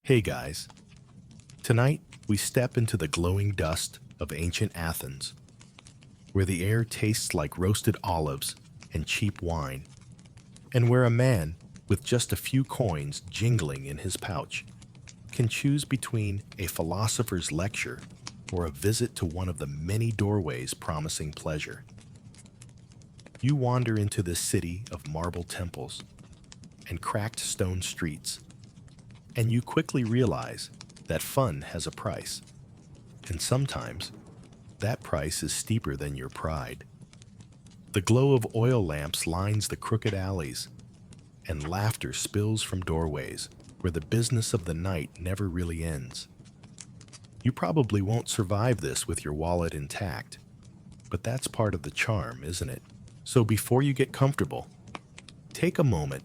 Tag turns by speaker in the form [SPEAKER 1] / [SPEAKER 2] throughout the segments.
[SPEAKER 1] Hey guys, tonight we step into the glowing dust of ancient Athens, where the air tastes like roasted olives and cheap wine, and where a man with just a few coins jingling in his pouch can choose between a philosopher's lecture or a visit to one of the many doorways promising pleasure. You wander into this city of marble temples and cracked stone streets, and you quickly realize that fun has a price. And sometimes, that price is steeper than your pride. The glow of oil lamps lines the crooked alleys, and laughter spills from doorways where the business of the night never really ends. You probably won't survive this with your wallet intact, but that's part of the charm, isn't it? So before you get comfortable, take a moment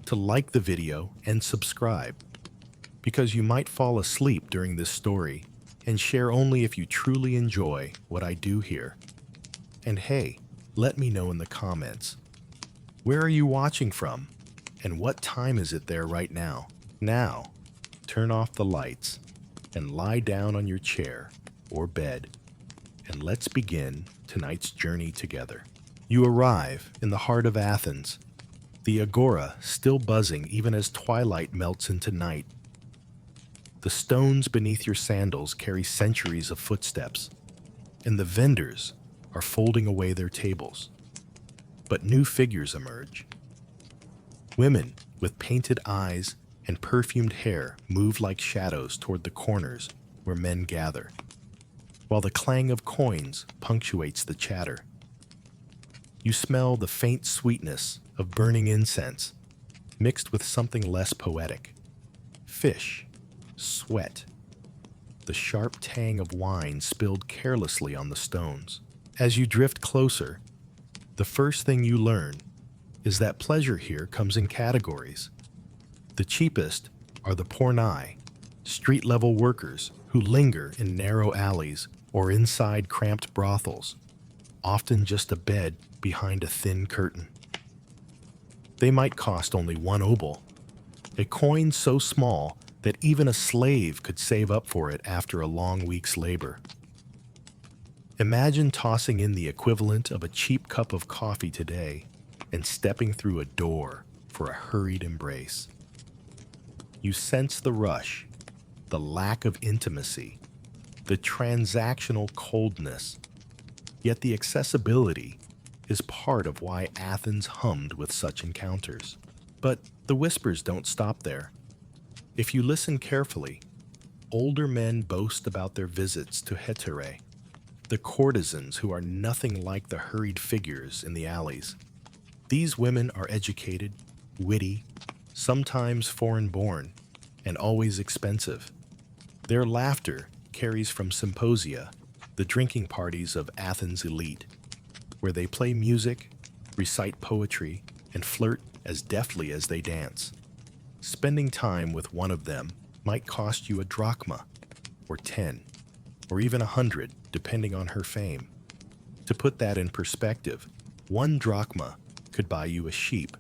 [SPEAKER 1] to like the video and subscribe, because you might fall asleep during this story and share only if you truly enjoy what I do here. And hey, let me know in the comments, where are you watching from and what time is it there right now? Now, turn off the lights and lie down on your chair or bed, and let's begin tonight's journey together. You arrive in the heart of Athens, the agora still buzzing even as twilight melts into night. The stones beneath your sandals carry centuries of footsteps, and the vendors are folding away their tables. But new figures emerge. Women with painted eyes and perfumed hair move like shadows toward the corners where men gather, while the clang of coins punctuates the chatter. You smell the faint sweetness of burning incense, mixed with something less poetic. Fish, sweat, the sharp tang of wine spilled carelessly on the stones. As you drift closer, the first thing you learn is that pleasure here comes in categories. The cheapest are the pornai, street-level workers who linger in narrow alleys or inside cramped brothels, often just a bed behind a thin curtain. They might cost only 1-obol, a coin so small that even a slave could save up for it after a long week's labor. Imagine tossing in the equivalent of a cheap cup of coffee today and stepping through a door for a hurried embrace. You sense the rush, the lack of intimacy, the transactional coldness, yet the accessibility is part of why Athens hummed with such encounters. But the whispers don't stop there. If you listen carefully, older men boast about their visits to hetaerae, the courtesans who are nothing like the hurried figures in the alleys. These women are educated, witty, sometimes foreign-born, and always expensive. Their laughter carries from symposia, the drinking parties of Athens' elite, where they play music, recite poetry, and flirt as deftly as they dance. Spending time with one of them might cost you a drachma, or 10, or even 100, depending on her fame. To put that in perspective, 1 drachma could buy you a sheep,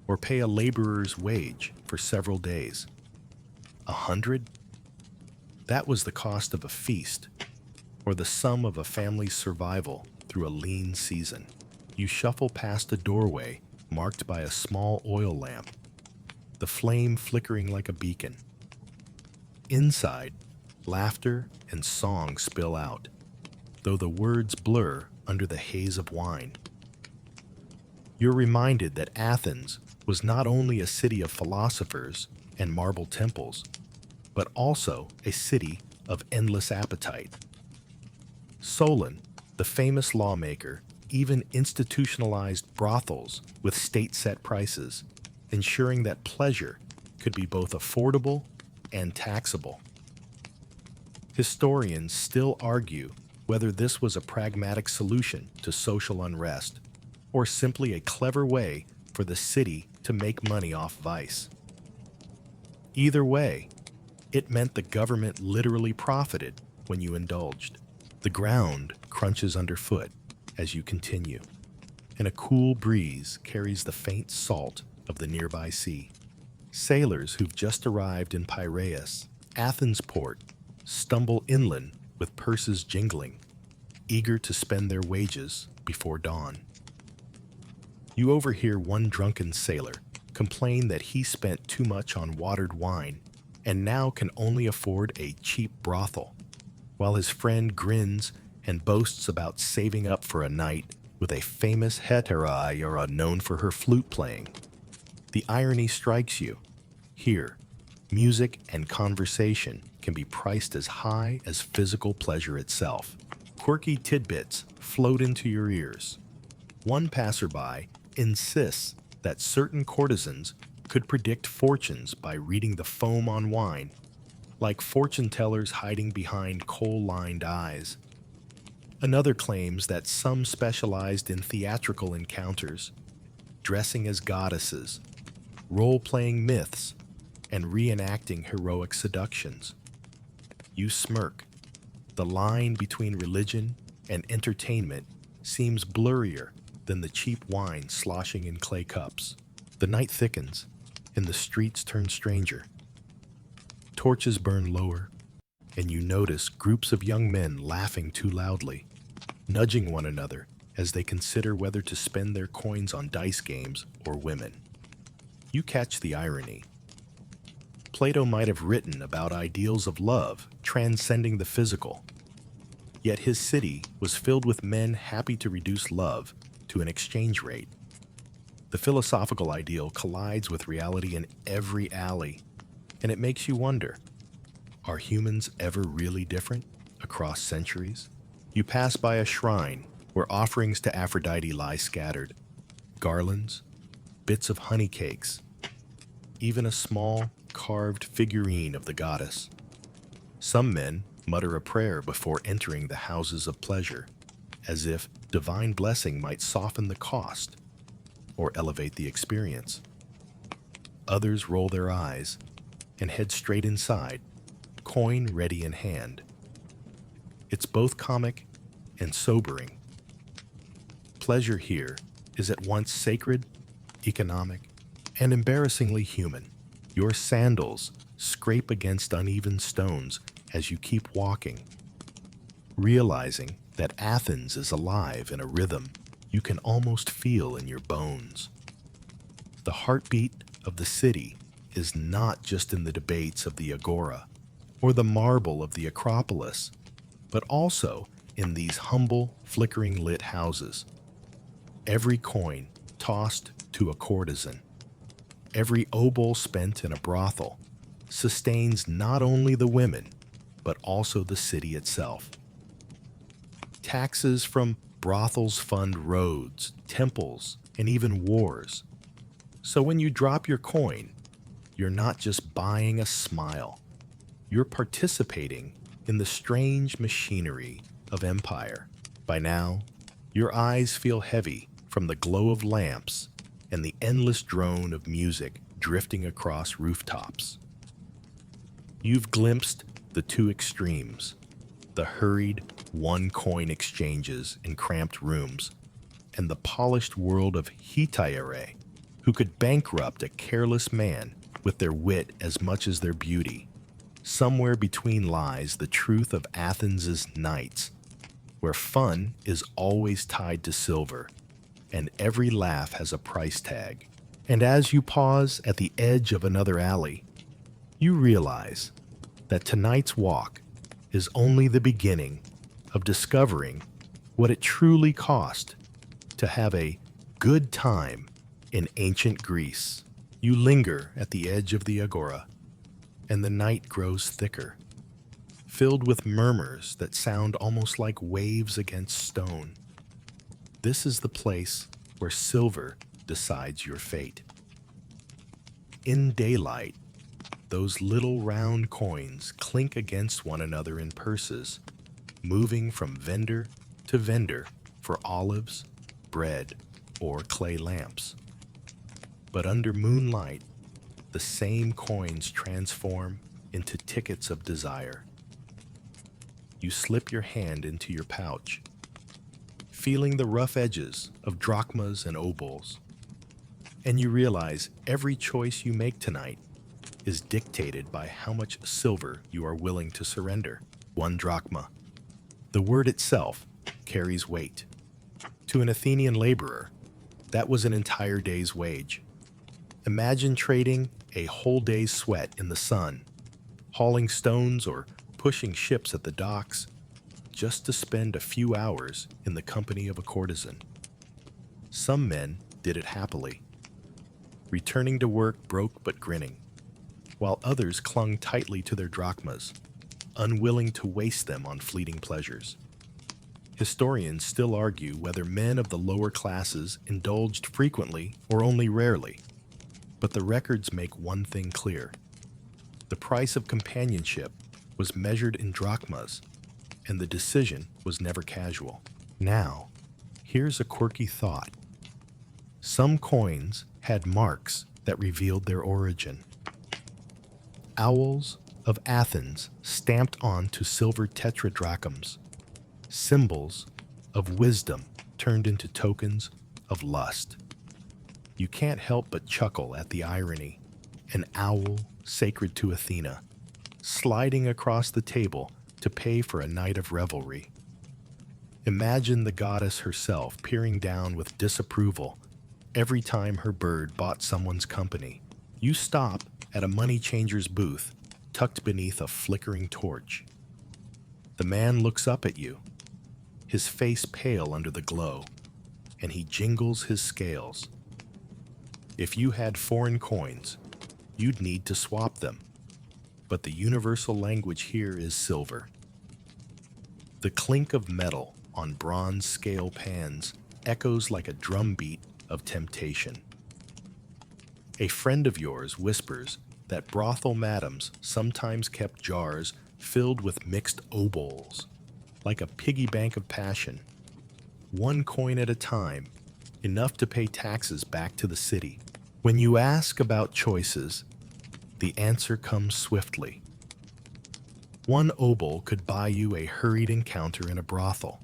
[SPEAKER 1] or pay a laborer's wage for several days. 100? That was the cost of a feast, or the sum of a family's survival through a lean season. You shuffle past a doorway marked by a small oil lamp, the flame flickering like a beacon. Inside, laughter and song spill out, though the words blur under the haze of wine. You're reminded that Athens was not only a city of philosophers and marble temples, but also a city of endless appetite. Solon, the famous lawmaker, even institutionalized brothels with state-set prices, ensuring that pleasure could be both affordable and taxable. Historians still argue whether this was a pragmatic solution to social unrest, or simply a clever way for the city to make money off vice. Either way, it meant the government literally profited when you indulged. The ground crunches underfoot as you continue, and a cool breeze carries the faint salt of the nearby sea. Sailors who've just arrived in Piraeus, Athens port, stumble inland with purses jingling, eager to spend their wages before dawn. You overhear one drunken sailor complain that he spent too much on watered wine and now can only afford a cheap brothel, while his friend grins and boasts about saving up for a night with a famous hetaerae known for her flute playing. The irony strikes you. Here, music and conversation can be priced as high as physical pleasure itself. Quirky tidbits float into your ears. One passerby insists that certain courtesans could predict fortunes by reading the foam on wine, like fortune tellers hiding behind coal-lined eyes. Another claims that some specialized in theatrical encounters, dressing as goddesses, role-playing myths, and reenacting heroic seductions. You smirk. The line between religion and entertainment seems blurrier than the cheap wine sloshing in clay cups. The night thickens, and the streets turn stranger. Torches burn lower, and you notice groups of young men laughing too loudly, nudging one another as they consider whether to spend their coins on dice games or women. You catch the irony. Plato might have written about ideals of love transcending the physical, yet his city was filled with men happy to reduce love to an exchange rate. The philosophical ideal collides with reality in every alley, and it makes you wonder, are humans ever really different across centuries? You pass by a shrine where offerings to Aphrodite lie scattered, garlands, bits of honey cakes, even a small, carved figurine of the goddess. Some men mutter a prayer before entering the houses of pleasure, as if divine blessing might soften the cost or elevate the experience. Others roll their eyes and head straight inside, coin ready in hand. It's both comic and sobering. Pleasure here is at once sacred, economic, and embarrassingly human. Your sandals scrape against uneven stones as you keep walking, realizing that Athens is alive in a rhythm you can almost feel in your bones. The heartbeat of the city is not just in the debates of the agora or the marble of the Acropolis, but also in these humble, flickering lit houses. Every coin tossed to a courtesan, every obol spent in a brothel, sustains not only the women, but also the city itself. Taxes from brothels fund roads, temples, and even wars. So when you drop your coin, you're not just buying a smile. You're participating in the strange machinery of empire. By now, your eyes feel heavy from the glow of lamps and the endless drone of music drifting across rooftops. You've glimpsed the two extremes, the hurried one-coin exchanges in cramped rooms, and the polished world of hetaerae, who could bankrupt a careless man with their wit as much as their beauty. Somewhere between lies the truth of Athens's nights, where fun is always tied to silver, and every laugh has a price tag. And as you pause at the edge of another alley, you realize that tonight's walk is only the beginning of discovering what it truly cost to have a good time in ancient Greece. You linger at the edge of the agora, and the night grows thicker, filled with murmurs that sound almost like waves against stone. This is the place where silver decides your fate. In daylight, those little round coins clink against one another in purses, moving from vendor to vendor for olives, bread, or clay lamps. But under moonlight, the same coins transform into tickets of desire. You slip your hand into your pouch, feeling the rough edges of drachmas and obols, and you realize every choice you make tonight is dictated by how much silver you are willing to surrender. 1 drachma. The word itself carries weight. To an Athenian laborer, that was an entire day's wage. Imagine trading a whole day's sweat in the sun, hauling stones or pushing ships at the docks, just to spend a few hours in the company of a courtesan. Some men did it happily, returning to work broke but grinning, while others clung tightly to their drachmas, unwilling to waste them on fleeting pleasures. Historians still argue whether men of the lower classes indulged frequently or only rarely, but the records make one thing clear. The price of companionship was measured in drachmas, and the decision was never casual. Now, here's a quirky thought. Some coins had marks that revealed their origin. Owls of Athens stamped onto silver tetradrachms, symbols of wisdom turned into tokens of lust. You can't help but chuckle at the irony. An owl sacred to Athena, sliding across the table to pay for a night of revelry. Imagine the goddess herself peering down with disapproval every time her bird bought someone's company. You stop at a money changer's booth tucked beneath a flickering torch. The man looks up at you, his face pale under the glow, and he jingles his scales. If you had foreign coins, you'd need to swap them, but the universal language here is silver. The clink of metal on bronze scale pans echoes like a drumbeat of temptation. A friend of yours whispers that brothel madams sometimes kept jars filled with mixed obols, like a piggy bank of passion. 1 coin at a time, enough to pay taxes back to the city. When you ask about choices, the answer comes swiftly. 1 obol could buy you a hurried encounter in a brothel.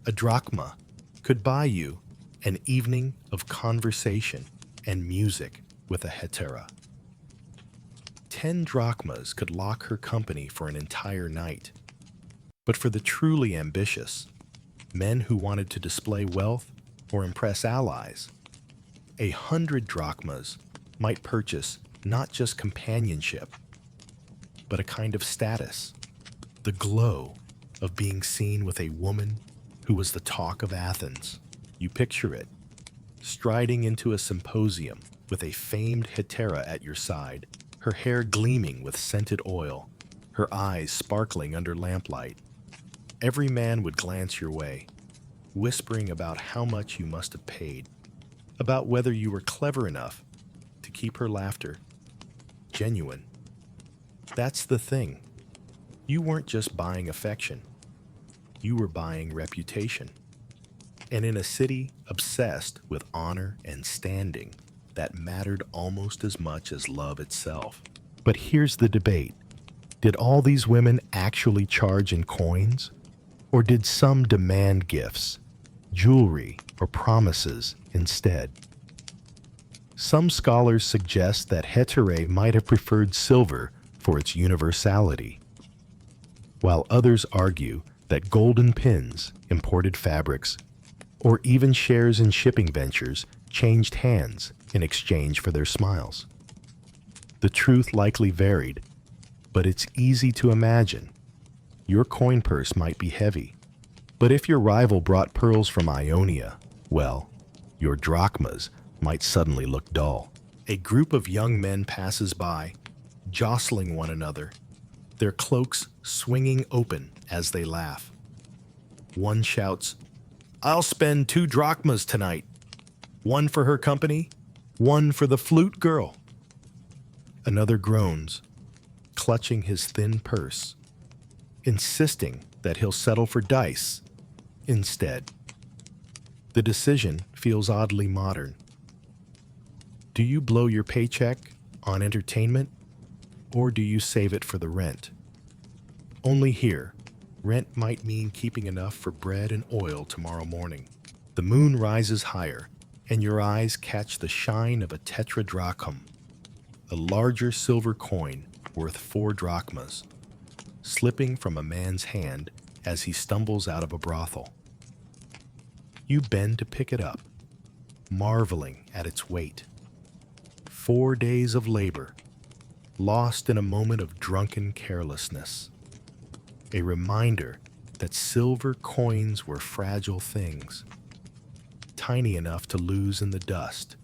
[SPEAKER 1] A drachma could buy you an evening of conversation and music with a hetaerae. 10 drachmas could lock her company for an entire night. But for the truly ambitious, men who wanted to display wealth or impress allies, 100 drachmas might purchase not just companionship, but a kind of status, the glow of being seen with a woman who was the talk of Athens. You picture it, striding into a symposium with a famed hetaerae at your side, her hair gleaming with scented oil, her eyes sparkling under lamplight. Every man would glance your way, whispering about how much you must have paid, about whether you were clever enough to keep her laughter genuine. That's the thing. You weren't just buying affection. You were buying reputation. And in a city obsessed with honor and standing, that mattered almost as much as love itself. But here's the debate. Did all these women actually charge in coins? Or did some demand gifts, jewelry, or promises instead? Some scholars suggest that hetaerae might have preferred silver for its universality, while others argue that golden pins, imported fabrics, or even shares in shipping ventures changed hands in exchange for their smiles. The truth likely varied, but it's easy to imagine. Your coin purse might be heavy, but if your rival brought pearls from Ionia, well, your drachmas might suddenly look dull. A group of young men passes by, jostling one another, their cloaks swinging open as they laugh. One shouts, "I'll spend 2 drachmas tonight. 1 for her company, 1 for the flute girl." Another groans, clutching his thin purse, insisting that he'll settle for dice instead. The decision feels oddly modern. Do you blow your paycheck on entertainment, or do you save it for the rent? Only here, rent might mean keeping enough for bread and oil tomorrow morning. The moon rises higher, and your eyes catch the shine of a tetradrachm, a larger silver coin worth 4 drachmas, slipping from a man's hand as he stumbles out of a brothel. You bend to pick it up, marveling at its weight. 4 days of labor, lost in a moment of drunken carelessness. A reminder that silver coins were fragile things, tiny enough to lose in the dust,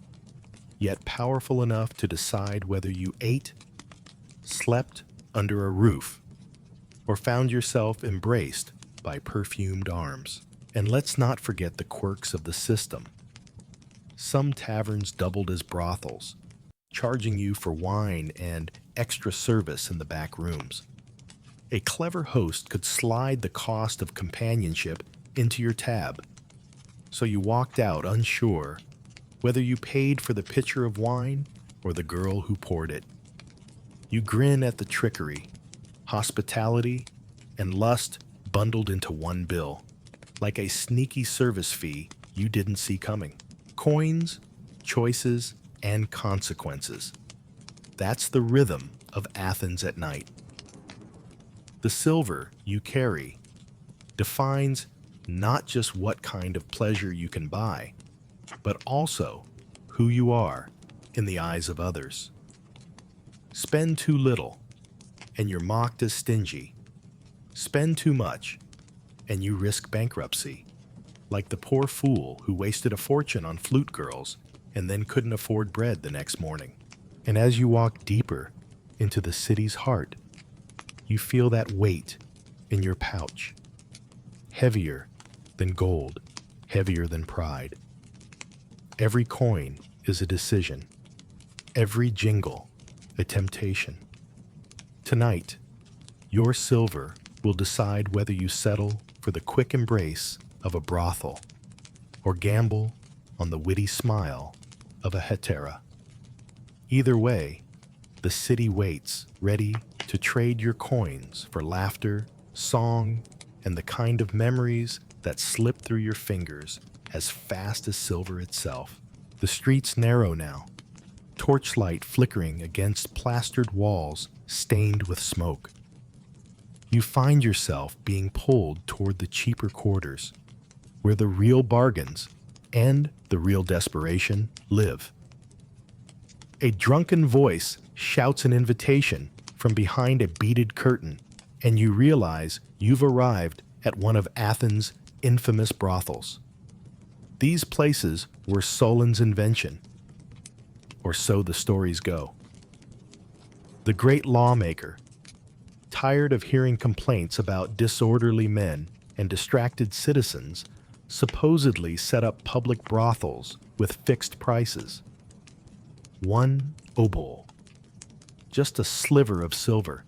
[SPEAKER 1] yet powerful enough to decide whether you ate, slept under a roof, or found yourself embraced by perfumed arms. And let's not forget the quirks of the system. Some taverns doubled as brothels, charging you for wine and extra service in the back rooms. A clever host could slide the cost of companionship into your tab, so you walked out unsure whether you paid for the pitcher of wine or the girl who poured it. You grin at the trickery, hospitality, and lust bundled into one bill, like a sneaky service fee you didn't see coming. Coins, choices, and consequences. That's the rhythm of Athens at night. The silver you carry defines not just what kind of pleasure you can buy, but also who you are in the eyes of others. Spend too little, and you're mocked as stingy. Spend too much, and you risk bankruptcy, like the poor fool who wasted a fortune on flute girls and then couldn't afford bread the next morning. And as you walk deeper into the city's heart, you feel that weight in your pouch, heavier than gold, heavier than pride. Every coin is a decision, every jingle a temptation. Tonight, your silver will decide whether you settle for the quick embrace of a brothel or gamble on the witty smile of a hetaerae. Either way, the city waits, ready to trade your coins for laughter, song, and the kind of memories that slip through your fingers as fast as silver itself. The streets narrow now, torchlight flickering against plastered walls stained with smoke. You find yourself being pulled toward the cheaper quarters, where the real bargains and the real desperation live. A drunken voice shouts an invitation from behind a beaded curtain, and you realize you've arrived at one of Athens' infamous brothels. These places were Solon's invention, or so the stories go. The great lawmaker, tired of hearing complaints about disorderly men and distracted citizens, supposedly set up public brothels with fixed prices. 1-obol, just a sliver of silver,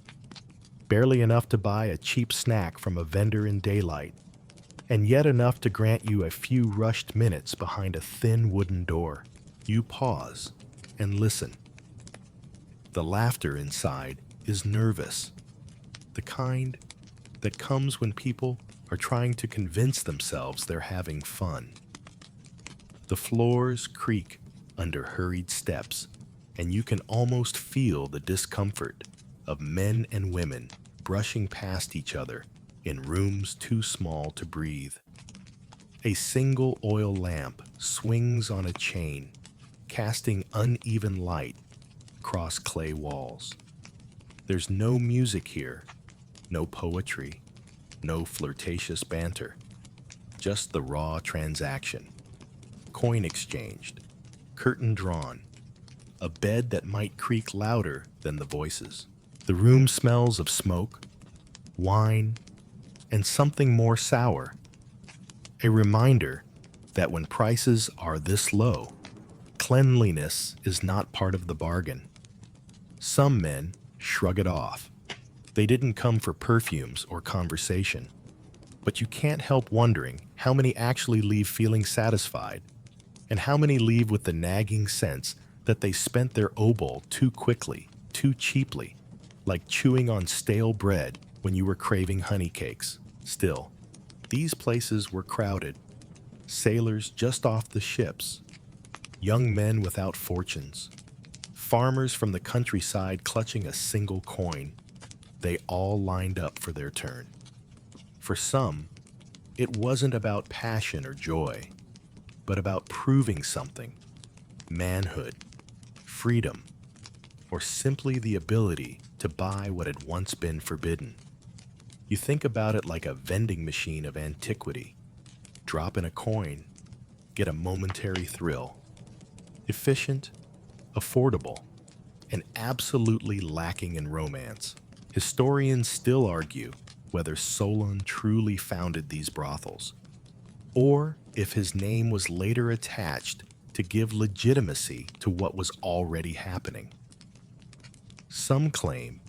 [SPEAKER 1] barely enough to buy a cheap snack from a vendor in daylight, and yet enough to grant you a few rushed minutes behind a thin wooden door. You pause and listen. The laughter inside is nervous, the kind that comes when people are trying to convince themselves they're having fun. The floors creak under hurried steps, and you can almost feel the discomfort of men and women brushing past each other in rooms too small to breathe. A single oil lamp swings on a chain, casting uneven light across clay walls. There's no music here, no poetry, no flirtatious banter, just the raw transaction. Coin exchanged, curtain drawn, a bed that might creak louder than the voices. The room smells of smoke, wine, and something more sour. A reminder that when prices are this low, cleanliness is not part of the bargain. Some men shrug it off. They didn't come for perfumes or conversation. But you can't help wondering how many actually leave feeling satisfied, and how many leave with the nagging sense that they spent their obol too quickly, too cheaply, like chewing on stale bread when you were craving honey cakes. Still, these places were crowded. Sailors just off the ships, young men without fortunes, farmers from the countryside clutching a single coin. They all lined up for their turn. For some, it wasn't about passion or joy, but about proving something: manhood, freedom, or simply the ability to buy what had once been forbidden. You think about it like a vending machine of antiquity. Drop in a coin, get a momentary thrill. Efficient, affordable, and absolutely lacking in romance. Historians still argue whether Solon truly founded these brothels, or if his name was later attached to give legitimacy to what was already happening. Some claim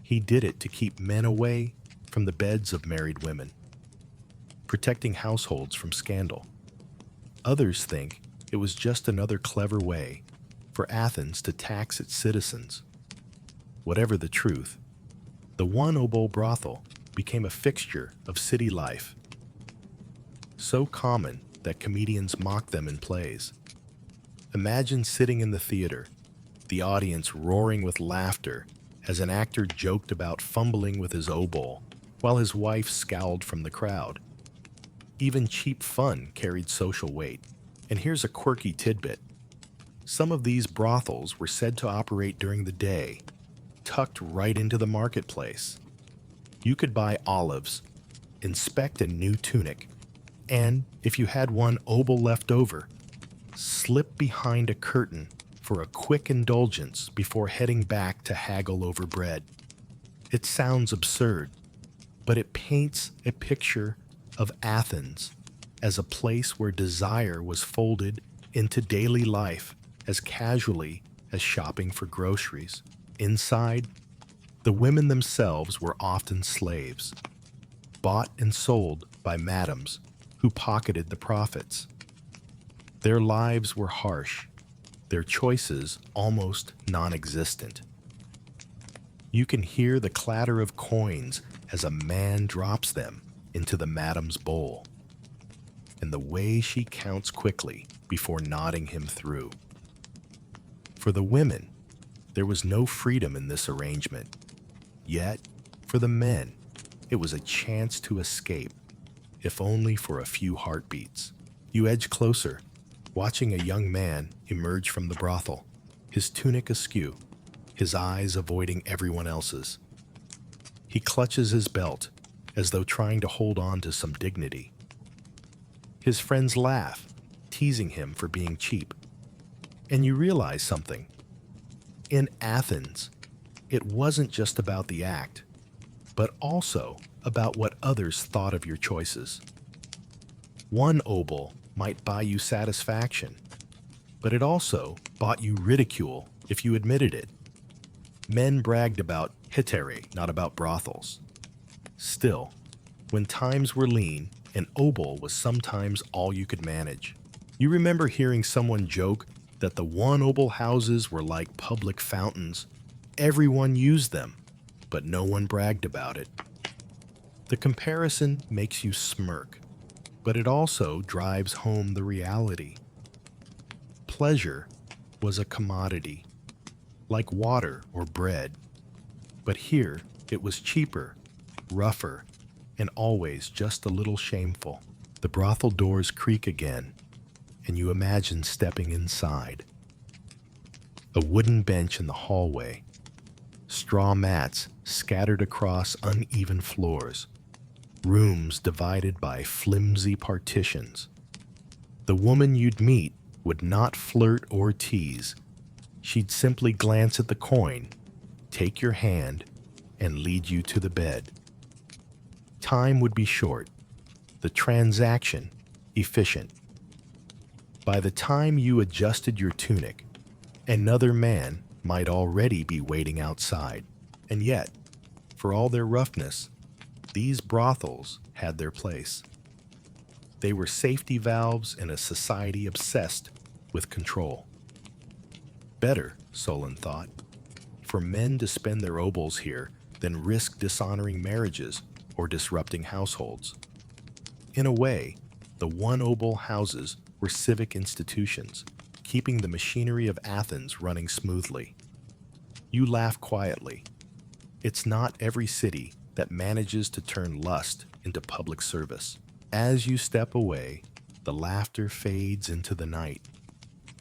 [SPEAKER 1] he did it to keep men away from the beds of married women, protecting households from scandal. Others think it was just another clever way for Athens to tax its citizens. Whatever the truth, the one-obol brothel became a fixture of city life, so common that comedians mock them in plays. Imagine sitting in the theater, the audience roaring with laughter as an actor joked about fumbling with his obol while his wife scowled from the crowd. Even cheap fun carried social weight. And here's a quirky tidbit. Some of these brothels were said to operate during the day, tucked right into the marketplace. You could buy olives, inspect a new tunic, and if you had one obol left over, slip behind a curtain for a quick indulgence before heading back to haggle over bread. It sounds absurd, but it paints a picture of Athens as a place where desire was folded into daily life as casually as shopping for groceries. Inside, the women themselves were often slaves, bought and sold by madams who pocketed the profits. Their lives were harsh, their choices almost non-existent. You can hear the clatter of coins as a man drops them into the madam's bowl, and the way she counts quickly before nodding him through. For the women, there was no freedom in this arrangement. Yet, for the men, it was a chance to escape, if only for a few heartbeats. You edge closer, watching a young man emerge from the brothel, his tunic askew, his eyes avoiding everyone else's. He clutches his belt, as though trying to hold on to some dignity. His friends laugh, teasing him for being cheap. And you realize something. In Athens, it wasn't just about the act, but also about what others thought of your choices. One obol might buy you satisfaction, but it also bought you ridicule if you admitted it. Men bragged about hetaerae, not about brothels. Still, when times were lean, an obol was sometimes all you could manage. You remember hearing someone joke that the one-obol houses were like public fountains. Everyone used them, but no one bragged about it. The comparison makes you smirk, but it also drives home the reality. Pleasure was a commodity, like water or bread, but here it was cheaper, rougher, and always just a little shameful. The brothel doors creak again, and you imagine stepping inside. A wooden bench in the hallway, straw mats scattered across uneven floors, rooms divided by flimsy partitions. The woman you'd meet would not flirt or tease. She'd simply glance at the coin, take your hand, and lead you to the bed. Time would be short, the transaction efficient. By the time you adjusted your tunic, another man might already be waiting outside. And yet, for all their roughness, these brothels had their place. They were safety valves in a society obsessed with control. Better, Solon thought, for men to spend their obols here than risk dishonoring marriages or disrupting households. In a way, the one-obol houses were civic institutions, keeping the machinery of Athens running smoothly. You laugh quietly. It's not every city that manages to turn lust into public service. As you step away, the laughter fades into the night,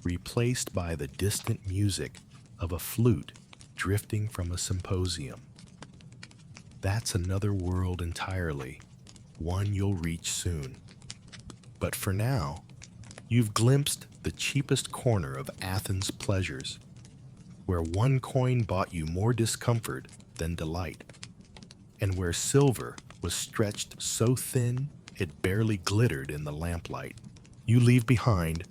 [SPEAKER 1] replaced by the distant music of a flute drifting from a symposium. That's another world entirely, one you'll reach soon. But for now, you've glimpsed the cheapest corner of Athens' pleasures, where one coin bought you more discomfort than delight, and where silver was stretched so thin it barely glittered in the lamplight. You leave behind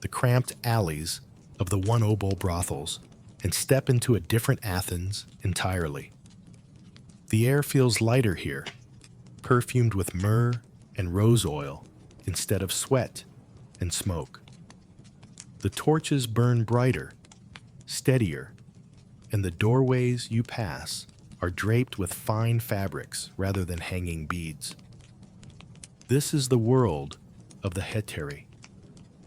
[SPEAKER 1] the cramped alleys of the one-obol brothels and step into a different Athens entirely. The air feels lighter here, perfumed with myrrh and rose oil instead of sweat and smoke. The torches burn brighter, steadier, and the doorways you pass are draped with fine fabrics rather than hanging beads. This is the world of the hetaerae,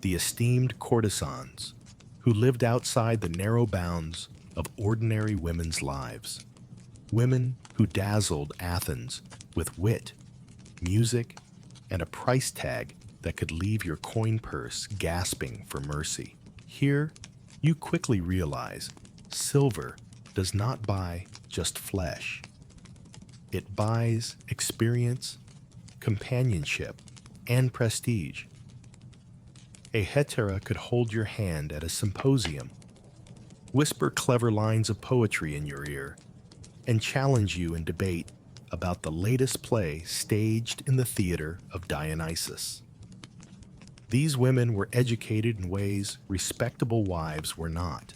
[SPEAKER 1] the esteemed courtesans who lived outside the narrow bounds of ordinary women's lives. Women who dazzled Athens with wit, music, and a price tag that could leave your coin purse gasping for mercy. Here, you quickly realize silver does not buy just flesh. It buys experience, companionship, and prestige. A hetaerae could hold your hand at a symposium, whisper clever lines of poetry in your ear, and challenge you in debate about the latest play staged in the theater of Dionysus. These women were educated in ways respectable wives were not.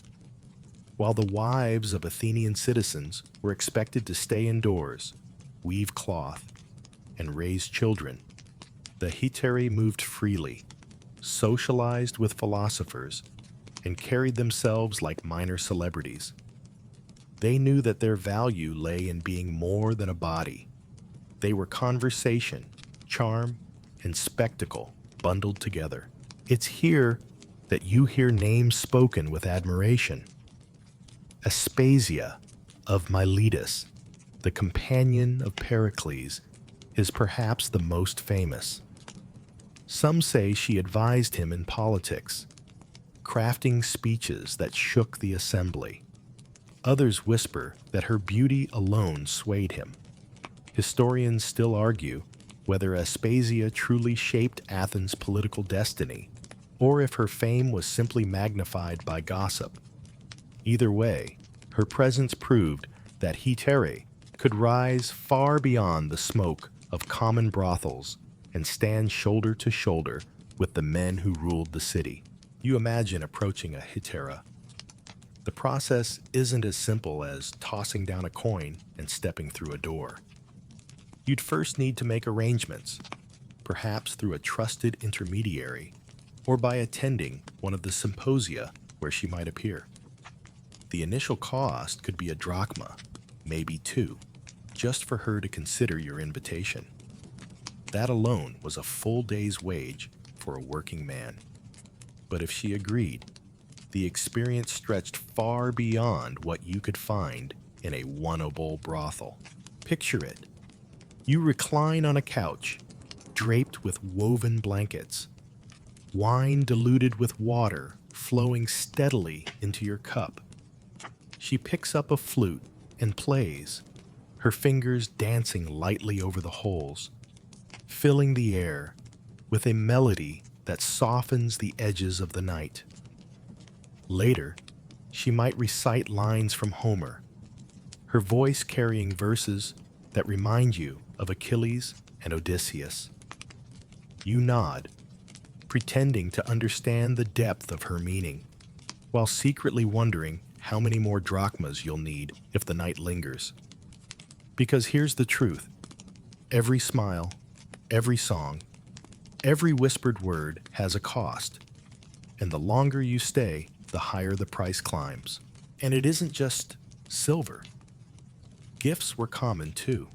[SPEAKER 1] While the wives of Athenian citizens were expected to stay indoors, weave cloth, and raise children, the hetaerae moved freely, socialized with philosophers, and carried themselves like minor celebrities. They knew that their value lay in being more than a body. They were conversation, charm, and spectacle bundled together. It's here that you hear names spoken with admiration. Aspasia of Miletus, the companion of Pericles, is perhaps the most famous. Some say she advised him in politics, crafting speeches that shook the assembly. Others whisper that her beauty alone swayed him. Historians still argue whether Aspasia truly shaped Athens' political destiny, or if her fame was simply magnified by gossip. Either way, her presence proved that hetaerae could rise far beyond the smoke of common brothels and stand shoulder to shoulder with the men who ruled the city. You imagine approaching a hetaerae. The process isn't as simple as tossing down a coin and stepping through a door. You'd first need to make arrangements, perhaps through a trusted intermediary or by attending one of the symposia where she might appear. The initial cost could be a drachma, maybe two, just for her to consider your invitation. That alone was a full day's wage for a working man. But if she agreed, the experience stretched far beyond what you could find in a one-obol brothel. Picture it. You recline on a couch, draped with woven blankets, wine diluted with water flowing steadily into your cup. She picks up a flute and plays, her fingers dancing lightly over the holes, filling the air with a melody that softens the edges of the night. Later, she might recite lines from Homer, her voice carrying verses that remind you of Achilles and Odysseus. You nod, pretending to understand the depth of her meaning, while secretly wondering how many more drachmas you'll need if the night lingers. Because here's the truth. Every smile, every song, every whispered word has a cost, and the longer you stay, the higher the price climbs. And it isn't just silver. Gifts were common too.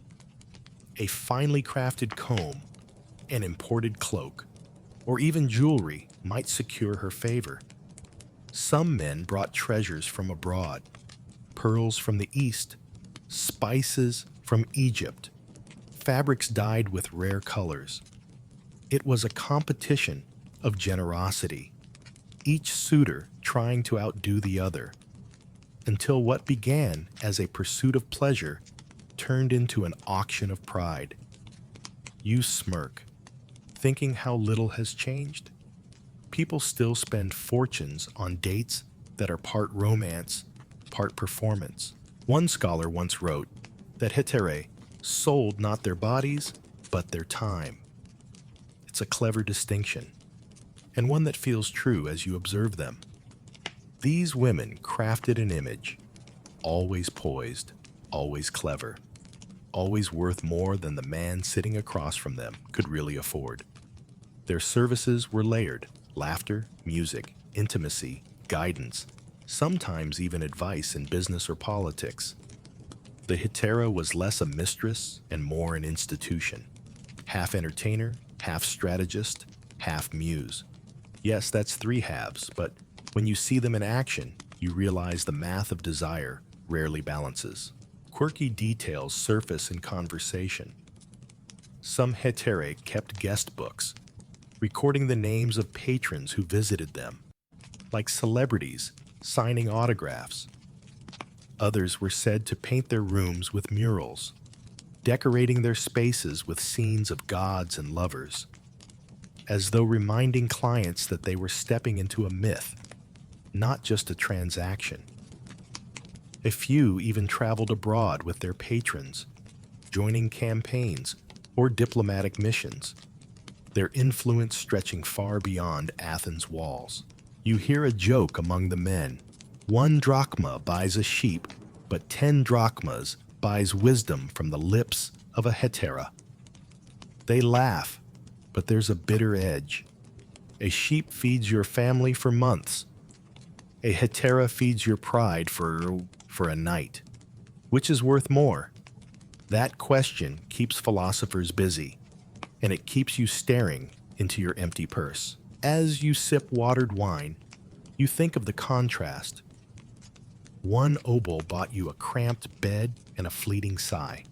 [SPEAKER 1] A finely crafted comb, an imported cloak, or even jewelry might secure her favor. Some men brought treasures from abroad, pearls from the East, spices from Egypt, fabrics dyed with rare colors. It was a competition of generosity, each suitor trying to outdo the other, until what began as a pursuit of pleasure turned into an auction of pride. You smirk, thinking how little has changed. People still spend fortunes on dates that are part romance, part performance. One scholar once wrote that hetaerae sold not their bodies, but their time. It's a clever distinction, and one that feels true as you observe them. These women crafted an image, always poised, always clever, always worth more than the man sitting across from them could really afford. Their services were layered: laughter, music, intimacy, guidance, sometimes even advice in business or politics. The hetaerae was less a mistress and more an institution. Half entertainer, half strategist, half muse. Yes, that's three halves, but when you see them in action, you realize the math of desire rarely balances. Quirky details surface in conversation. Some hetaerae kept guest books, recording the names of patrons who visited them, like celebrities signing autographs. Others were said to paint their rooms with murals, decorating their spaces with scenes of gods and lovers, as though reminding clients that they were stepping into a myth, not just a transaction. A few even traveled abroad with their patrons, joining campaigns or diplomatic missions, their influence stretching far beyond Athens' walls. You hear a joke among the men. 1 drachma buys a sheep, but 10 drachmas buys wisdom from the lips of a hetaerae. They laugh, but there's a bitter edge. A sheep feeds your family for months. A hetaerae feeds your pride for a night. Which is worth more? That question keeps philosophers busy, and it keeps you staring into your empty purse. As you sip watered wine, you think of the contrast. 1-obol bought you a cramped bed and a fleeting sigh.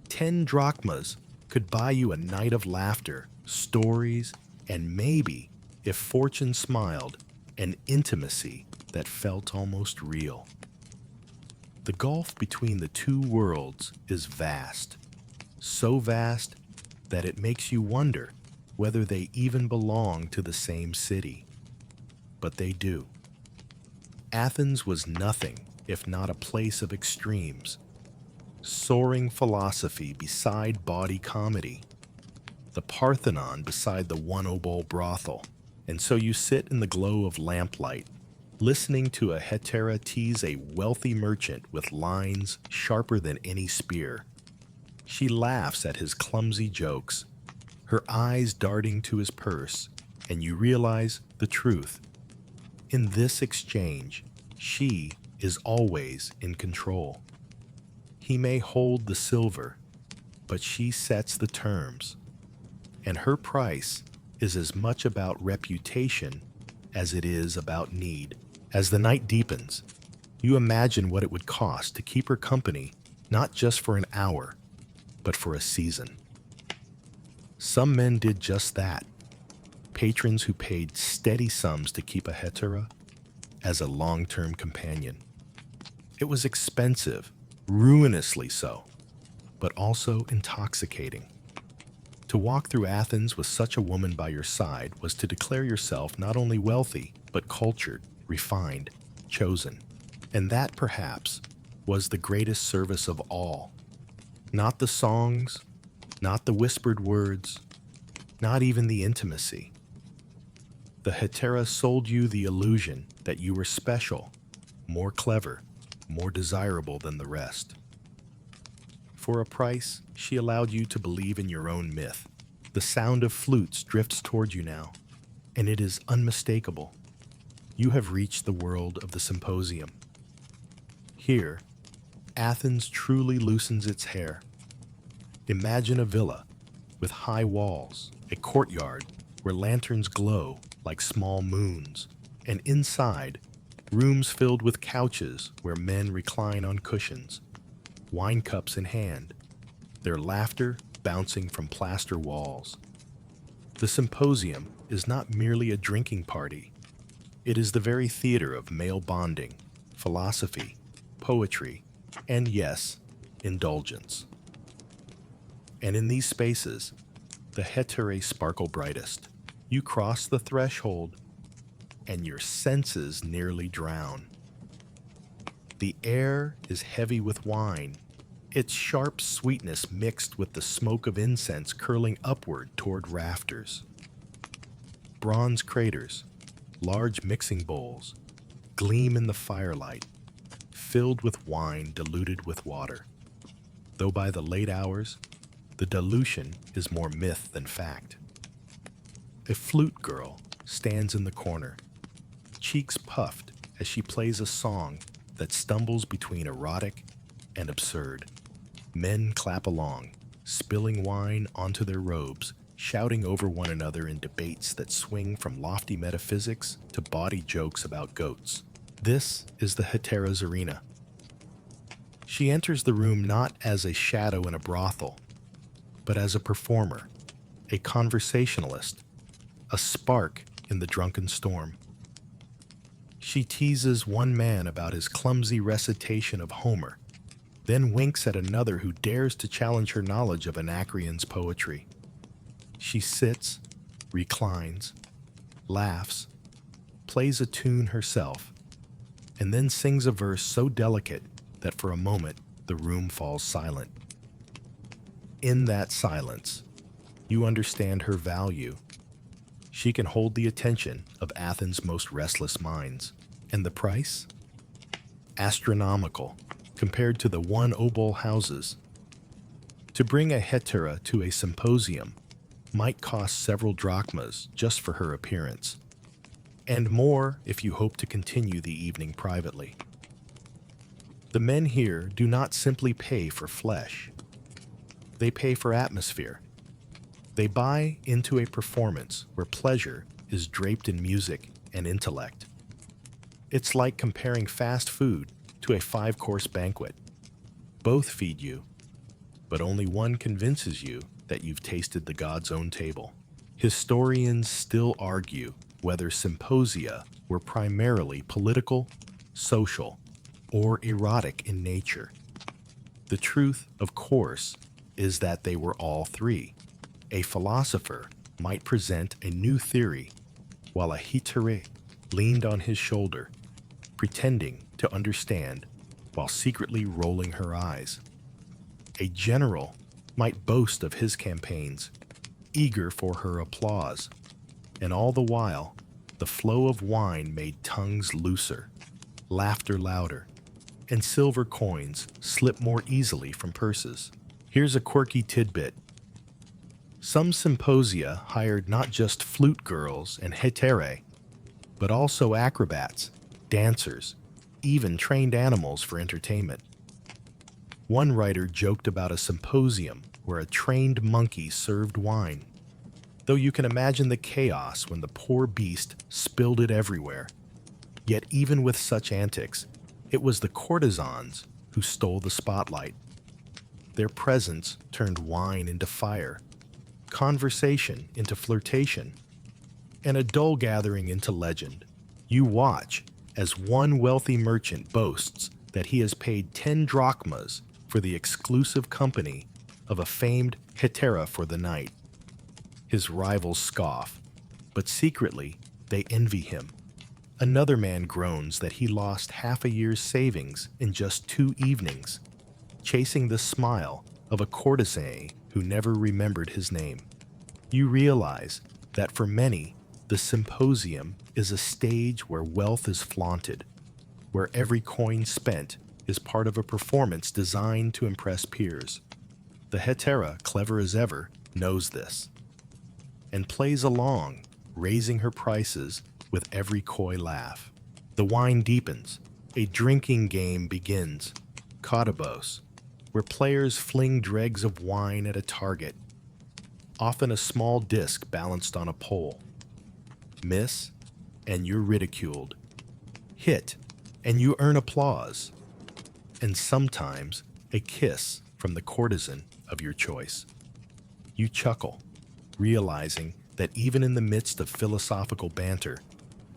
[SPEAKER 1] 10 drachmas could buy you a night of laughter, stories, and maybe, if fortune smiled, an intimacy that felt almost real. The gulf between the two worlds is vast, so vast that it makes you wonder whether they even belong to the same city. But they do. Athens was nothing if not a place of extremes. Soaring philosophy beside bawdy comedy. The Parthenon beside the one-obol brothel. And so you sit in the glow of lamplight, listening to a hetaerae tease a wealthy merchant with lines sharper than any spear. She laughs at his clumsy jokes, her eyes darting to his purse, and you realize the truth. In this exchange, she is always in control. He may hold the silver, but she sets the terms, and her price is as much about reputation as it is about need. As the night deepens, you imagine what it would cost to keep her company not just for an hour, but for a season. Some men did just that. Patrons who paid steady sums to keep a hetaerae as a long-term companion. It was expensive, ruinously so, but also intoxicating. To walk through Athens with such a woman by your side was to declare yourself not only wealthy, but cultured, refined, chosen. And that, perhaps, was the greatest service of all. Not the songs, not the whispered words, not even the intimacy. The hetaerae sold you the illusion that you were special, more clever, more desirable than the rest. For a price, she allowed you to believe in your own myth. The sound of flutes drifts toward you now, and it is unmistakable. You have reached the world of the symposium. Here, Athens truly loosens its hair. Imagine a villa with high walls, a courtyard where lanterns glow like small moons, and inside, Rooms filled with couches where men recline on cushions, wine cups in hand, their laughter bouncing from plaster walls. The symposium is not merely a drinking party. It is the very theater of male bonding, philosophy, poetry, and yes, indulgence. And in these spaces, the hetaerae sparkle brightest. You cross the threshold, and your senses nearly drown. The air is heavy with wine, its sharp sweetness mixed with the smoke of incense curling upward toward rafters. Bronze craters, large mixing bowls, gleam in the firelight, filled with wine diluted with water. Though by the late hours, the dilution is more myth than fact. A flute girl stands in the corner, cheeks puffed as she plays a song that stumbles between erotic and absurd. Men clap along, spilling wine onto their robes, shouting over one another in debates that swing from lofty metaphysics to bawdy jokes about goats. This is the hetaerae's arena. She enters the room not as a shadow in a brothel, but as a performer, a conversationalist, a spark in the drunken storm. She teases one man about his clumsy recitation of Homer, then winks at another who dares to challenge her knowledge of Anacreon's poetry. She sits, reclines, laughs, plays a tune herself, and then sings a verse so delicate that for a moment the room falls silent. In that silence, you understand her value. She can hold the attention of Athens' most restless minds. And the price? Astronomical compared to the one-obol houses. To bring a hetaerae to a symposium might cost several drachmas just for her appearance, and more if you hope to continue the evening privately. The men here do not simply pay for flesh. They pay for atmosphere. They buy into a performance where pleasure is draped in music and intellect. It's like comparing fast food to a 5-course banquet. Both feed you, but only one convinces you that you've tasted the god's own table. Historians still argue whether symposia were primarily political, social, or erotic in nature. The truth, of course, is that they were all three. A philosopher might present a new theory, while a hetaerae leaned on his shoulder, pretending to understand while secretly rolling her eyes. A general might boast of his campaigns, eager for her applause, and all the while, the flow of wine made tongues looser, laughter louder, and silver coins slip more easily from purses. Here's a quirky tidbit. Some symposia hired not just flute girls and hetaerae, but also acrobats, dancers, even trained animals for entertainment. One writer joked about a symposium where a trained monkey served wine, though you can imagine the chaos when the poor beast spilled it everywhere. Yet even with such antics, it was the courtesans who stole the spotlight. Their presence turned wine into fire, conversation into flirtation, and a dull gathering into legend. You watch as one wealthy merchant boasts that he has paid 10 drachmas for the exclusive company of a famed hetaerae for the night. His rivals scoff, but secretly they envy him. Another man groans that he lost half a year's savings in just 2 evenings, chasing the smile of a courtesan who never remembered his name. You realize that for many, the symposium is a stage where wealth is flaunted, where every coin spent is part of a performance designed to impress peers. The hetaerae, clever as ever, knows this, and plays along, raising her prices with every coy laugh. The wine deepens. A drinking game begins, Katabos, where players fling dregs of wine at a target, often a small disc balanced on a pole. Miss, and you're ridiculed. Hit, and you earn applause, and sometimes a kiss from the courtesan of your choice. You chuckle, realizing that even in the midst of philosophical banter,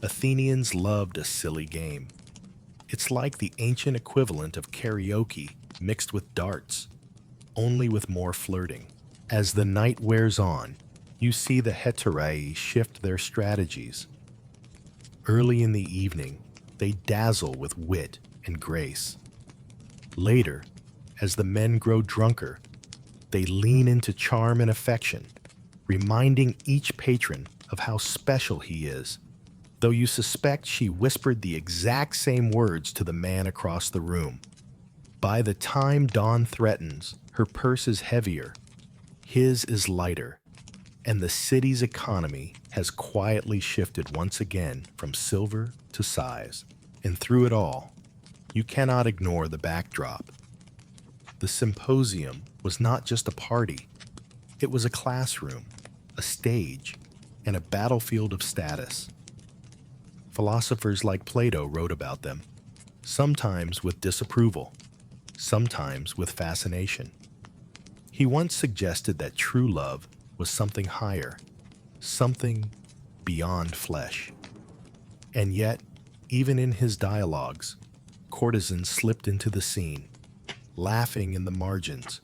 [SPEAKER 1] Athenians loved a silly game. It's like the ancient equivalent of karaoke mixed with darts, only with more flirting. As the night wears on, you see the hetaerae shift their strategies. Early in the evening, they dazzle with wit and grace. Later, as the men grow drunker, they lean into charm and affection, reminding each patron of how special he is, though you suspect she whispered the exact same words to the man across the room. By the time dawn threatens, her purse is heavier, his is lighter, and the city's economy has quietly shifted once again from silver to size. And through it all, you cannot ignore the backdrop. The symposium was not just a party. It was a classroom, a stage, and a battlefield of status. Philosophers like Plato wrote about them, sometimes with disapproval, sometimes with fascination. He once suggested that true love was something higher, something beyond flesh. And yet, even in his dialogues, courtesans slipped into the scene, laughing in the margins,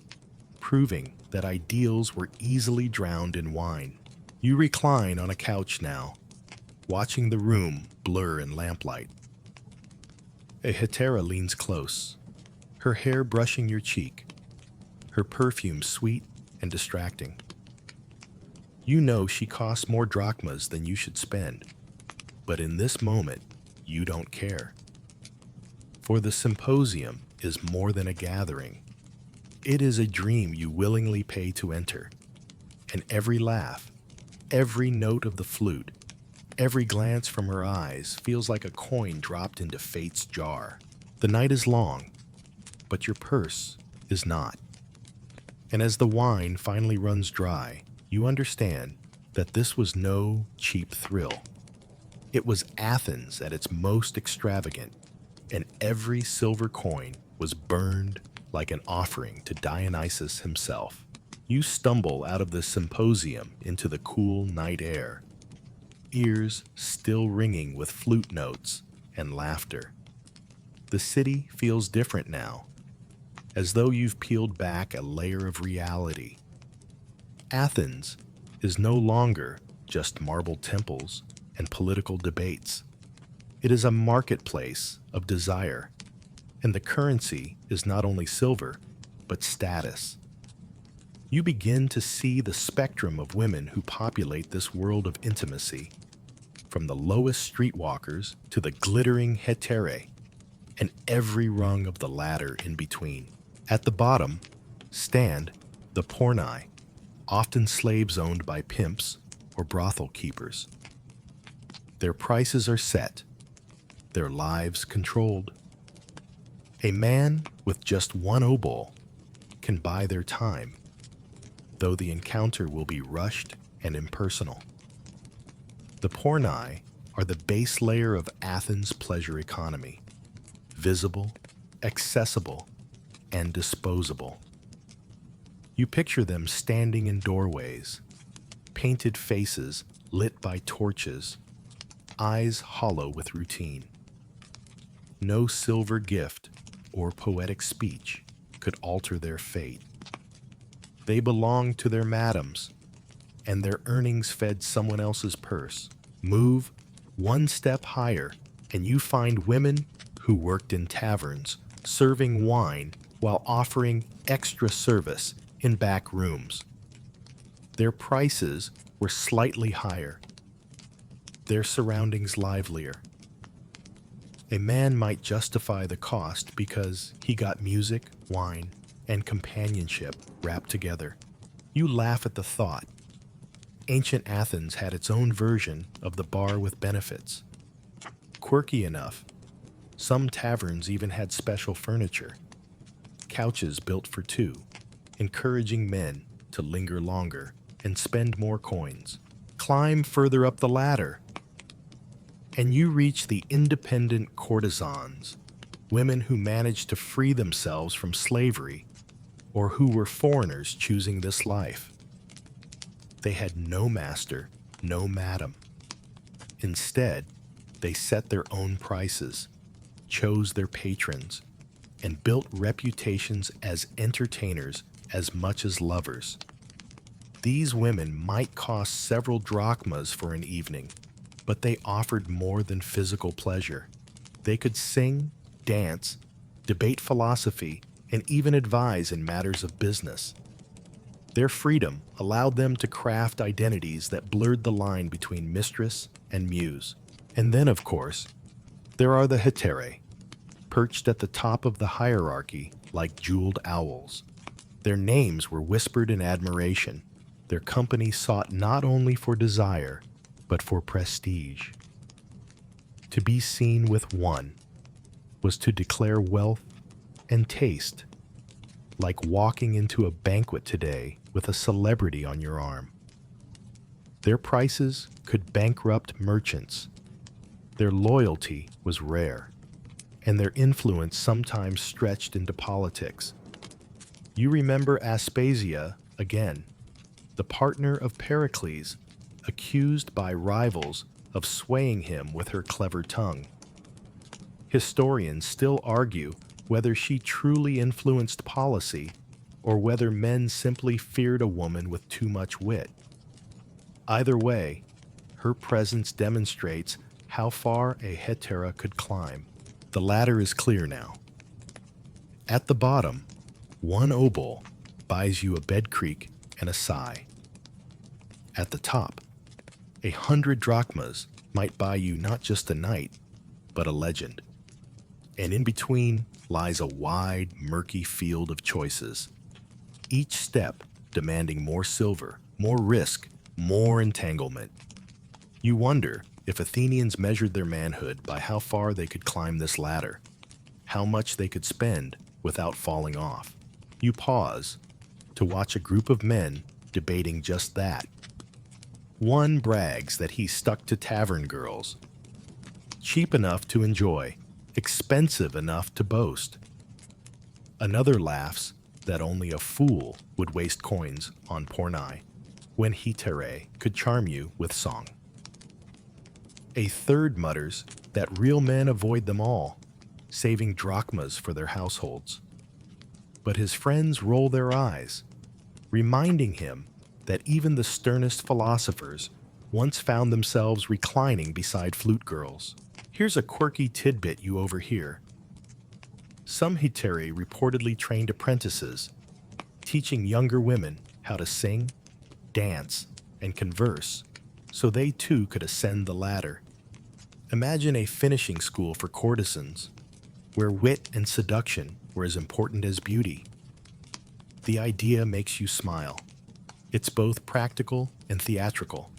[SPEAKER 1] proving that ideals were easily drowned in wine. You recline on a couch now, watching the room blur in lamplight. A hetaerae leans close, her hair brushing your cheek, her perfume sweet and distracting. You know she costs more drachmas than you should spend, but in this moment, you don't care. For the symposium is more than a gathering. It is a dream you willingly pay to enter, and every laugh, every note of the flute, every glance from her eyes feels like a coin dropped into fate's jar. The night is long, but your purse is not. And as the wine finally runs dry, you understand that this was no cheap thrill. It was Athens at its most extravagant, and every silver coin was burned like an offering to Dionysus himself. You stumble out of the symposium into the cool night air, ears still ringing with flute notes and laughter. The city feels different now, as though you've peeled back a layer of reality. Athens is no longer just marble temples and political debates. It is a marketplace of desire, and the currency is not only silver, but status. You begin to see the spectrum of women who populate this world of intimacy, from the lowest streetwalkers to the glittering hetaerae, and every rung of the ladder in between. At the bottom stand the porni, often slaves owned by pimps or brothel keepers. Their prices are set, their lives controlled. A man with just one obol can buy their time, though the encounter will be rushed and impersonal. The porni are the base layer of Athens' pleasure economy, visible, accessible, and disposable. You picture them standing in doorways, painted faces lit by torches, eyes hollow with routine. No silver gift or poetic speech could alter their fate. They belonged to their madams, and their earnings fed someone else's purse. Move one step higher, and you find women who worked in taverns, serving wine while offering extra service in back rooms. Their prices were slightly higher, their surroundings livelier. A man might justify the cost because he got music, wine, and companionship wrapped together. You laugh at the thought. Ancient Athens had its own version of the bar with benefits. Quirky enough, some taverns even had special furniture, couches built for two, encouraging men to linger longer and spend more coins. Climb further up the ladder. And you reach the independent courtesans, women who managed to free themselves from slavery or who were foreigners choosing this life. They had no master, no madam. Instead, they set their own prices, chose their patrons, and built reputations as entertainers as much as lovers. These women might cost several drachmas for an evening, but they offered more than physical pleasure. They could sing, dance, debate philosophy, and even advise in matters of business. Their freedom allowed them to craft identities that blurred the line between mistress and muse. And then, of course, there are the hetaerae, perched at the top of the hierarchy like jeweled owls. Their names were whispered in admiration. Their company sought not only for desire, but for prestige. To be seen with one was to declare wealth and taste, like walking into a banquet today with a celebrity on your arm. Their prices could bankrupt merchants. Their loyalty was rare, and their influence sometimes stretched into politics. You remember Aspasia again, the partner of Pericles, accused by rivals of swaying him with her clever tongue. Historians still argue whether she truly influenced policy or whether men simply feared a woman with too much wit. Either way, her presence demonstrates how far a hetaerae could climb. The ladder is clear now. At the bottom, one-obol buys you a bed creak and a sigh. At the top, 100 drachmas might buy you not just a night, but a legend. And in between lies a wide, murky field of choices, each step demanding more silver, more risk, more entanglement. You wonder if Athenians measured their manhood by how far they could climb this ladder, how much they could spend without falling off. You pause to watch a group of men debating just that. One brags that he stuck to tavern girls, cheap enough to enjoy, expensive enough to boast. Another laughs that only a fool would waste coins on pornai, when hetaerae could charm you with song. A third mutters that real men avoid them all, saving drachmas for their households. But his friends roll their eyes, reminding him that even the sternest philosophers once found themselves reclining beside flute girls. Here's a quirky tidbit you overhear. Some hetaerae reportedly trained apprentices, teaching younger women how to sing, dance, and converse, so they too could ascend the ladder. Imagine a finishing school for courtesans, where wit and seduction were as important as beauty. The idea makes you smile. It's both practical and theatrical,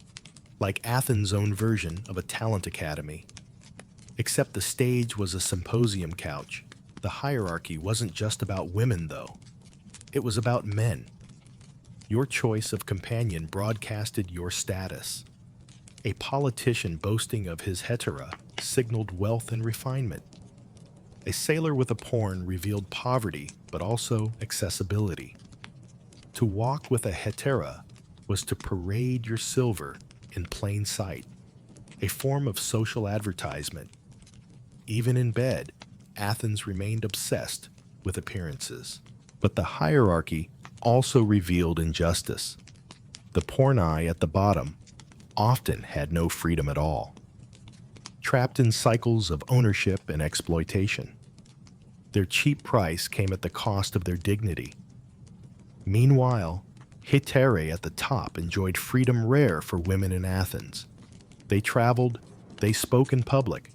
[SPEAKER 1] like Athens' own version of a talent academy. Except the stage was a symposium couch. The hierarchy wasn't just about women, though. It was about men. Your choice of companion broadcasted your status. A politician boasting of his hetaerae signaled wealth and refinement. A sailor with a porn revealed poverty, but also accessibility. To walk with a hetaerae was to parade your silver in plain sight, a form of social advertisement. Even in bed, Athens remained obsessed with appearances. But the hierarchy also revealed injustice. The pornai at the bottom often had no freedom at all, trapped in cycles of ownership and exploitation. Their cheap price came at the cost of their dignity. Meanwhile, hetaerae at the top enjoyed freedom rare for women in Athens. They traveled, they spoke in public,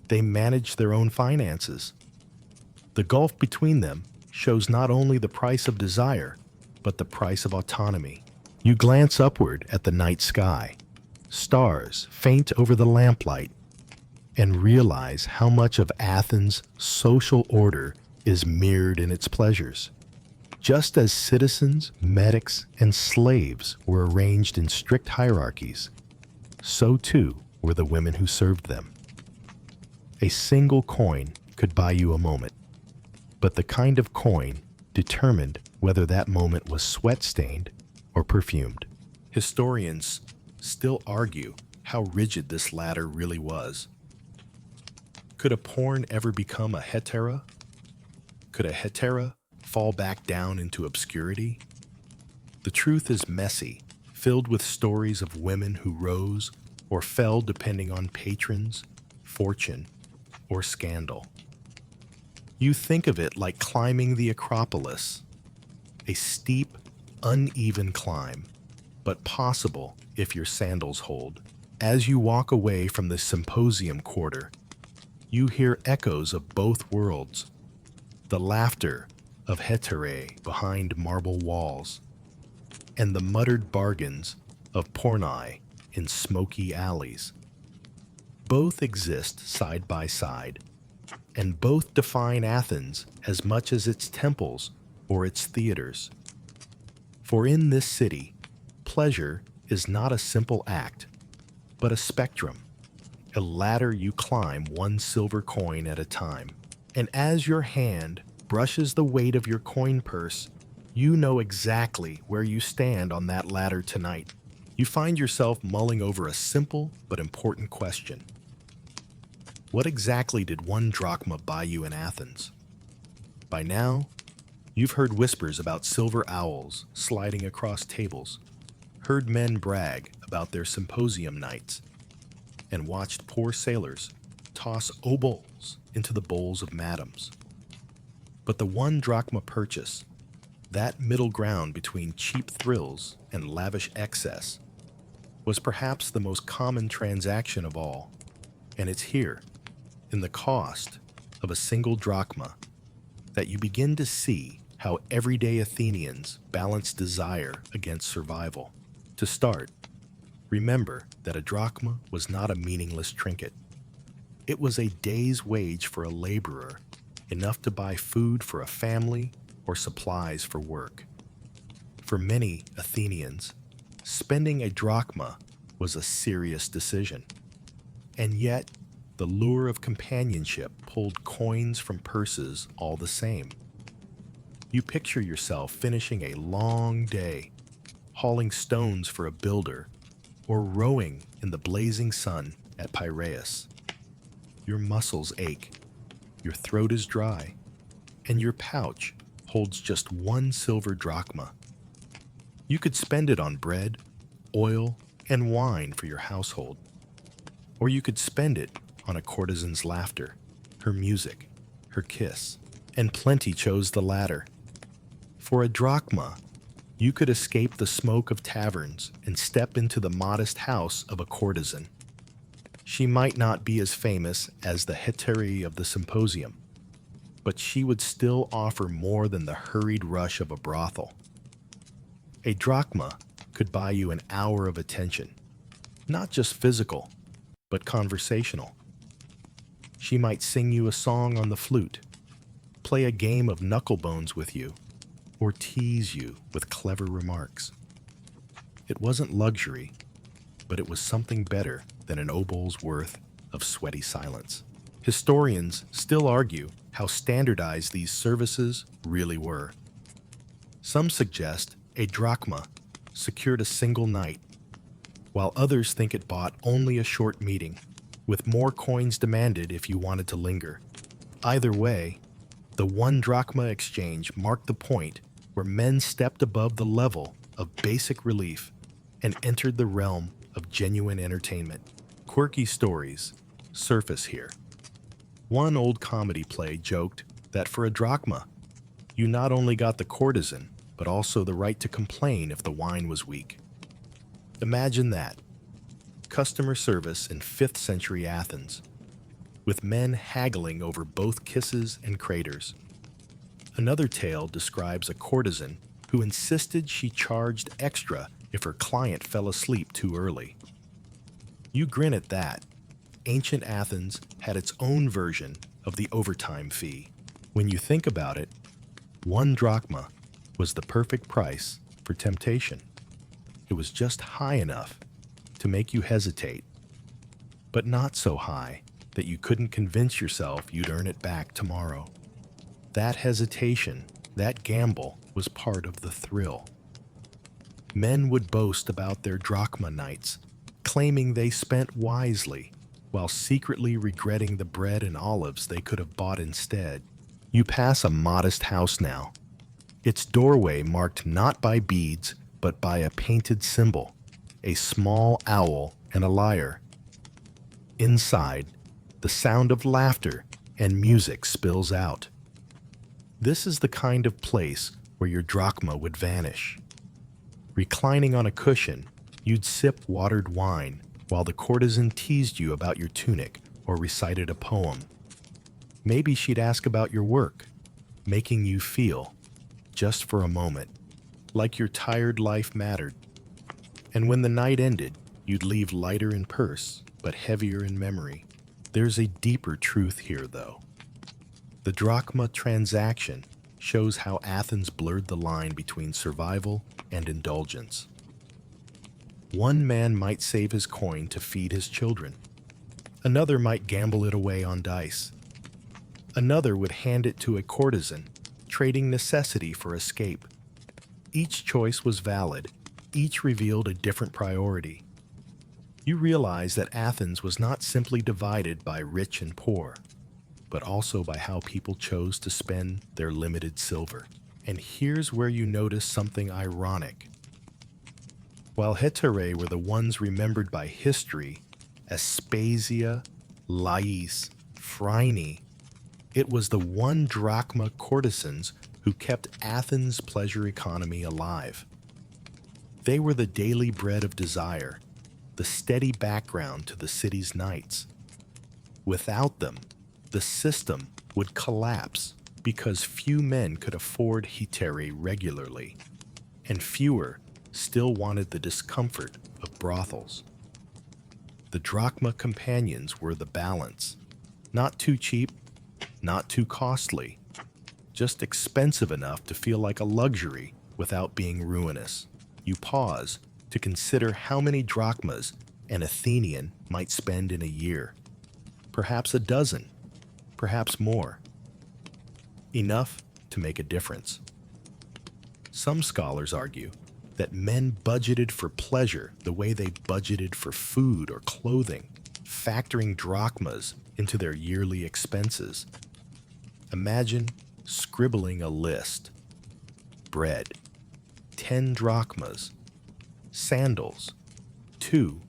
[SPEAKER 1] they managed their own finances. The gulf between them shows not only the price of desire, but the price of autonomy. You glance upward at the night sky. Stars faint over the lamplight, and realize how much of Athens' social order is mirrored in its pleasures. Just as citizens, medics, and slaves were arranged in strict hierarchies, so too were the women who served them. A single coin could buy you a moment, but the kind of coin determined whether that moment was sweat-stained or perfumed. Historians still argue how rigid this ladder really was. Could a porn ever become a hetaerae? Could a hetaerae fall back down into obscurity? The truth is messy, filled with stories of women who rose or fell depending on patrons, fortune, or scandal. You think of it like climbing the Acropolis, a steep, uneven climb, but possible if your sandals hold. As you walk away from the symposium quarter, you hear echoes of both worlds, the laughter of hetaerae behind marble walls, and the muttered bargains of porni in smoky alleys. Both exist side by side, and both define Athens as much as its temples or its theaters. For in this city, pleasure is not a simple act, but a spectrum, a ladder you climb one silver coin at a time. And as your hand brushes the weight of your coin purse, you know exactly where you stand on that ladder tonight. You find yourself mulling over a simple but important question. What exactly did 1 drachma buy you in Athens? By now, you've heard whispers about silver owls sliding across tables, heard men brag about their symposium nights, and watched poor sailors toss obols into the bowls of madams. But the 1 drachma purchase, that middle ground between cheap thrills and lavish excess, was perhaps the most common transaction of all, and it's here, in the cost of a single drachma, that you begin to see how everyday Athenians balance desire against survival. To start, remember that a drachma was not a meaningless trinket. It was a day's wage for a laborer, enough to buy food for a family or supplies for work. For many Athenians, spending a drachma was a serious decision. And yet, the lure of companionship pulled coins from purses all the same. You picture yourself finishing a long day, hauling stones for a builder, or rowing in the blazing sun at Piraeus. Your muscles ache, your throat is dry, and your pouch holds just 1 silver drachma. You could spend it on bread, oil, and wine for your household. Or you could spend it on a courtesan's laughter, her music, her kiss, and plenty chose the latter. For a drachma, you could escape the smoke of taverns and step into the modest house of a courtesan. She might not be as famous as the hetaerae of the symposium, but she would still offer more than the hurried rush of a brothel. A drachma could buy you an hour of attention, not just physical, but conversational. She might sing you a song on the flute, play a game of knucklebones with you, or tease you with clever remarks. It wasn't luxury, but it was something better than an obol's worth of sweaty silence. Historians still argue how standardized these services really were. Some suggest a drachma secured a single night, while others think it bought only a short meeting, with more coins demanded if you wanted to linger. Either way, the 1 drachma exchange marked the point where men stepped above the level of basic relief and entered the realm of genuine entertainment. Quirky stories surface here. One old comedy play joked that for a drachma, you not only got the courtesan, but also the right to complain if the wine was weak. Imagine that. Customer service in 5th century Athens, with men haggling over both kisses and craters. Another tale describes a courtesan who insisted she charged extra if her client fell asleep too early. You grin at that. Ancient Athens had its own version of the overtime fee. When you think about it, 1 drachma was the perfect price for temptation. It was just high enough to make you hesitate, but not so high that you couldn't convince yourself you'd earn it back tomorrow. That hesitation, that gamble, was part of the thrill. Men would boast about their drachma nights, claiming they spent wisely, while secretly regretting the bread and olives they could have bought instead. You pass a modest house now, its doorway marked not by beads, but by a painted symbol, a small owl and a lyre. Inside, the sound of laughter and music spills out. This is the kind of place where your drachma would vanish. Reclining on a cushion, you'd sip watered wine while the courtesan teased you about your tunic or recited a poem. Maybe she'd ask about your work, making you feel, just for a moment, like your tired life mattered. And when the night ended, you'd leave lighter in purse, but heavier in memory. There's a deeper truth here, though. The drachma transaction shows how Athens blurred the line between survival and indulgence. One man might save his coin to feed his children. Another might gamble it away on dice. Another would hand it to a courtesan, trading necessity for escape. Each choice was valid. Each revealed a different priority. You realize that Athens was not simply divided by rich and poor, but also by how people chose to spend their limited silver. And here's where you notice something ironic. While hetaerae were the ones remembered by history, Aspasia, Lais, Phryne, it was the one-drachma courtesans who kept Athens' pleasure economy alive. They were the daily bread of desire, the steady background to the city's nights. Without them, the system would collapse because few men could afford hetaerae regularly, and fewer still wanted the discomfort of brothels. The drachma companions were the balance, not too cheap, not too costly, just expensive enough to feel like a luxury without being ruinous. You pause to consider how many drachmas an Athenian might spend in a year. Perhaps a dozen, perhaps more. Enough to make a difference. Some scholars argue that men budgeted for pleasure the way they budgeted for food or clothing, factoring drachmas into their yearly expenses. Imagine scribbling a list. Bread, 10 drachmas. Sandals, 2.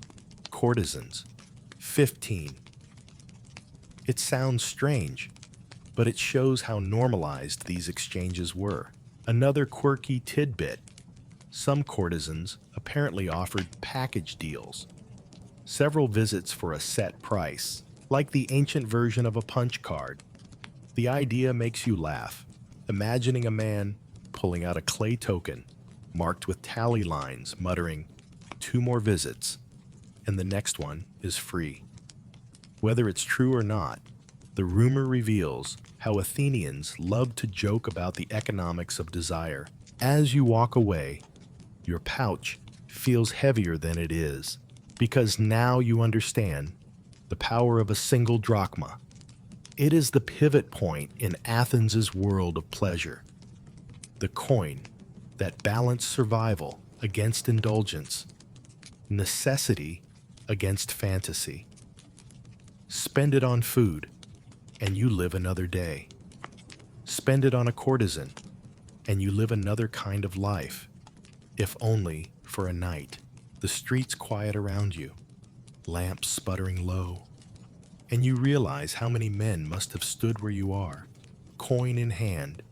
[SPEAKER 1] Courtesans, 15. It sounds strange, but it shows how normalized these exchanges were. Another quirky tidbit: some courtesans apparently offered package deals. Several visits for a set price, like the ancient version of a punch card. The idea makes you laugh, imagining a man pulling out a clay token marked with tally lines, muttering, 2 more visits, and the next one is free. Whether it's true or not, the rumor reveals how Athenians loved to joke about the economics of desire. As you walk away, your pouch feels heavier than it is, because now you understand the power of a single drachma. It is the pivot point in Athens' world of pleasure. The coin that balanced survival against indulgence, necessity against fantasy. Spend it on food, and you live another day. Spend it on a courtesan, and you live another kind of life, if only for a night. The streets quiet around you, lamps sputtering low, and you realize how many men must have stood where you are, coin in hand,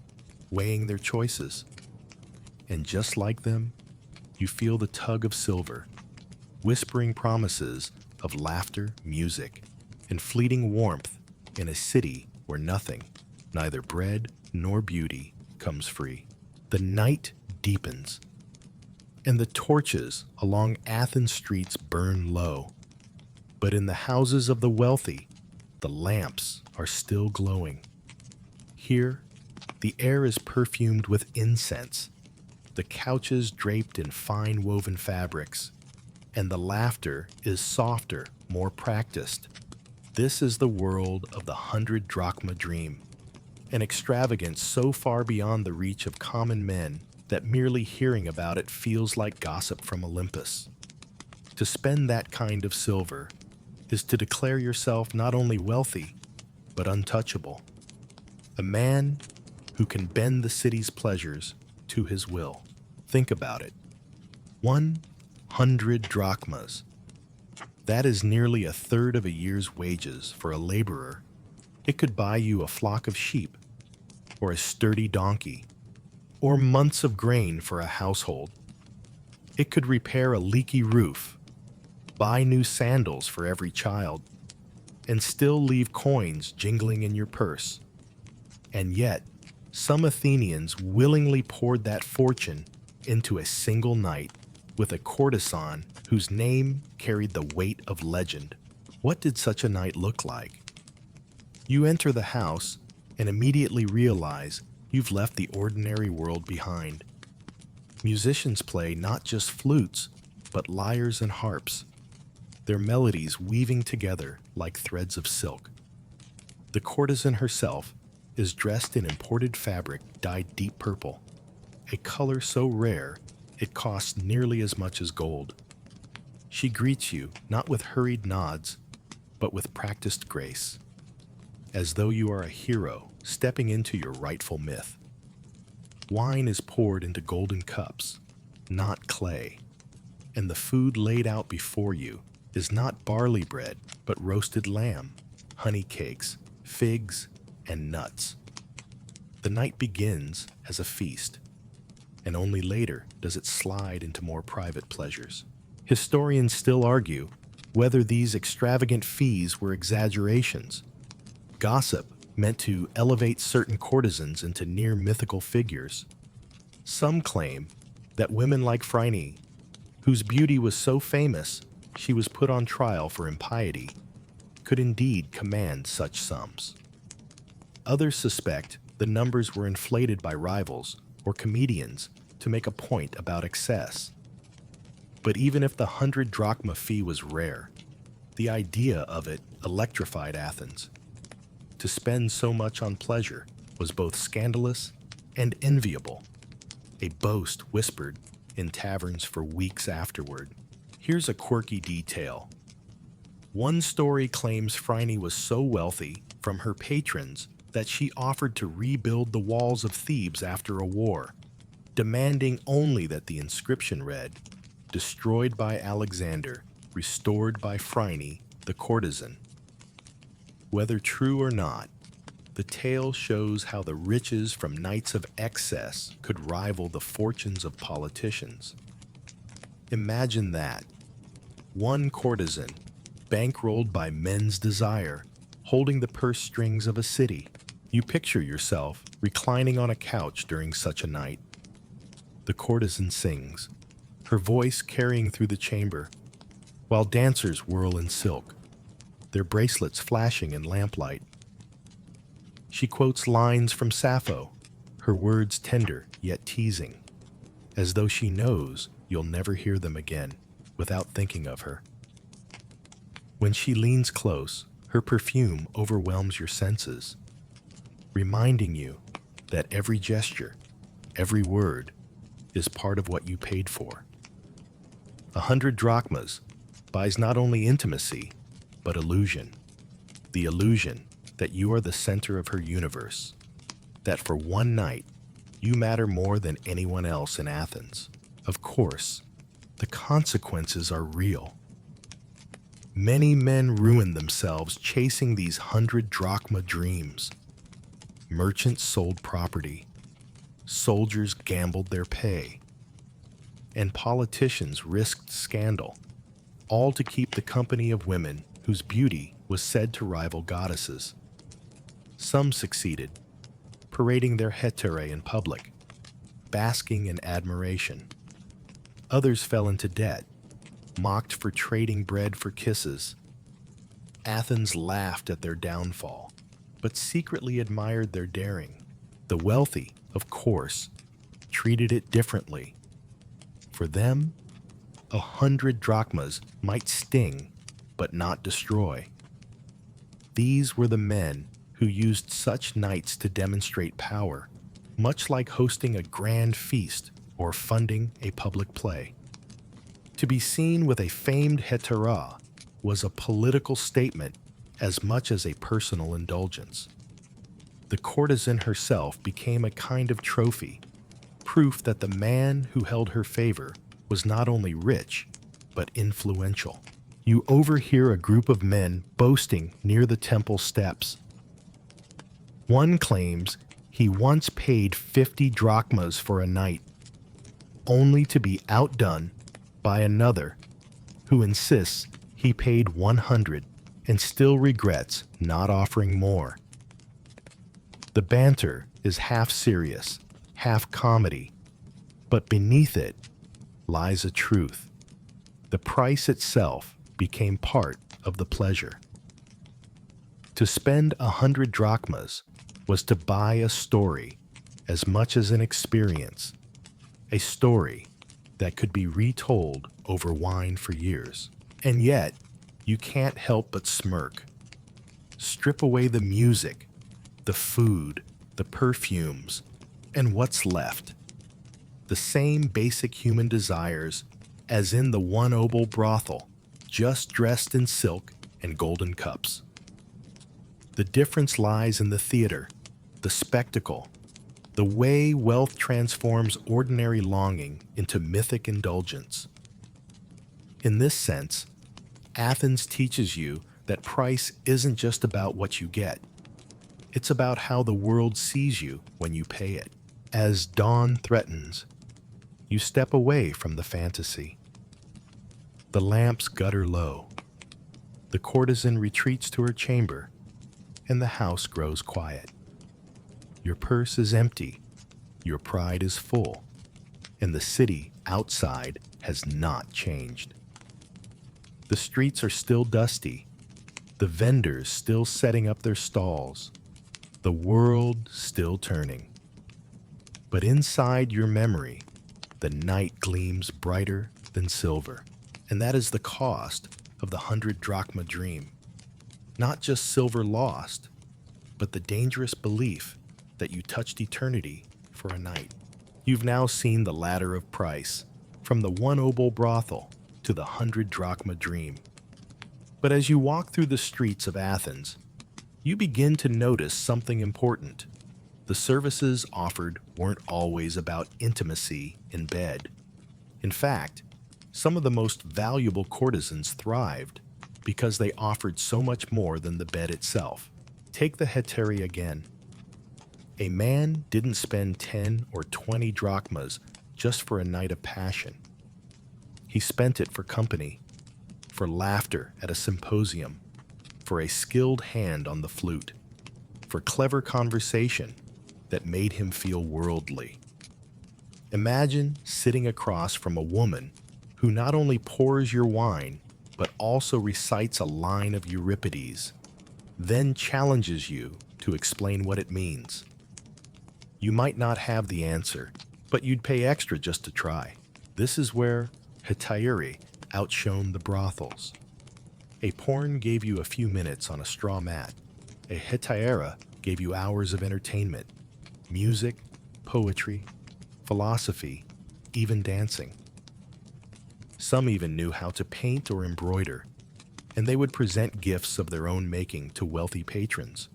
[SPEAKER 1] weighing their choices. And just like them, you feel the tug of silver, whispering promises of laughter, music, and fleeting warmth in a city where nothing, neither bread nor beauty, comes free. The night deepens, and the torches along Athens streets burn low. But in the houses of the wealthy, the lamps are still glowing. Here, the air is perfumed with incense, the couches draped in fine woven fabrics, and the laughter is softer, more practiced. This is the world of the 100-drachma dream, an extravagance so far beyond the reach of common men that merely hearing about it feels like gossip from Olympus. To spend that kind of silver is to declare yourself not only wealthy, but untouchable. A man who can bend the city's pleasures to his will. Think about it. 100 drachmas. That is nearly a third of a year's wages for a laborer. It could buy you a flock of sheep, or a sturdy donkey, or months of grain for a household. It could repair a leaky roof, buy new sandals for every child, and still leave coins jingling in your purse. And yet, some Athenians willingly poured that fortune into a single night with a courtesan whose name carried the weight of legend. What did such a night look like? You enter the house and immediately realize you've left the ordinary world behind. Musicians play not just flutes, but lyres and harps, their melodies weaving together like threads of silk. The courtesan herself is dressed in imported fabric dyed deep purple, a color so rare it costs nearly as much as gold. She greets you not with hurried nods, but with practiced grace, as though you are a hero stepping into your rightful myth. Wine is poured into golden cups, not clay, and the food laid out before you is not barley bread, but roasted lamb, honey cakes, figs, and nuts. The night begins as a feast, and only later does it slide into more private pleasures. Historians still argue whether these extravagant fees were exaggerations. Gossip meant to elevate certain courtesans into near mythical figures. Some claim that women like Phryne, whose beauty was so famous she was put on trial for impiety, could indeed command such sums. Others suspect the numbers were inflated by rivals or comedians to make a point about excess. But even if the 100-drachma fee was rare, the idea of it electrified Athens. To spend so much on pleasure was both scandalous and enviable, a boast whispered in taverns for weeks afterward. Here's a quirky detail. One story claims Phryne was so wealthy from her patrons that she offered to rebuild the walls of Thebes after a war, demanding only that the inscription read, "Destroyed by Alexander, restored by Phryne, the courtesan." Whether true or not, the tale shows how the riches from nights of excess could rival the fortunes of politicians. Imagine that. One courtesan, bankrolled by men's desire, holding the purse strings of a city. You picture yourself reclining on a couch during such a night. The courtesan sings, her voice carrying through the chamber, while dancers whirl in silk, their bracelets flashing in lamplight. She quotes lines from Sappho, her words tender yet teasing, as though she knows you'll never hear them again without thinking of her. When she leans close, her perfume overwhelms your senses, reminding you that every gesture, every word, is part of what you paid for. 100 drachmas buys not only intimacy, but illusion. The illusion that you are the center of her universe, that for one night, you matter more than anyone else in Athens. Of course, the consequences are real. Many men ruin themselves chasing these 100-drachma dreams. Merchants sold property, soldiers gambled their pay, and politicians risked scandal, all to keep the company of women whose beauty was said to rival goddesses. Some succeeded, parading their hetaerae in public, basking in admiration. Others fell into debt, mocked for trading bread for kisses. Athens laughed at their downfall, but secretly admired their daring. The wealthy, of course, treated it differently. For them, 100 drachmas might sting, but not destroy. These were the men who used such nights to demonstrate power, much like hosting a grand feast or funding a public play. To be seen with a famed hetaerae was a political statement as much as a personal indulgence. The courtesan herself became a kind of trophy, proof that the man who held her favor was not only rich, but influential. You overhear a group of men boasting near the temple steps. One claims he once paid 50 drachmas for a night, only to be outdone by another who insists he paid 100 and still regrets not offering more. The banter is half serious, half comedy, but beneath it lies a truth. The price itself became part of the pleasure. To spend 100 drachmas was to buy a story as much as an experience, a story that could be retold over wine for years. And yet, you can't help but smirk. Strip away the music, the food, the perfumes, and what's left? The same basic human desires as in the one-obol brothel, just dressed in silk and golden cups. The difference lies in the theater, the spectacle, the way wealth transforms ordinary longing into mythic indulgence. In this sense, Athens teaches you that price isn't just about what you get. It's about how the world sees you when you pay it. As dawn threatens, you step away from the fantasy. The lamps gutter low. The courtesan retreats to her chamber, and the house grows quiet. Your purse is empty, your pride is full, and the city outside has not changed. The streets are still dusty, the vendors still setting up their stalls, the world still turning. But inside your memory, the night gleams brighter than silver, and that is the cost of the 100-drachma dream. Not just silver lost, but the dangerous belief that you touched eternity for a night. You've now seen the ladder of price, from the one-obol brothel to the 100-drachma dream. But as you walk through the streets of Athens, you begin to notice something important. The services offered weren't always about intimacy in bed. In fact, some of the most valuable courtesans thrived because they offered so much more than the bed itself. Take the hetaerae again. A man didn't spend 10 or 20 drachmas just for a night of passion. He spent it for company, for laughter at a symposium, for a skilled hand on the flute, for clever conversation that made him feel worldly. Imagine sitting across from a woman who not only pours your wine, but also recites a line of Euripides, then challenges you to explain what it means. You might not have the answer, but you'd pay extra just to try. This is where hetaerae outshone the brothels. A porn gave you a few minutes on a straw mat. A hetaerae gave you hours of entertainment, music, poetry, philosophy, even dancing. Some even knew how to paint or embroider, and they would present gifts of their own making to wealthy patrons,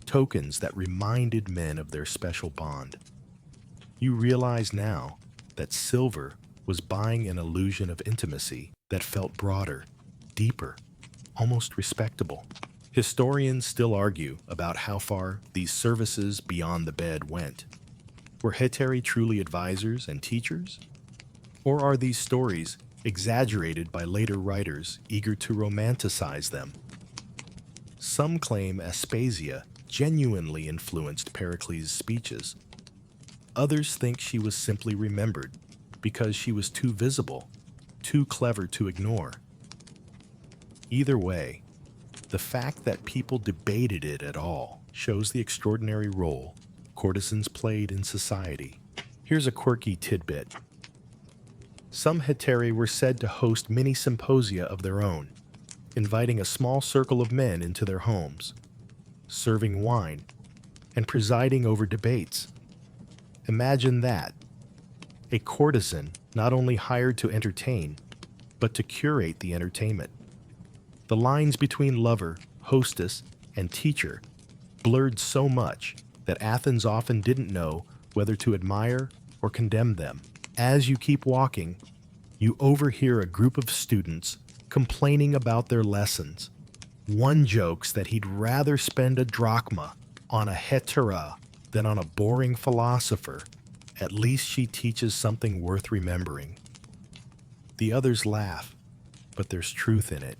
[SPEAKER 1] tokens that reminded men of their special bond. You realize now that silver was buying an illusion of intimacy that felt broader, deeper, almost respectable. Historians still argue about how far these services beyond the bed went. Were hetaerae truly advisors and teachers? Or are these stories exaggerated by later writers eager to romanticize them? Some claim Aspasia genuinely influenced Pericles' speeches. Others think she was simply remembered because she was too visible, too clever to ignore. Either way, the fact that people debated it at all shows the extraordinary role courtesans played in society. Here's a quirky tidbit. Some hetaerae were said to host mini symposia of their own, inviting a small circle of men into their homes, serving wine, and presiding over debates. Imagine that. A courtesan not only hired to entertain, but to curate the entertainment. The lines between lover, hostess, and teacher blurred so much that Athens often didn't know whether to admire or condemn them. As you keep walking, you overhear a group of students complaining about their lessons. One jokes that he'd rather spend a drachma on a hetaerae than on a boring philosopher. At least she teaches something worth remembering. The others laugh, but there's truth in it.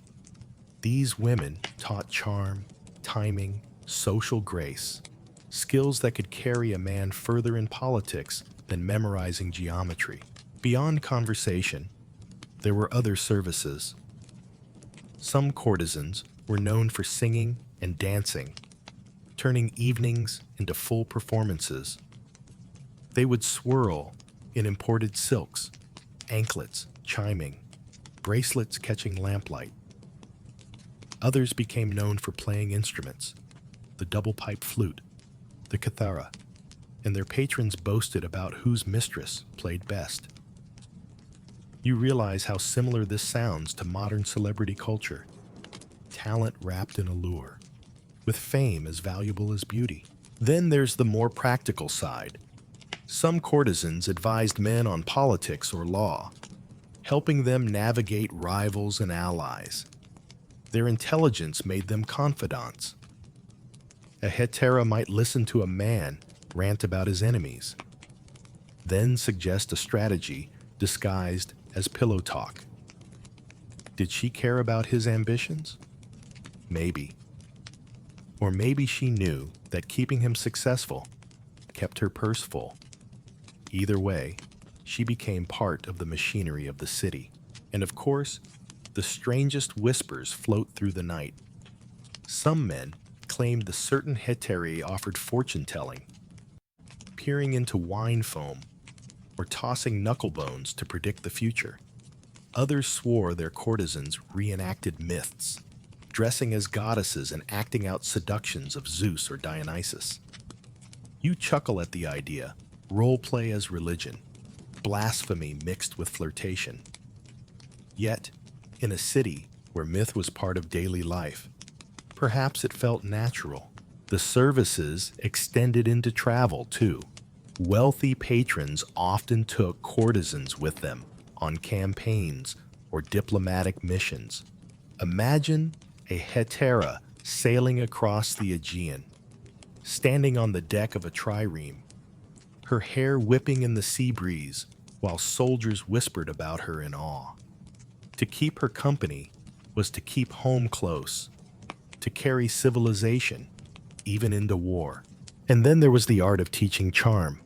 [SPEAKER 1] These women taught charm, timing, social grace, skills that could carry a man further in politics than memorizing geometry. Beyond conversation, there were other services. Some courtesans were known for singing and dancing, turning evenings into full performances. They would swirl in imported silks, anklets chiming, bracelets catching lamplight. Others became known for playing instruments, the double-pipe flute, the hetaerae, and their patrons boasted about whose mistress played best. You realize how similar this sounds to modern celebrity culture. Talent wrapped in allure, with fame as valuable as beauty. Then there's the more practical side. Some courtesans advised men on politics or law, helping them navigate rivals and allies. Their intelligence made them confidants. A hetaerae might listen to a man rant about his enemies, then suggest a strategy disguised as pillow talk. Did she care about his ambitions? Maybe. Or maybe she knew that keeping him successful kept her purse full. Either way, she became part of the machinery of the city. And of course, the strangest whispers float through the night. Some men claimed the certain hetaerae offered fortune-telling, peering into wine foam or tossing knuckle bones to predict the future. Others swore their courtesans reenacted myths, dressing as goddesses and acting out seductions of Zeus or Dionysus. You chuckle at the idea, role play as religion, blasphemy mixed with flirtation. Yet, in a city where myth was part of daily life, perhaps it felt natural. The services extended into travel, too. Wealthy patrons often took courtesans with them on campaigns or diplomatic missions. Imagine a hetaerae sailing across the Aegean, standing on the deck of a trireme, her hair whipping in the sea breeze while soldiers whispered about her in awe. To keep her company was to keep home close, to carry civilization even into war. And then there was the art of teaching charm.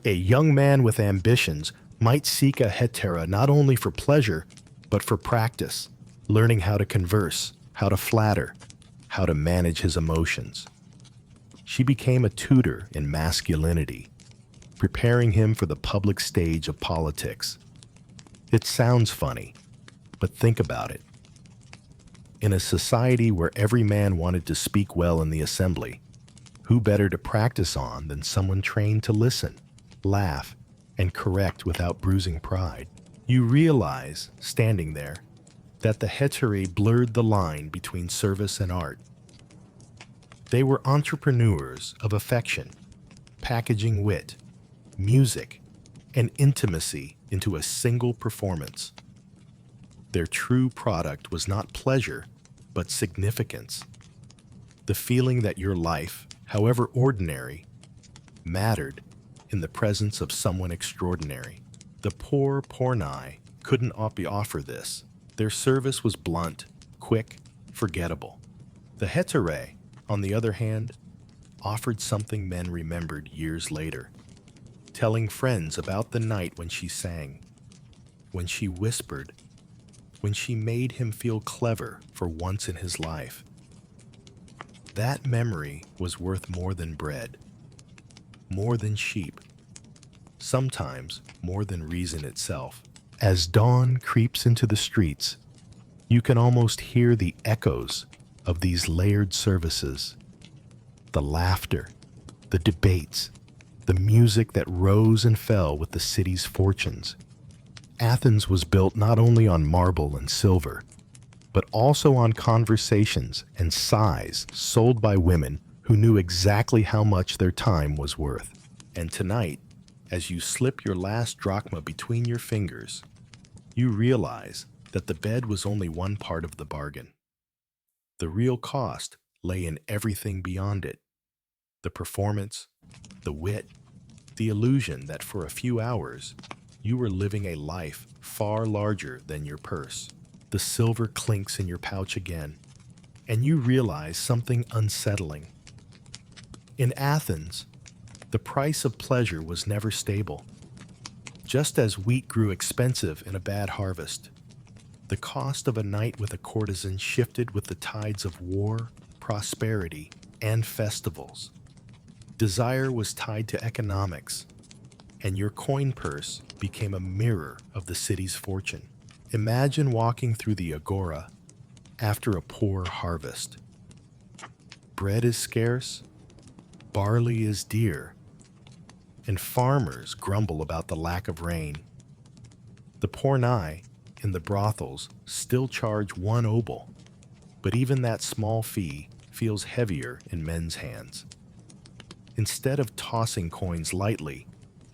[SPEAKER 1] A young man with ambitions might seek a hetaerae not only for pleasure, but for practice, learning how to converse, how to flatter, how to manage his emotions. She became a tutor in masculinity, preparing him for the public stage of politics. It sounds funny, but think about it. In a society where every man wanted to speak well in the assembly, who better to practice on than someone trained to listen, laugh, and correct without bruising pride? You realize, standing there, that the hetaerae blurred the line between service and art. They were entrepreneurs of affection, packaging wit, music, and intimacy into a single performance. Their true product was not pleasure, but significance. The feeling that your life, however ordinary, mattered in the presence of someone extraordinary. The poor pornai couldn't offer this. Their service was blunt, quick, forgettable. The hetaerae, on the other hand, offered something men remembered years later, telling friends about the night when she sang, when she whispered, when she made him feel clever for once in his life. That memory was worth more than bread, more than sheep, sometimes more than reason itself. As dawn creeps into the streets, You can almost hear the echoes of these layered services, the laughter, the debates, the music that rose and fell with the city's fortunes. Athens was built not only on marble and silver, but also on conversations and sighs sold by women who knew exactly how much their time was worth. And tonight, as you slip your last drachma between your fingers, you realize that the bed was only one part of the bargain. The real cost lay in everything beyond it: the performance, the wit, the illusion that for a few hours you were living a life far larger than your purse. The silver clinks in your pouch again, and you realize something unsettling. In Athens, the price of pleasure was never stable. Just as wheat grew expensive in a bad harvest, the cost of a night with a courtesan shifted with the tides of war, prosperity, and festivals. Desire was tied to economics, and your coin purse became a mirror of the city's fortune. Imagine walking through the agora after a poor harvest. Bread is scarce, barley is dear, and farmers grumble about the lack of rain. The pornai in the brothels still charge 1-obol, but even that small fee feels heavier in men's hands. Instead of tossing coins lightly,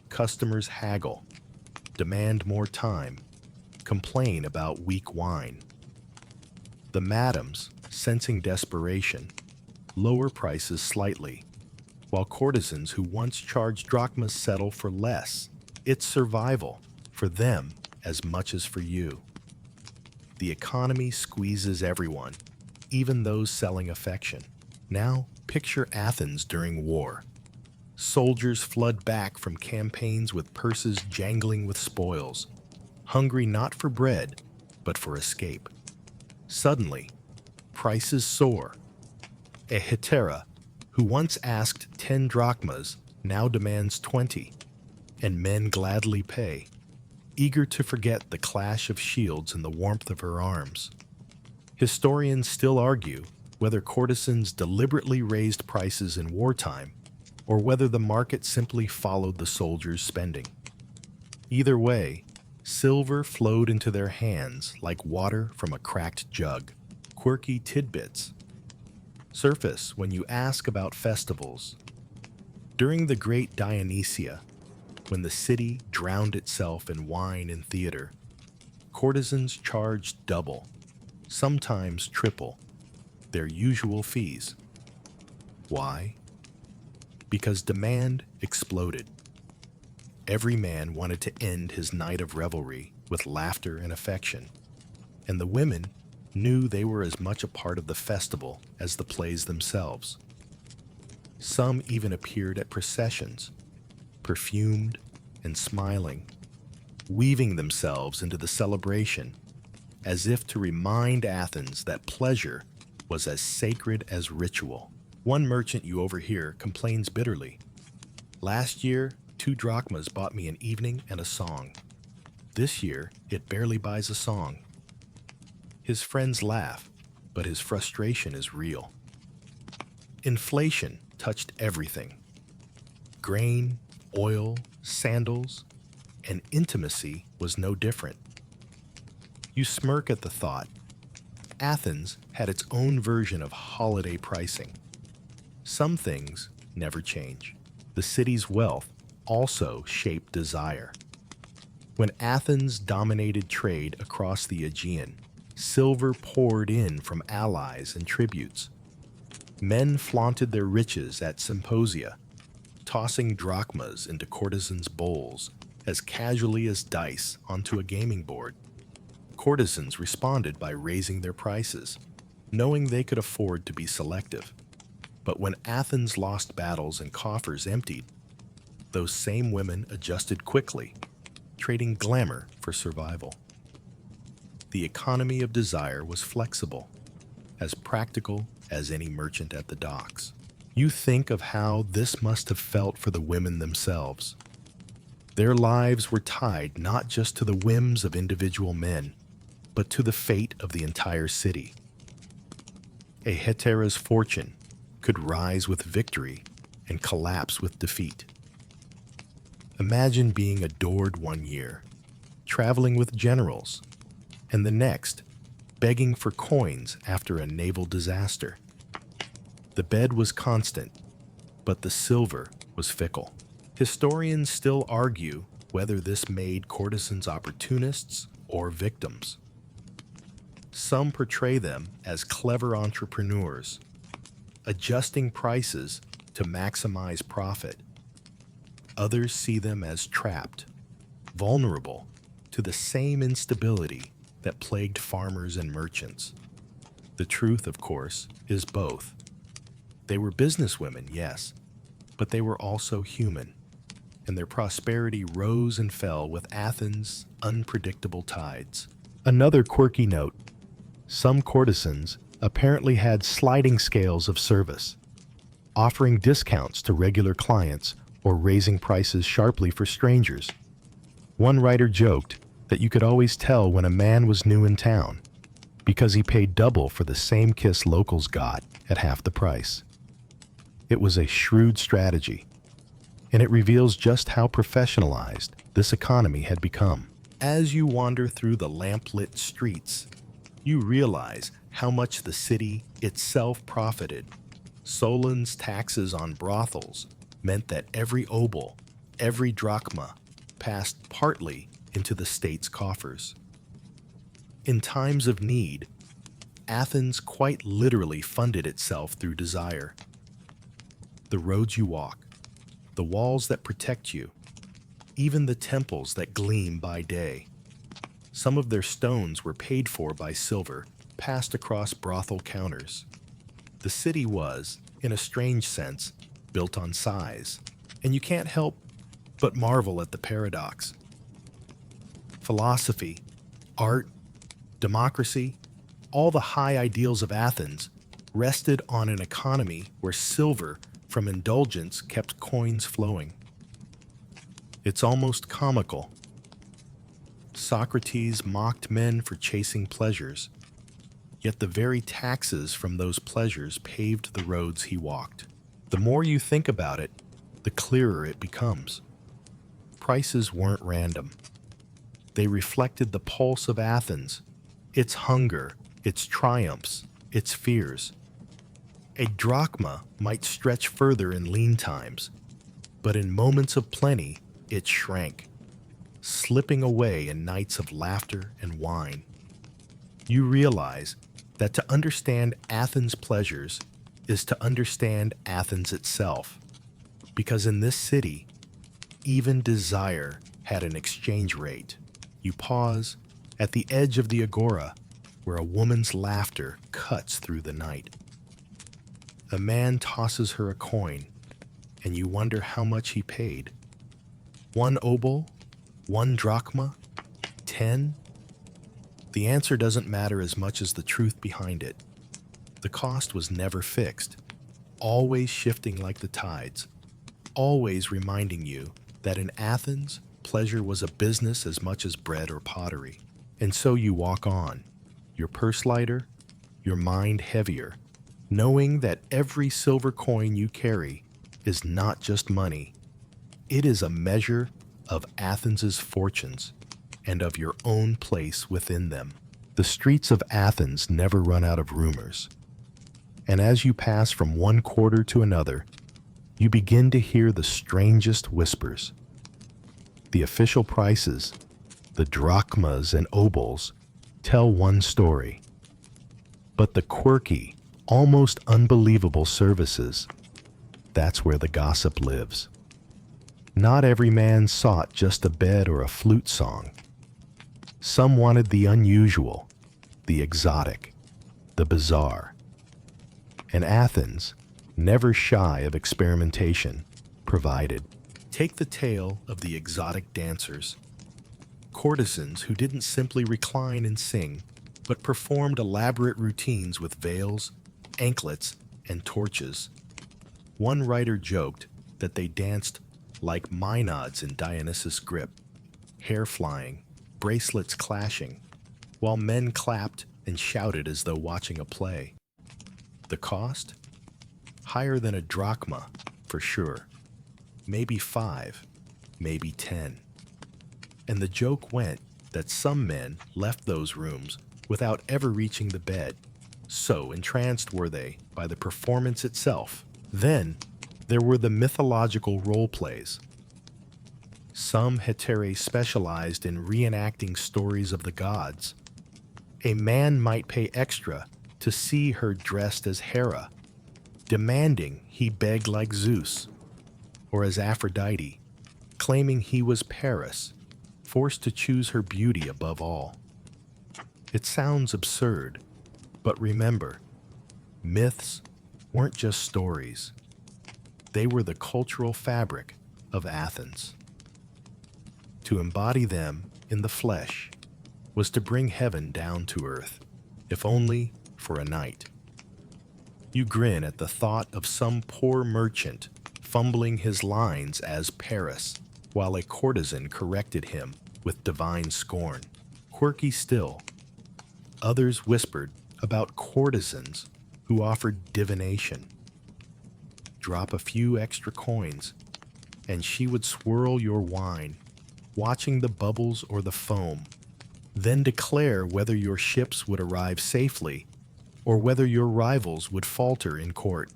[SPEAKER 1] customers haggle, demand more time, complain about weak wine. The madams, sensing desperation, lower prices slightly, while courtesans who once charged drachmas settle for less. It's survival, for them as much as for you. The economy squeezes everyone, even those selling affection. Now, picture Athens during war. Soldiers flood back from campaigns with purses jangling with spoils, hungry not for bread, but for escape. Suddenly, prices soar. A hetaerae, who once asked 10 drachmas, now demands 20, and men gladly pay, eager to forget the clash of shields and the warmth of her arms. Historians still argue whether courtesans deliberately raised prices in wartime or whether the market simply followed the soldiers' spending. Either way, silver flowed into their hands like water from a cracked jug. Quirky tidbits surface when you ask about festivals. During the Great Dionysia, when the city drowned itself in wine and theater, courtesans charged double, sometimes triple, their usual fees. Why? Because demand exploded. Every man wanted to end his night of revelry with laughter and affection, and the women knew they were as much a part of the festival as the plays themselves. Some even appeared at processions, perfumed and smiling, weaving themselves into the celebration, as if to remind Athens that pleasure was as sacred as ritual. One merchant you overhear complains bitterly. Last year, 2 drachmas bought me an evening and a song. This year, it barely buys a song. His friends laugh, but his frustration is real. Inflation touched everything. Grain, oil, sandals, and intimacy was no different. You smirk at the thought. Athens had its own version of holiday pricing. Some things never change. The city's wealth also shaped desire. When Athens dominated trade across the Aegean, silver poured in from allies and tributes. Men flaunted their riches at symposia, tossing drachmas into courtesans' bowls as casually as dice onto a gaming board. Courtesans responded by raising their prices, knowing they could afford to be selective. But when Athens lost battles and coffers emptied, those same women adjusted quickly, trading glamour for survival. The economy of desire was flexible, as practical as any merchant at the docks. You think of how this must have felt for the women themselves. Their lives were tied not just to the whims of individual men, but to the fate of the entire city. A hetaerae's fortune could rise with victory and collapse with defeat. Imagine being adored one year, traveling with generals, and the next, begging for coins after a naval disaster. The bed was constant, but the silver was fickle. Historians still argue whether this made courtesans opportunists or victims. Some portray them as clever entrepreneurs, adjusting prices to maximize profit. Others see them as trapped, vulnerable to the same instability that plagued farmers and merchants. The truth, of course, is both. They were businesswomen, yes, but they were also human, and their prosperity rose and fell with Athens' unpredictable tides. Another quirky note: some courtesans apparently had sliding scales of service, offering discounts to regular clients or raising prices sharply for strangers. One writer joked that you could always tell when a man was new in town because he paid double for the same kiss locals got at half the price. It was a shrewd strategy, and it reveals just how professionalized this economy had become. As you wander through the lamp-lit streets, you realize how much the city itself profited. Solon's taxes on brothels meant that every obol, every drachma, passed partly into the state's coffers. In times of need, Athens quite literally funded itself through desire. The roads you walk, the walls that protect you, even the temples that gleam by day. Some of their stones were paid for by silver passed across brothel counters. The city was, in a strange sense, built on size, and you can't help but marvel at the paradox. Philosophy, art, democracy, all the high ideals of Athens rested on an economy where silver from indulgence kept coins flowing. It's almost comical. Socrates mocked men for chasing pleasures, yet the very taxes from those pleasures paved the roads he walked. The more you think about it, the clearer it becomes. Prices weren't random. They reflected the pulse of Athens, its hunger, its triumphs, its fears. A drachma might stretch further in lean times, but in moments of plenty, it shrank, slipping away in nights of laughter and wine. You realize that to understand Athens' pleasures is to understand Athens itself, because in this city, even desire had an exchange rate. You pause at the edge of the agora, where a woman's laughter cuts through the night. A man tosses her a coin, and you wonder how much he paid. 1 obol? 1 drachma? 10? The answer doesn't matter as much as the truth behind it. The cost was never fixed, always shifting like the tides, always reminding you that in Athens, pleasure was a business as much as bread or pottery. And so you walk on, your purse lighter, your mind heavier, knowing that every silver coin you carry is not just money. It is a measure of Athens' fortunes and of your own place within them. The streets of Athens never run out of rumors. And as you pass from one quarter to another, you begin to hear the strangest whispers. The official prices, the drachmas and obols, tell one story. But the quirky, almost unbelievable services, that's where the gossip lives. Not every man sought just a bed or a flute song. Some wanted the unusual, the exotic, the bizarre. And Athens, never shy of experimentation, provided. Take the tale of the exotic dancers, courtesans who didn't simply recline and sing, but performed elaborate routines with veils, anklets, and torches. One writer joked that they danced like Maenads in Dionysus' grip, hair flying, bracelets clashing. while men clapped and shouted as though watching a play. The cost? Higher than a drachma, for sure. Maybe 5, maybe 10. And the joke went that some men left those rooms without ever reaching the bed. So entranced were they by the performance itself. Then there were the mythological role plays. Some hetaerae specialized in reenacting stories of the gods. A man might pay extra to see her dressed as Hera, demanding he beg like Zeus, or as Aphrodite, claiming he was Paris, forced to choose her beauty above all. It sounds absurd, but remember, myths weren't just stories. They were the cultural fabric of Athens. To embody them in the flesh was to bring heaven down to earth, if only for a night. You grin at the thought of some poor merchant fumbling his lines as Paris, while a courtesan corrected him with divine scorn. Quirky still, others whispered about courtesans who offered divination. Drop a few extra coins, and she would swirl your wine, watching the bubbles or the foam, then declare whether your ships would arrive safely or whether your rivals would falter in court.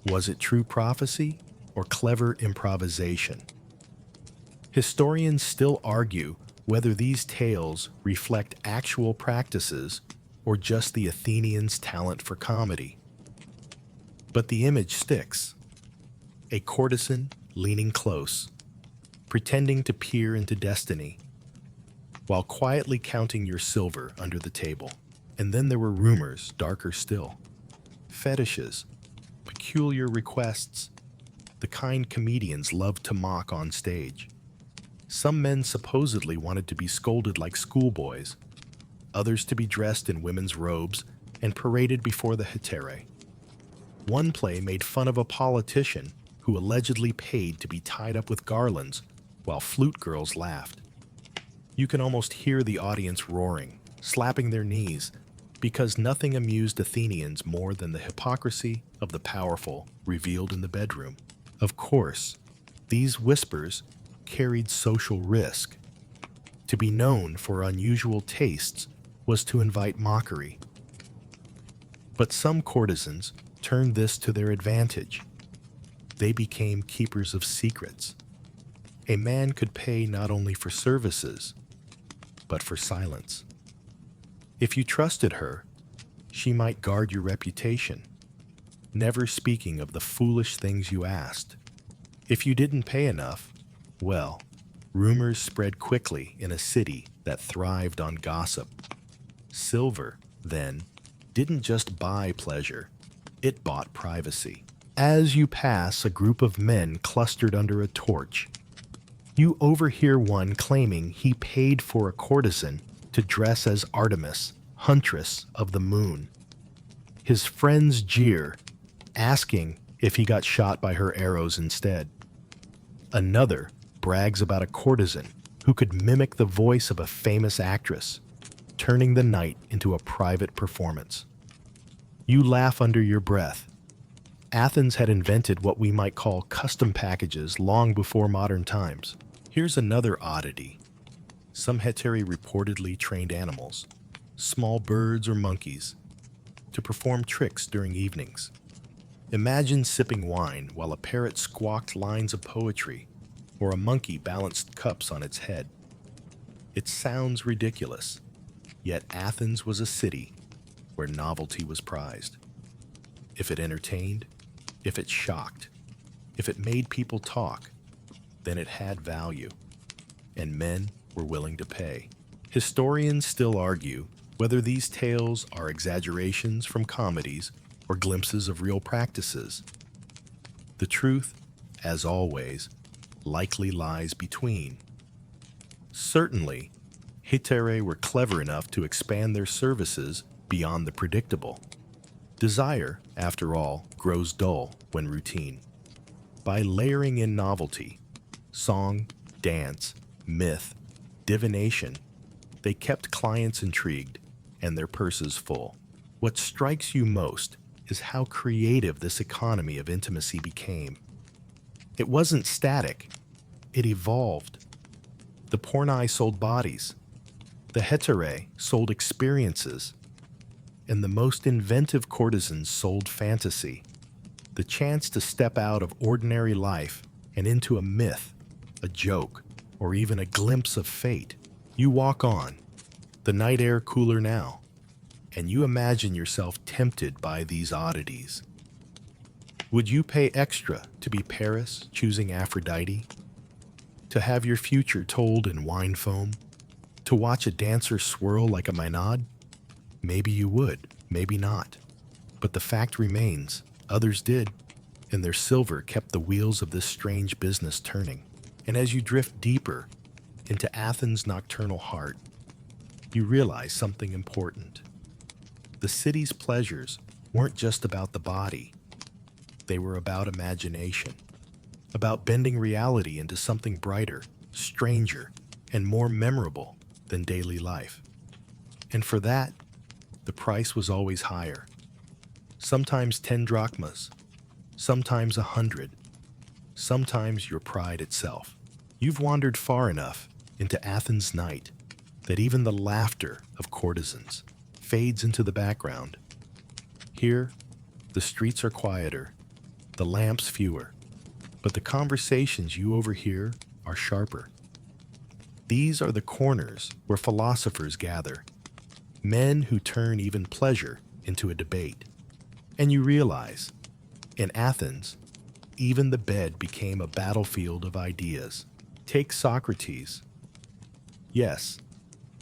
[SPEAKER 1] Was it true prophecy or clever improvisation? Historians still argue whether these tales reflect actual practices or just the Athenians' talent for comedy. But the image sticks. A courtesan leaning close, pretending to peer into destiny, while quietly counting your silver under the table. And then there were rumors, darker still. Fetishes, peculiar requests, the kind comedians loved to mock on stage. Some men supposedly wanted to be scolded like schoolboys, others to be dressed in women's robes and paraded before the hetaerae. One play made fun of a politician who allegedly paid to be tied up with garlands while flute girls laughed. You can almost hear the audience roaring, slapping their knees, because nothing amused Athenians more than the hypocrisy of the powerful revealed in the bedroom. Of course, these whispers carried social risk. To be known for unusual tastes was to invite mockery. But some courtesans turned this to their advantage. They became keepers of secrets. A man could pay not only for services, but for silence. If you trusted her, she might guard your reputation, never speaking of the foolish things you asked. If you didn't pay enough, well, rumors spread quickly in a city that thrived on gossip. Silver, then, didn't just buy pleasure, it bought privacy. As you pass a group of men clustered under a torch, you overhear one claiming he paid for a courtesan to dress as Artemis, huntress of the moon. His friends jeer, asking if he got shot by her arrows instead. Another brags about a courtesan who could mimic the voice of a famous actress, turning the night into a private performance. You laugh under your breath. Athens had invented what we might call custom packages long before modern times. Here's another oddity. Some hetaerae reportedly trained animals, small birds or monkeys, to perform tricks during evenings. Imagine sipping wine while a parrot squawked lines of poetry, or a monkey balanced cups on its head. It sounds ridiculous, yet Athens was a city where novelty was prized. If it entertained, if it shocked, if it made people talk, then it had value, and men were willing to pay. Historians still argue whether these tales are exaggerations from comedies or glimpses of real practices. The truth, as always, likely lies between. Certainly, hetaerae were clever enough to expand their services beyond the predictable. Desire, after all, grows dull when routine. By layering in novelty, song, dance, myth, divination, They kept clients intrigued and their purses full. What strikes you most is how creative this economy of intimacy became. It wasn't static, it evolved. The porni sold bodies, the hetaerae sold experiences, and the most inventive courtesans sold fantasy, the chance to step out of ordinary life and into a myth, a joke, or even a glimpse of fate. You walk on, the night air cooler now, and you imagine yourself tempted by these oddities. Would you pay extra to be Paris choosing Aphrodite? To have your future told in wine foam? To watch a dancer swirl like a maenad? Maybe you would, maybe not. But the fact remains, others did, and their silver kept the wheels of this strange business turning. And as you drift deeper into Athens' nocturnal heart, you realize something important. The city's pleasures weren't just about the body. They were about imagination, about bending reality into something brighter, stranger, and more memorable than daily life. And for that, the price was always higher. Sometimes 10 drachmas, sometimes 100, sometimes your pride itself. You've wandered far enough into Athens' night that even the laughter of courtesans fades into the background. Here, the streets are quieter, the lamps fewer, but the conversations you overhear are sharper. These are the corners where philosophers gather, men who turn even pleasure into a debate. And you realize, in Athens, even the bed became a battlefield of ideas. Take Socrates. Yes,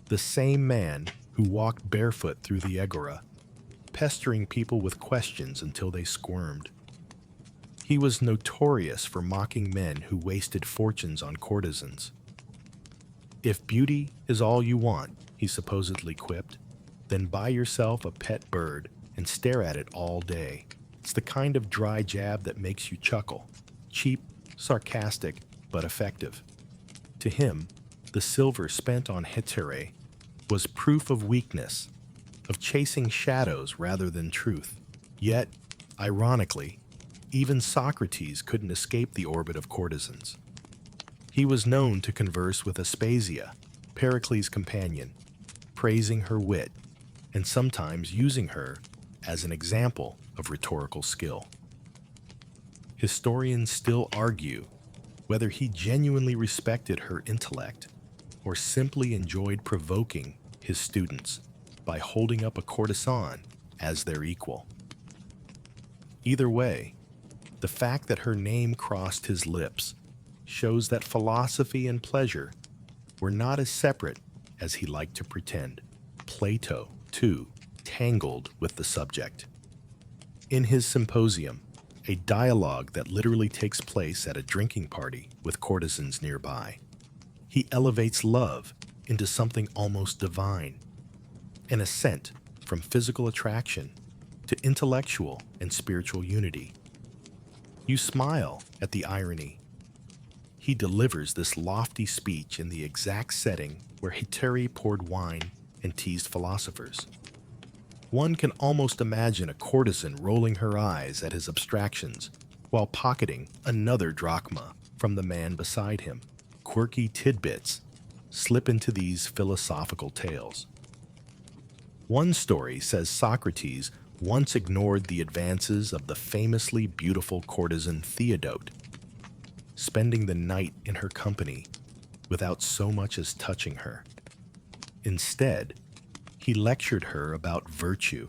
[SPEAKER 1] the same man who walked barefoot through the agora, pestering people with questions until they squirmed. He was notorious for mocking men who wasted fortunes on courtesans. If beauty is all you want, he supposedly quipped, then buy yourself a pet bird and stare at it all day. It's the kind of dry jab that makes you chuckle. Cheap, sarcastic, but effective. To him, the silver spent on hetaerae was proof of weakness, of chasing shadows rather than truth. Yet, ironically, even Socrates couldn't escape the orbit of courtesans. He was known to converse with Aspasia, Pericles' companion, praising her wit, and sometimes using her as an example of rhetorical skill. Historians still argue whether he genuinely respected her intellect or simply enjoyed provoking his students by holding up a courtesan as their equal. Either way, the fact that her name crossed his lips shows that philosophy and pleasure were not as separate as he liked to pretend. Plato, too, tangled with the subject. In his Symposium, a dialogue that literally takes place at a drinking party with courtesans nearby, he elevates love into something almost divine, an ascent from physical attraction to intellectual and spiritual unity. You smile at the irony. He delivers this lofty speech in the exact setting where hetaerae poured wine and teased philosophers. One can almost imagine a courtesan rolling her eyes at his abstractions while pocketing another drachma from the man beside him. Quirky tidbits slip into these philosophical tales. One story says Socrates once ignored the advances of the famously beautiful courtesan Theodote, spending the night in her company without so much as touching her. Instead, he lectured her about virtue,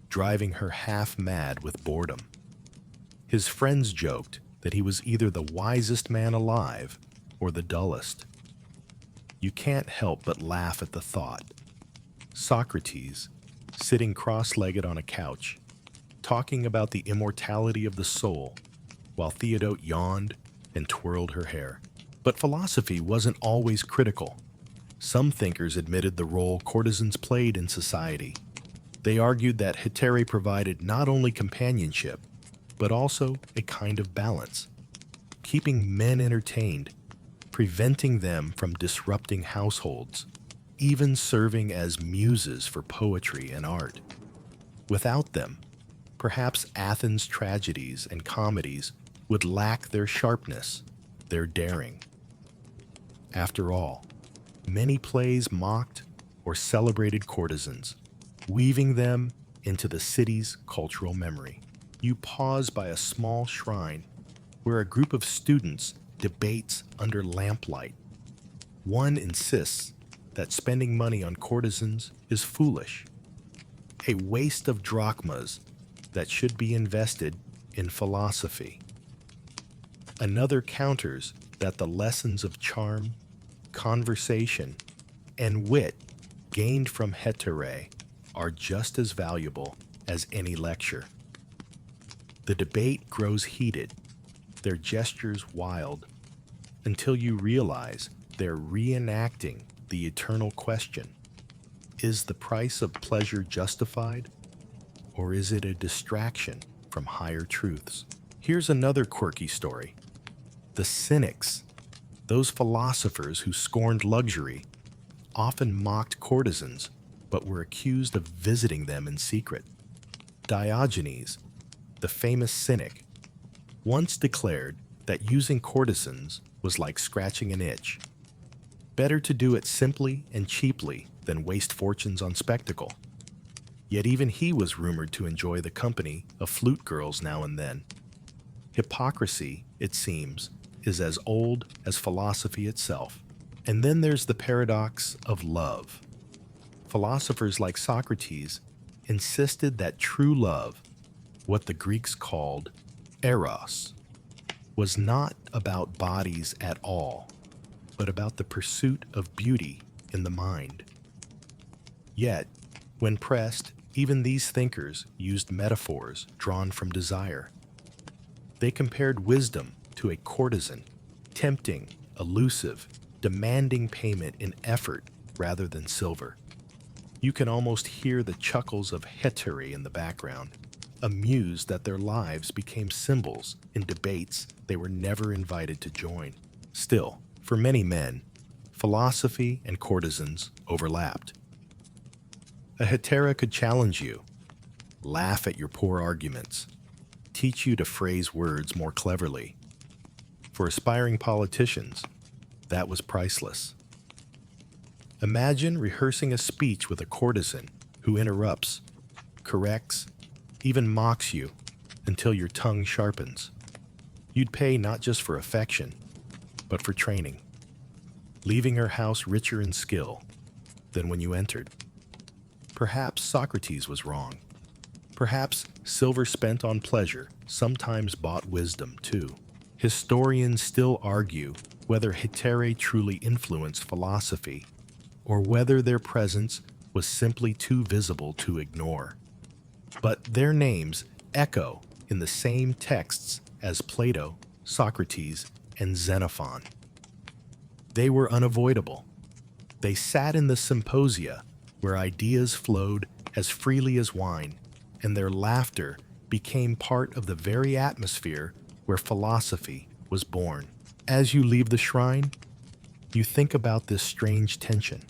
[SPEAKER 1] driving her half mad with boredom. His friends joked that he was either the wisest man alive or the dullest. You can't help but laugh at the thought. Socrates, sitting cross-legged on a couch, talking about the immortality of the soul, while Theodote yawned and twirled her hair. But philosophy wasn't always critical. Some thinkers admitted the role courtesans played in society. They argued that hetaerae provided not only companionship, but also a kind of balance, keeping men entertained, preventing them from disrupting households. even serving as muses for poetry and art. Without them, perhaps Athens' tragedies and comedies would lack their sharpness, their daring. After all, many plays mocked or celebrated courtesans, weaving them into the city's cultural memory. You pause by a small shrine where a group of students debates under lamplight. One insists that spending money on courtesans is foolish, a waste of drachmas that should be invested in philosophy. Another counters that the lessons of charm, conversation, and wit gained from hetaerae are just as valuable as any lecture. The debate grows heated, their gestures wild, until you realize they're reenacting the eternal question: is the price of pleasure justified, or is it a distraction from higher truths? Here's another quirky story. The cynics, those philosophers who scorned luxury, often mocked courtesans, but were accused of visiting them in secret. Diogenes, the famous cynic, once declared that using courtesans was like scratching an itch. Better to do it simply and cheaply than waste fortunes on spectacle. Yet even he was rumored to enjoy the company of flute girls now and then. Hypocrisy, it seems, is as old as philosophy itself. And then there's the paradox of love. Philosophers like Socrates insisted that true love, what the Greeks called eros, was not about bodies at all, but about the pursuit of beauty in the mind. Yet, when pressed, even these thinkers used metaphors drawn from desire. They compared wisdom to a courtesan, tempting, elusive, demanding payment in effort rather than silver. You can almost hear the chuckles of hetaerae in the background, amused that their lives became symbols in debates they were never invited to join. Still, for many men, philosophy and courtesans overlapped. A hetaerae could challenge you, laugh at your poor arguments, teach you to phrase words more cleverly. For aspiring politicians, that was priceless. Imagine rehearsing a speech with a courtesan who interrupts, corrects, even mocks you until your tongue sharpens. You'd pay not just for affection, but for training, leaving her house richer in skill than when you entered. Perhaps Socrates was wrong. Perhaps silver spent on pleasure sometimes bought wisdom too. Historians still argue whether hetaerae truly influenced philosophy, or whether their presence was simply too visible to ignore. But their names echo in the same texts as Plato, Socrates, and Xenophon. They were unavoidable. They sat in the symposia where ideas flowed as freely as wine, and their laughter became part of the very atmosphere where philosophy was born. As you leave the shrine, you think about this strange tension.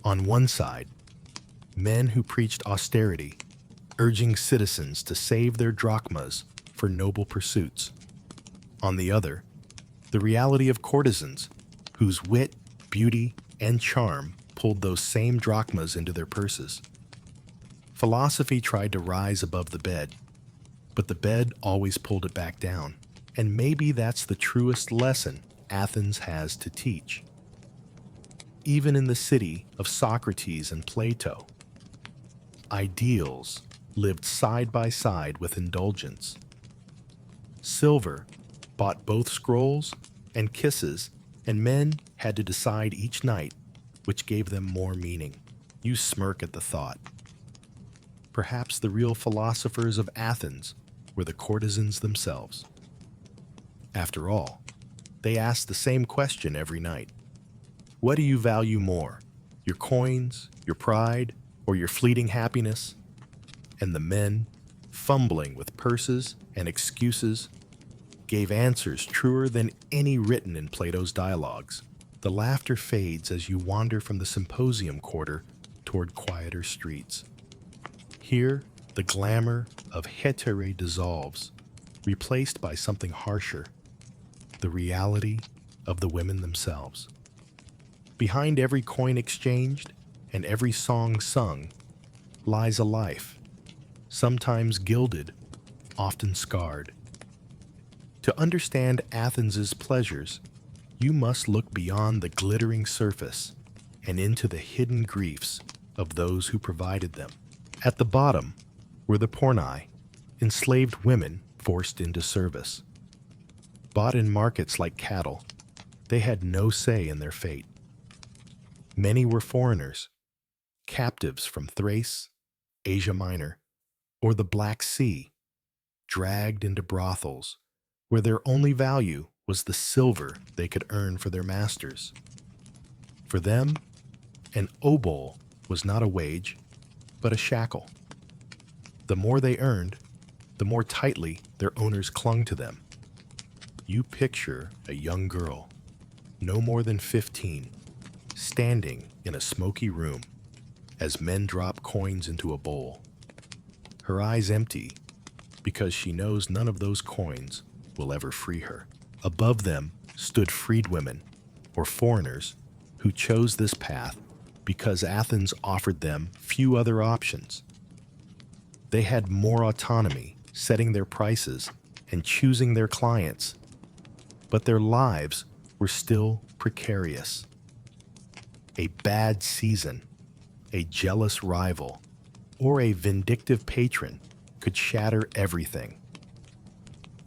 [SPEAKER 1] On one side, men who preached austerity, urging citizens to save their drachmas for noble pursuits. On the other, the reality of courtesans, whose wit, beauty, and charm pulled those same drachmas into their purses. Philosophy tried to rise above the bed, but the bed always pulled it back down. And maybe that's the truest lesson Athens has to teach. Even in the city of Socrates and Plato, ideals lived side by side with indulgence. Silver bought both scrolls and kisses, and men had to decide each night which gave them more meaning. You smirk at the thought. Perhaps the real philosophers of Athens were the courtesans themselves. After all, they asked the same question every night. What do you value more, your coins, your pride, or your fleeting happiness? And the men, fumbling with purses and excuses, gave answers truer than any written in Plato's dialogues. The laughter fades as you wander from the symposium quarter toward quieter streets. Here, the glamour of hetaerae dissolves, replaced by something harsher, the reality of the women themselves. Behind every coin exchanged and every song sung lies a life, sometimes gilded, often scarred. To understand Athens's pleasures, you must look beyond the glittering surface and into the hidden griefs of those who provided them. At the bottom were the porni, enslaved women forced into service. Bought in markets like cattle, they had no say in their fate. Many were foreigners, captives from Thrace, Asia Minor, or the Black Sea, dragged into brothels where their only value was the silver they could earn for their masters. For them, an obol was not a wage, but a shackle. The more they earned, the more tightly their owners clung to them. You picture a young girl, no more than 15, standing in a smoky room as men drop coins into a bowl. Her eyes empty because she knows none of those coins will ever free her. Above them stood freedwomen, or foreigners, who chose this path because Athens offered them few other options. They had more autonomy, setting their prices and choosing their clients, but their lives were still precarious. A bad season, a jealous rival, or a vindictive patron could shatter everything.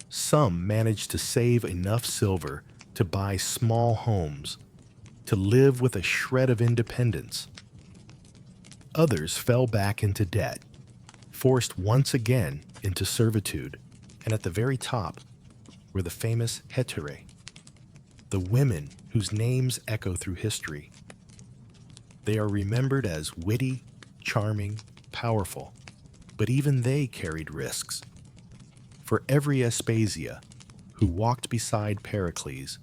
[SPEAKER 1] Some managed to save enough silver to buy small homes, to live with a shred of independence. Others fell back into debt, forced once again into servitude, and at the very top were the famous hetaerae, the women whose names echo through history. They are remembered as witty, charming, powerful, but even they carried risks. For every Aspasia who walked beside Pericles,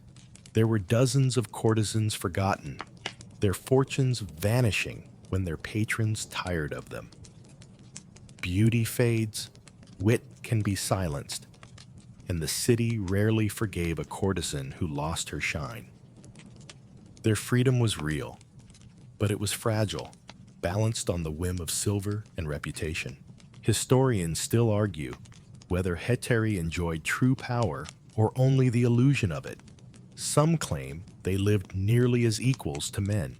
[SPEAKER 1] there were dozens of courtesans forgotten, their fortunes vanishing when their patrons tired of them. Beauty fades, wit can be silenced, and the city rarely forgave a courtesan who lost her shine. Their freedom was real, but it was fragile, balanced on the whim of silver and reputation. Historians still argue whether hetaerae enjoyed true power or only the illusion of it. Some claim they lived nearly as equals to men,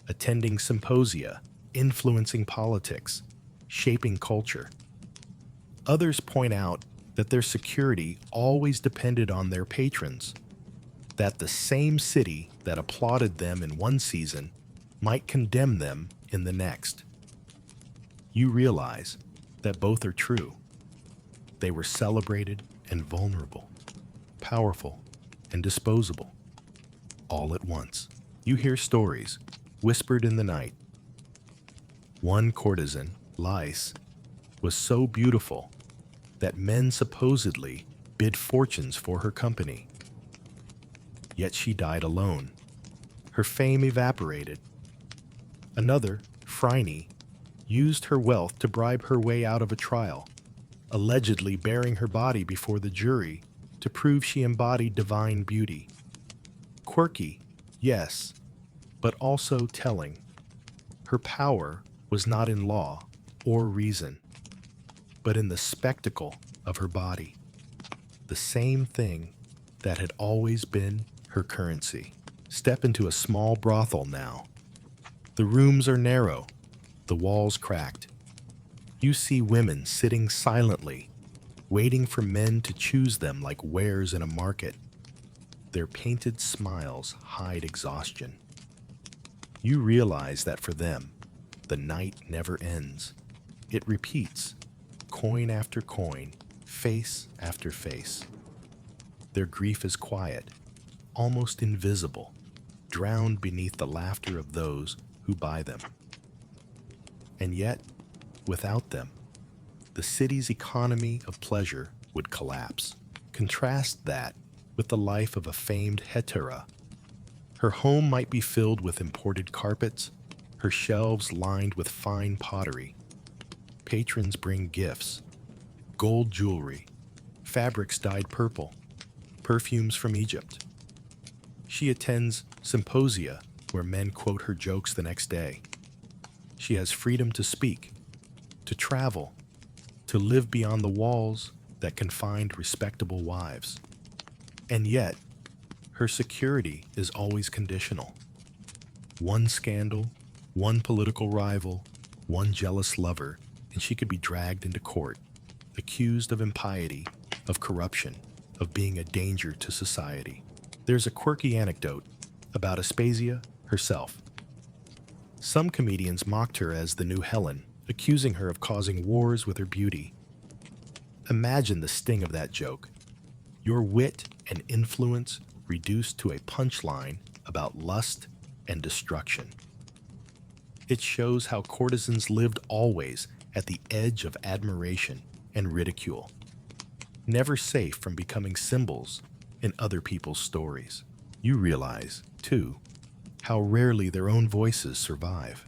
[SPEAKER 1] attending symposia, influencing politics, shaping culture. Others point out that their security always depended on their patrons, that the same city that applauded them in one season might condemn them in the next. You realize that both are true. They were celebrated and vulnerable, powerful and disposable, all at once. You hear stories whispered in the night. One courtesan, Lais, was so beautiful that men supposedly bid fortunes for her company. Yet she died alone. Her fame evaporated. Another, Phryne, used her wealth to bribe her way out of a trial, allegedly bearing her body before the jury to prove she embodied divine beauty. Quirky, yes, but also telling. Her power was not in law or reason, but in the spectacle of her body, the same thing that had always been her currency. Step into a small brothel now. The rooms are narrow, the walls cracked. You see women sitting silently, waiting for men to choose them like wares in a market. Their painted smiles hide exhaustion. You realize that for them, the night never ends. It repeats, coin after coin, face after face. Their grief is quiet, almost invisible, drowned beneath the laughter of those who buy them. And yet, without them, the city's economy of pleasure would collapse. Contrast that with the life of a famed hetaera. Her home might be filled with imported carpets, her shelves lined with fine pottery. Patrons bring gifts, gold jewelry, fabrics dyed purple, perfumes from Egypt. She attends symposia where men quote her jokes the next day. She has freedom to speak, to travel, to live beyond the walls that confined respectable wives. And yet, her security is always conditional. One scandal, one political rival, one jealous lover, and she could be dragged into court, accused of impiety, of corruption, of being a danger to society. There's a quirky anecdote about Aspasia herself. Some comedians mocked her as the new Helen, accusing her of causing wars with her beauty. Imagine the sting of that joke. Your wit and influence reduced to a punchline about lust and destruction. It shows how courtesans lived always at the edge of admiration and ridicule, never safe from becoming symbols in other people's stories. You realize, too, how rarely their own voices survive.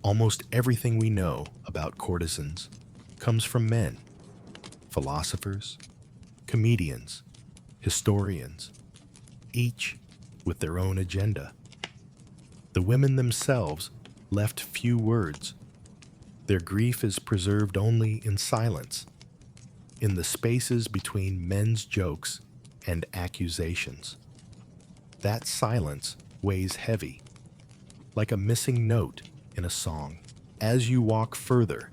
[SPEAKER 1] Almost everything we know about courtesans comes from men, philosophers, comedians, historians, each with their own agenda. The women themselves left few words. Their grief is preserved only in silence, in the spaces between men's jokes and accusations. That silence weighs heavy, like a missing note in a song. As you walk further,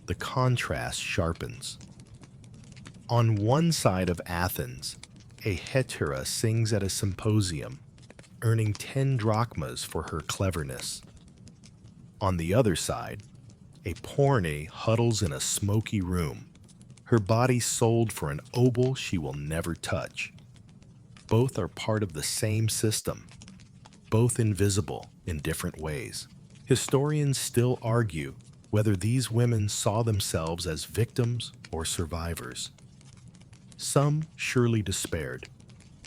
[SPEAKER 1] the contrast sharpens. On one side of Athens, a hetaerae sings at a symposium, earning 10 drachmas for her cleverness. On the other side, a porne huddles in a smoky room, her body sold for an obol she will never touch. Both are part of the same system, both invisible in different ways. Historians still argue whether these women saw themselves as victims or survivors. Some surely despaired,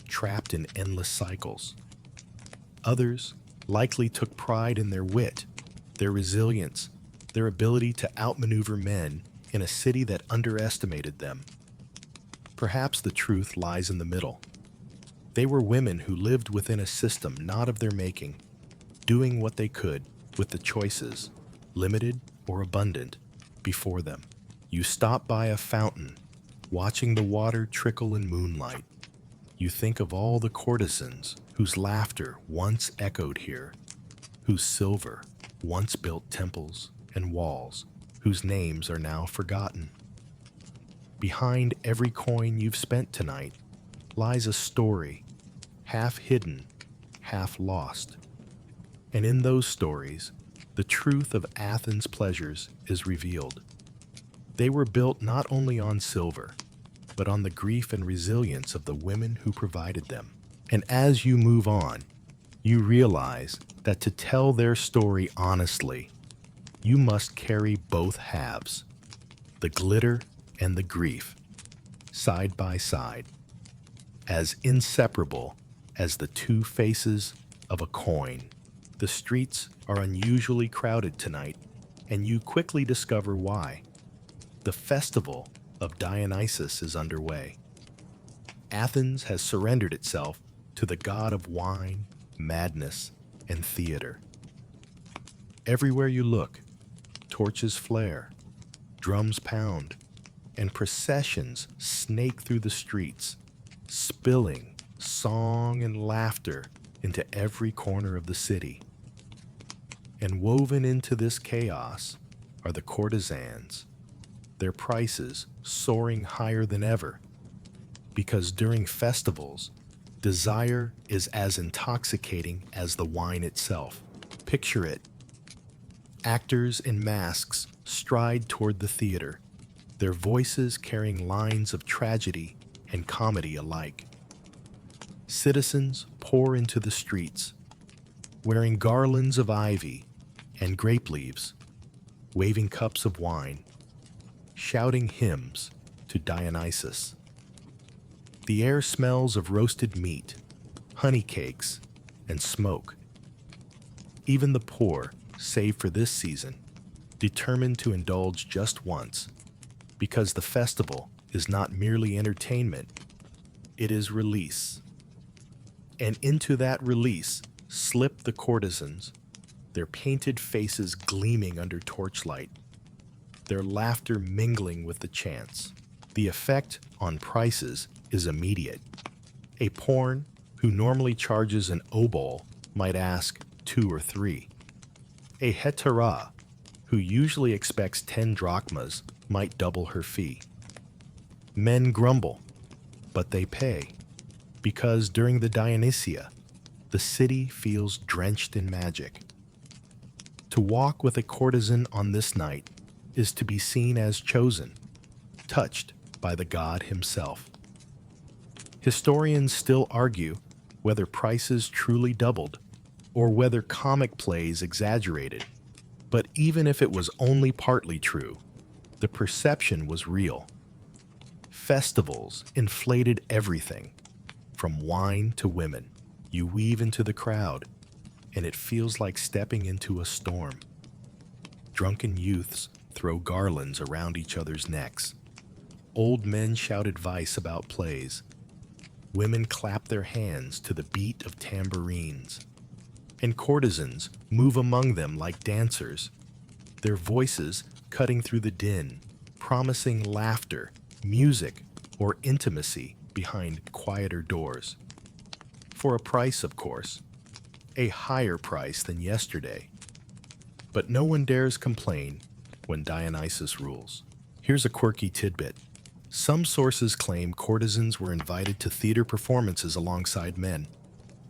[SPEAKER 1] trapped in endless cycles. Others likely took pride in their wit, their resilience, their ability to outmaneuver men in a city that underestimated them. Perhaps the truth lies in the middle. They were women who lived within a system not of their making, doing what they could with the choices, limited or abundant, before them. You stop by a fountain, watching the water trickle in moonlight. You think of all the courtesans whose laughter once echoed here, whose silver once built temples and walls, whose names are now forgotten. Behind every coin you've spent tonight lies a story, half hidden, half lost. And in those stories, the truth of Athens' pleasures is revealed. They were built not only on silver, but on the grief and resilience of the women who provided them. And as you move on, you realize that to tell their story honestly, you must carry both halves, the glitter and the grief, side by side, as inseparable as the two faces of a coin. The streets are unusually crowded tonight, and you quickly discover why. The festival of Dionysus is underway. Athens has surrendered itself to the god of wine, madness, and theater. Everywhere you look, torches flare, drums pound, and processions snake through the streets, spilling song and laughter into every corner of the city. And woven into this chaos are the courtesans, their prices soaring higher than ever, because during festivals, desire is as intoxicating as the wine itself. Picture it. Actors in masks stride toward the theater, their voices carrying lines of tragedy and comedy alike. Citizens pour into the streets, wearing garlands of ivy and grape leaves, waving cups of wine, shouting hymns to Dionysus. The air smells of roasted meat, honey cakes, and smoke. Even the poor, save for this season, determined to indulge just once, because the festival is not merely entertainment, it is release. And into that release slip the courtesans, their painted faces gleaming under torchlight, their laughter mingling with the chants. The effect on prices is immediate. A porn who normally charges an obol might ask 2 or 3. A hetaerae who usually expects 10 drachmas might double her fee. Men grumble, but they pay, because during the Dionysia, the city feels drenched in magic. To walk with a courtesan on this night is to be seen as chosen, touched by the god himself. Historians still argue whether prices truly doubled or whether comic plays exaggerated, but even if it was only partly true, the perception was real. Festivals inflated everything, from wine to women. You weave into the crowd, and it feels like stepping into a storm. Drunken youths throw garlands around each other's necks. Old men shout advice about plays. Women clap their hands to the beat of tambourines. And courtesans move among them like dancers, their voices cutting through the din, promising laughter, music, or intimacy behind quieter doors. For a price, of course, a higher price than yesterday. But no one dares complain when Dionysus rules. Here's a quirky tidbit. Some sources claim courtesans were invited to theater performances alongside men,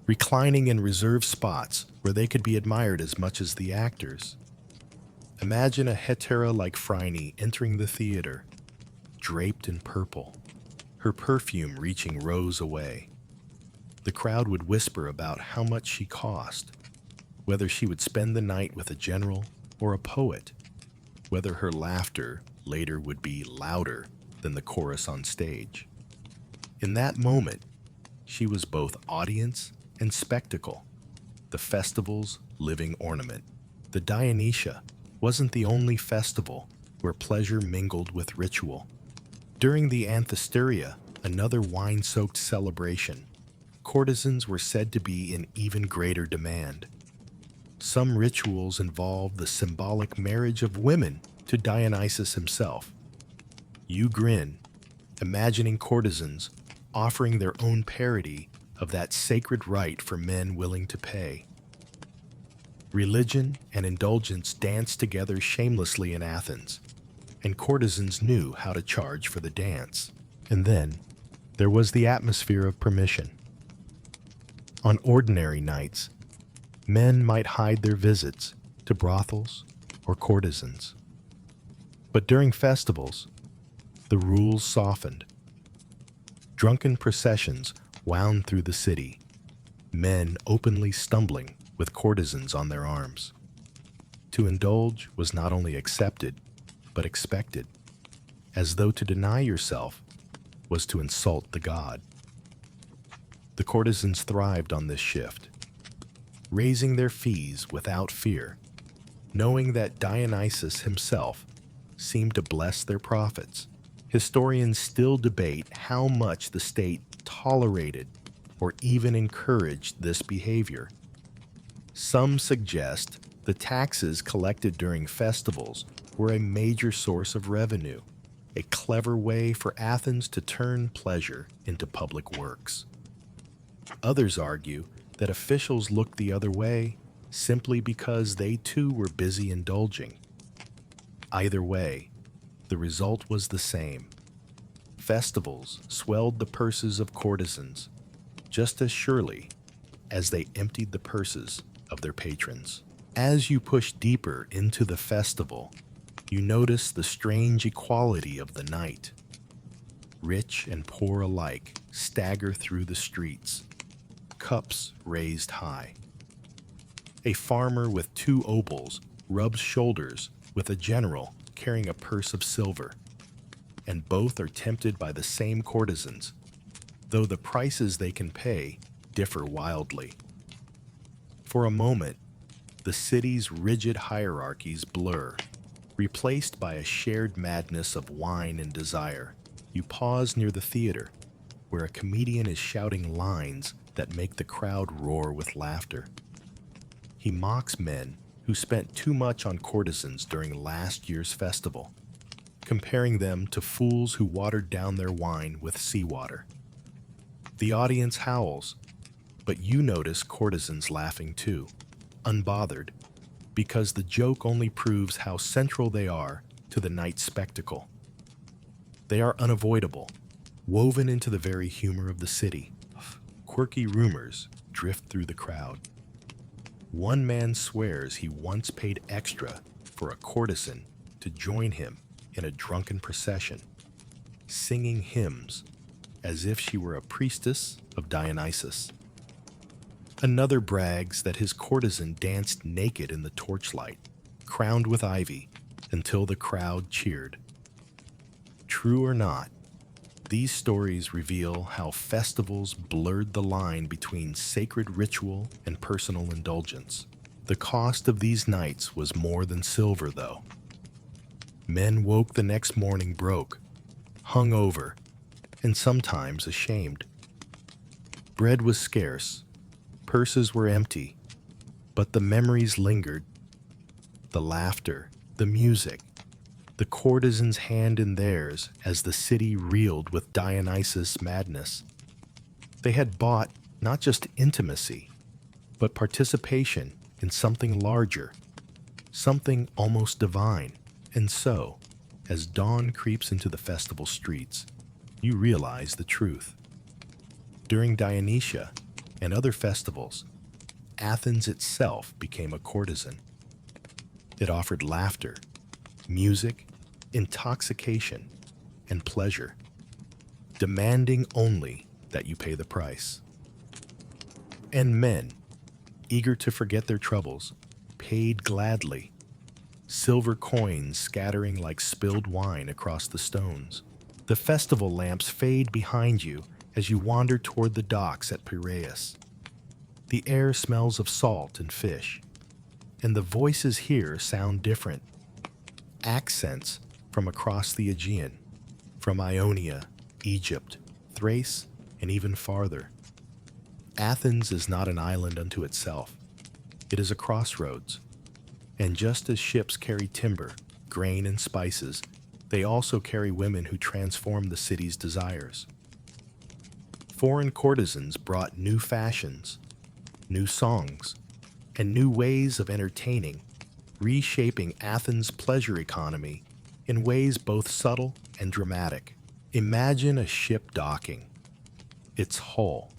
[SPEAKER 1] reclining in reserved spots where they could be admired as much as the actors. Imagine a hetaerae like Phryne entering the theater, draped in purple, her perfume reaching rows away. The crowd would whisper about how much she cost, whether she would spend the night with a general or a poet, whether her laughter later would be louder than the chorus on stage. In that moment, she was both audience and spectacle, the festival's living ornament. The Dionysia wasn't the only festival where pleasure mingled with ritual. During the Anthesteria, another wine-soaked celebration, courtesans were said to be in even greater demand. Some rituals involved the symbolic marriage of women to Dionysus himself. You grin, imagining courtesans offering their own parody of that sacred rite for men willing to pay. Religion and indulgence danced together shamelessly in Athens, and courtesans knew how to charge for the dance. And then there was the atmosphere of permission. On ordinary nights, men might hide their visits to brothels or courtesans. But during festivals, the rules softened. Drunken processions wound through the city, men openly stumbling with courtesans on their arms. To indulge was not only accepted, but expected, as though to deny yourself was to insult the god. The courtesans thrived on this shift, raising their fees without fear, knowing that Dionysus himself seemed to bless their profits. Historians still debate how much the state tolerated or even encouraged this behavior. Some suggest the taxes collected during festivals were a major source of revenue, a clever way for Athens to turn pleasure into public works. Others argue that officials looked the other way simply because they too were busy indulging. Either way, the result was the same. Festivals swelled the purses of courtesans just as surely as they emptied the purses of their patrons. As you push deeper into the festival, you notice the strange equality of the night. Rich and poor alike stagger through the streets, cups raised high. A farmer with 2 obols rubs shoulders with a general carrying a purse of silver, and both are tempted by the same courtesans, though the prices they can pay differ wildly. For a moment, the city's rigid hierarchies blur, replaced by a shared madness of wine and desire. You pause near the theater, where a comedian is shouting lines that make the crowd roar with laughter. He mocks men who spent too much on courtesans during last year's festival, comparing them to fools who watered down their wine with seawater. The audience howls, but you notice courtesans laughing too, unbothered, because the joke only proves how central they are to the night's spectacle. They are unavoidable, woven into the very humor of the city. Quirky rumors drift through the crowd. One man swears he once paid extra for a courtesan to join him in a drunken procession, singing hymns as if she were a priestess of Dionysus. Another brags that his courtesan danced naked in the torchlight, crowned with ivy, until the crowd cheered. True or not, these stories reveal how festivals blurred the line between sacred ritual and personal indulgence. The cost of these nights was more than silver, though. Men woke the next morning broke, hungover, and sometimes ashamed. Bread was scarce, purses were empty, but the memories lingered. The laughter, the music, the courtesan's hand in theirs as the city reeled with Dionysus madness. They had bought not just intimacy, but participation in something larger, something almost divine. And so, as dawn creeps into the festival streets, you realize the truth. During Dionysia and other festivals, Athens itself became a courtesan. It offered laughter, music, intoxication, and pleasure, demanding only that you pay the price. And men, eager to forget their troubles, paid gladly, silver coins scattering like spilled wine across the stones. The festival lamps fade behind you as you wander toward the docks at Piraeus. The air smells of salt and fish, and the voices here sound different. Accents from across the Aegean, from Ionia, Egypt, Thrace, and even farther. Athens is not an island unto itself. It is a crossroads. And just as ships carry timber, grain, and spices, they also carry women who transform the city's desires. Foreign courtesans brought new fashions, new songs, and new ways of entertaining, reshaping Athens' pleasure economy in ways both subtle and dramatic. Imagine a ship docking, its hull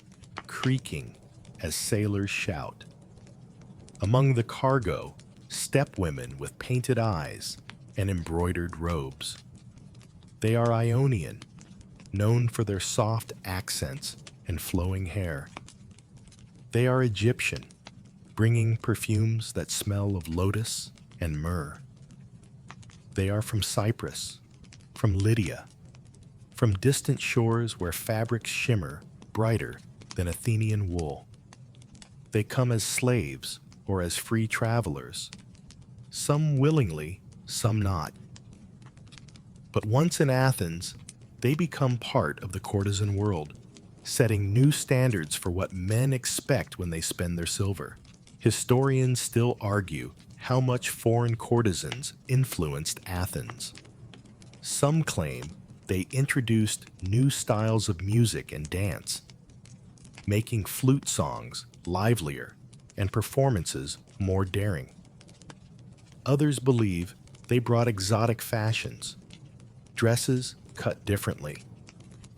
[SPEAKER 1] creaking as sailors shout. Among the cargo, step women with painted eyes and embroidered robes. They are Ionian, known for their soft accents and flowing hair. They are Egyptian, bringing perfumes that smell of lotus and myrrh. They are from Cyprus, from Lydia, from distant shores where fabrics shimmer brighter than Athenian wool. They come as slaves or as free travelers, some willingly, some not. But once in Athens, they become part of the courtesan world, setting new standards for what men expect when they spend their silver. Historians still argue how much foreign courtesans influenced Athens. Some claim they introduced new styles of music and dance, making flute songs livelier and performances more daring. Others believe they brought exotic fashions, dresses cut differently,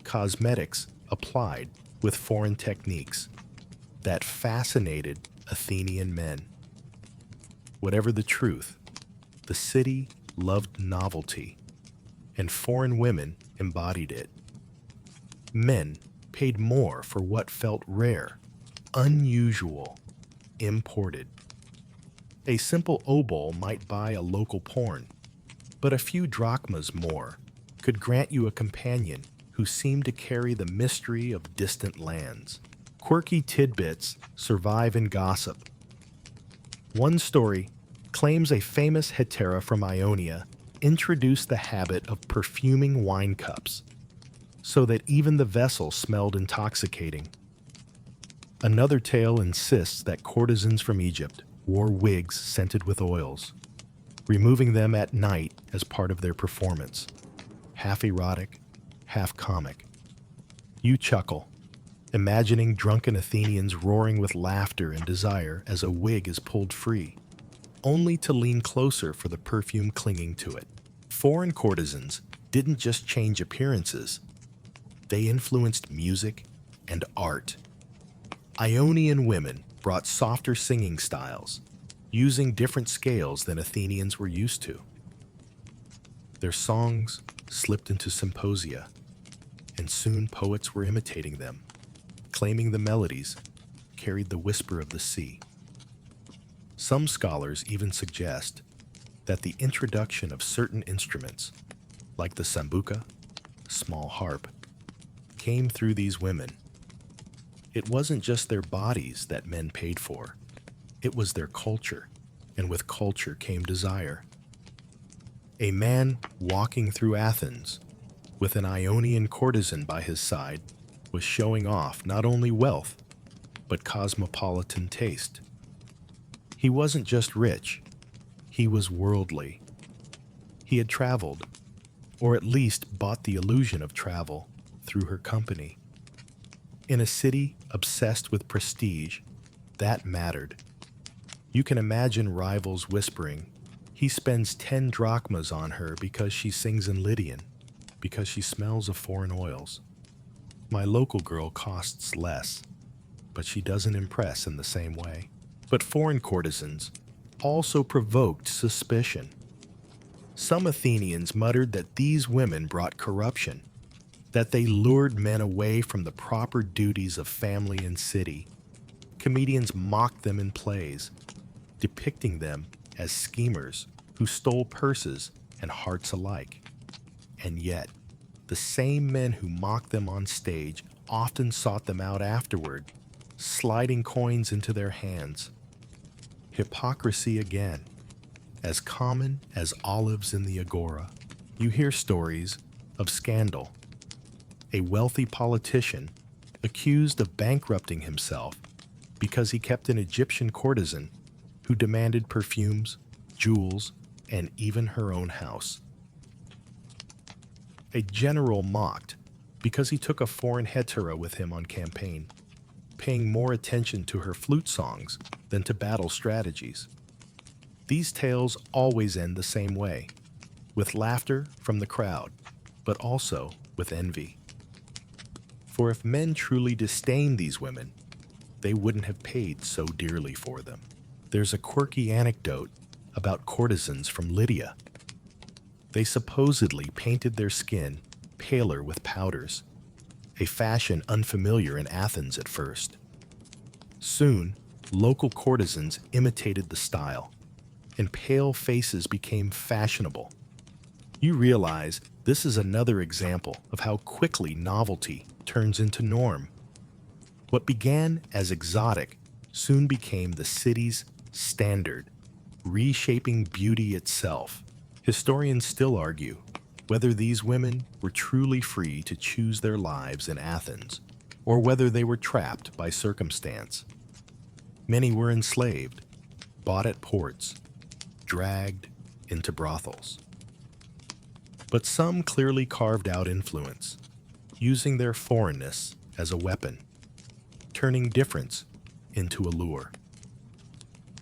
[SPEAKER 1] cosmetics applied with foreign techniques that fascinated Athenian men. Whatever the truth, the city loved novelty, and foreign women embodied it. Men paid more for what felt rare, unusual, imported. A simple obol might buy a local porn, but a few drachmas more could grant you a companion who seemed to carry the mystery of distant lands. Quirky tidbits survive in gossip, One story claims a famous hetaerae from Ionia introduced the habit of perfuming wine cups so that even the vessel smelled intoxicating. Another tale insists that courtesans from Egypt wore wigs scented with oils, removing them at night as part of their performance. Half erotic, half comic. You chuckle, imagining drunken Athenians roaring with laughter and desire as a wig is pulled free, only to lean closer for the perfume clinging to it. Foreign courtesans didn't just change appearances, they influenced music and art. Ionian women brought softer singing styles, using different scales than Athenians were used to. Their songs slipped into symposia, and soon poets were imitating them, claiming the melodies carried the whisper of the sea. Some scholars even suggest that the introduction of certain instruments, like the sambuca, small harp, came through these women. It wasn't just their bodies that men paid for, it was their culture, and with culture came desire. A man walking through Athens with an Ionian courtesan by his side was showing off not only wealth, but cosmopolitan taste. He wasn't just rich, he was worldly. He had traveled, or at least bought the illusion of travel, through her company. In a city obsessed with prestige, that mattered. You can imagine rivals whispering, "He spends 10 drachmas on her because she sings in Lydian, because she smells of foreign oils. My local girl costs less, but she doesn't impress in the same way." But foreign courtesans also provoked suspicion. Some Athenians muttered that these women brought corruption, that they lured men away from the proper duties of family and city. Comedians mocked them in plays, depicting them as schemers who stole purses and hearts alike. And yet, the same men who mocked them on stage often sought them out afterward, sliding coins into their hands. Hypocrisy again, as common as olives in the agora. You hear stories of scandal. A wealthy politician accused of bankrupting himself because he kept an Egyptian courtesan who demanded perfumes, jewels, and even her own house. A general mocked because he took a foreign hetaerae with him on campaign, paying more attention to her flute songs than to battle strategies. These tales always end the same way, with laughter from the crowd, but also with envy. For if men truly disdained these women, they wouldn't have paid so dearly for them. There's a quirky anecdote about courtesans from Lydia. They supposedly painted their skin paler with powders, a fashion unfamiliar in Athens at first. Soon, local courtesans imitated the style, and pale faces became fashionable. You realize this is another example of how quickly novelty turns into norm. What began as exotic soon became the city's standard, reshaping beauty itself. Historians still argue whether these women were truly free to choose their lives in Athens, or whether they were trapped by circumstance. Many were enslaved, bought at ports, dragged into brothels. But some clearly carved out influence, using their foreignness as a weapon, turning difference into allure.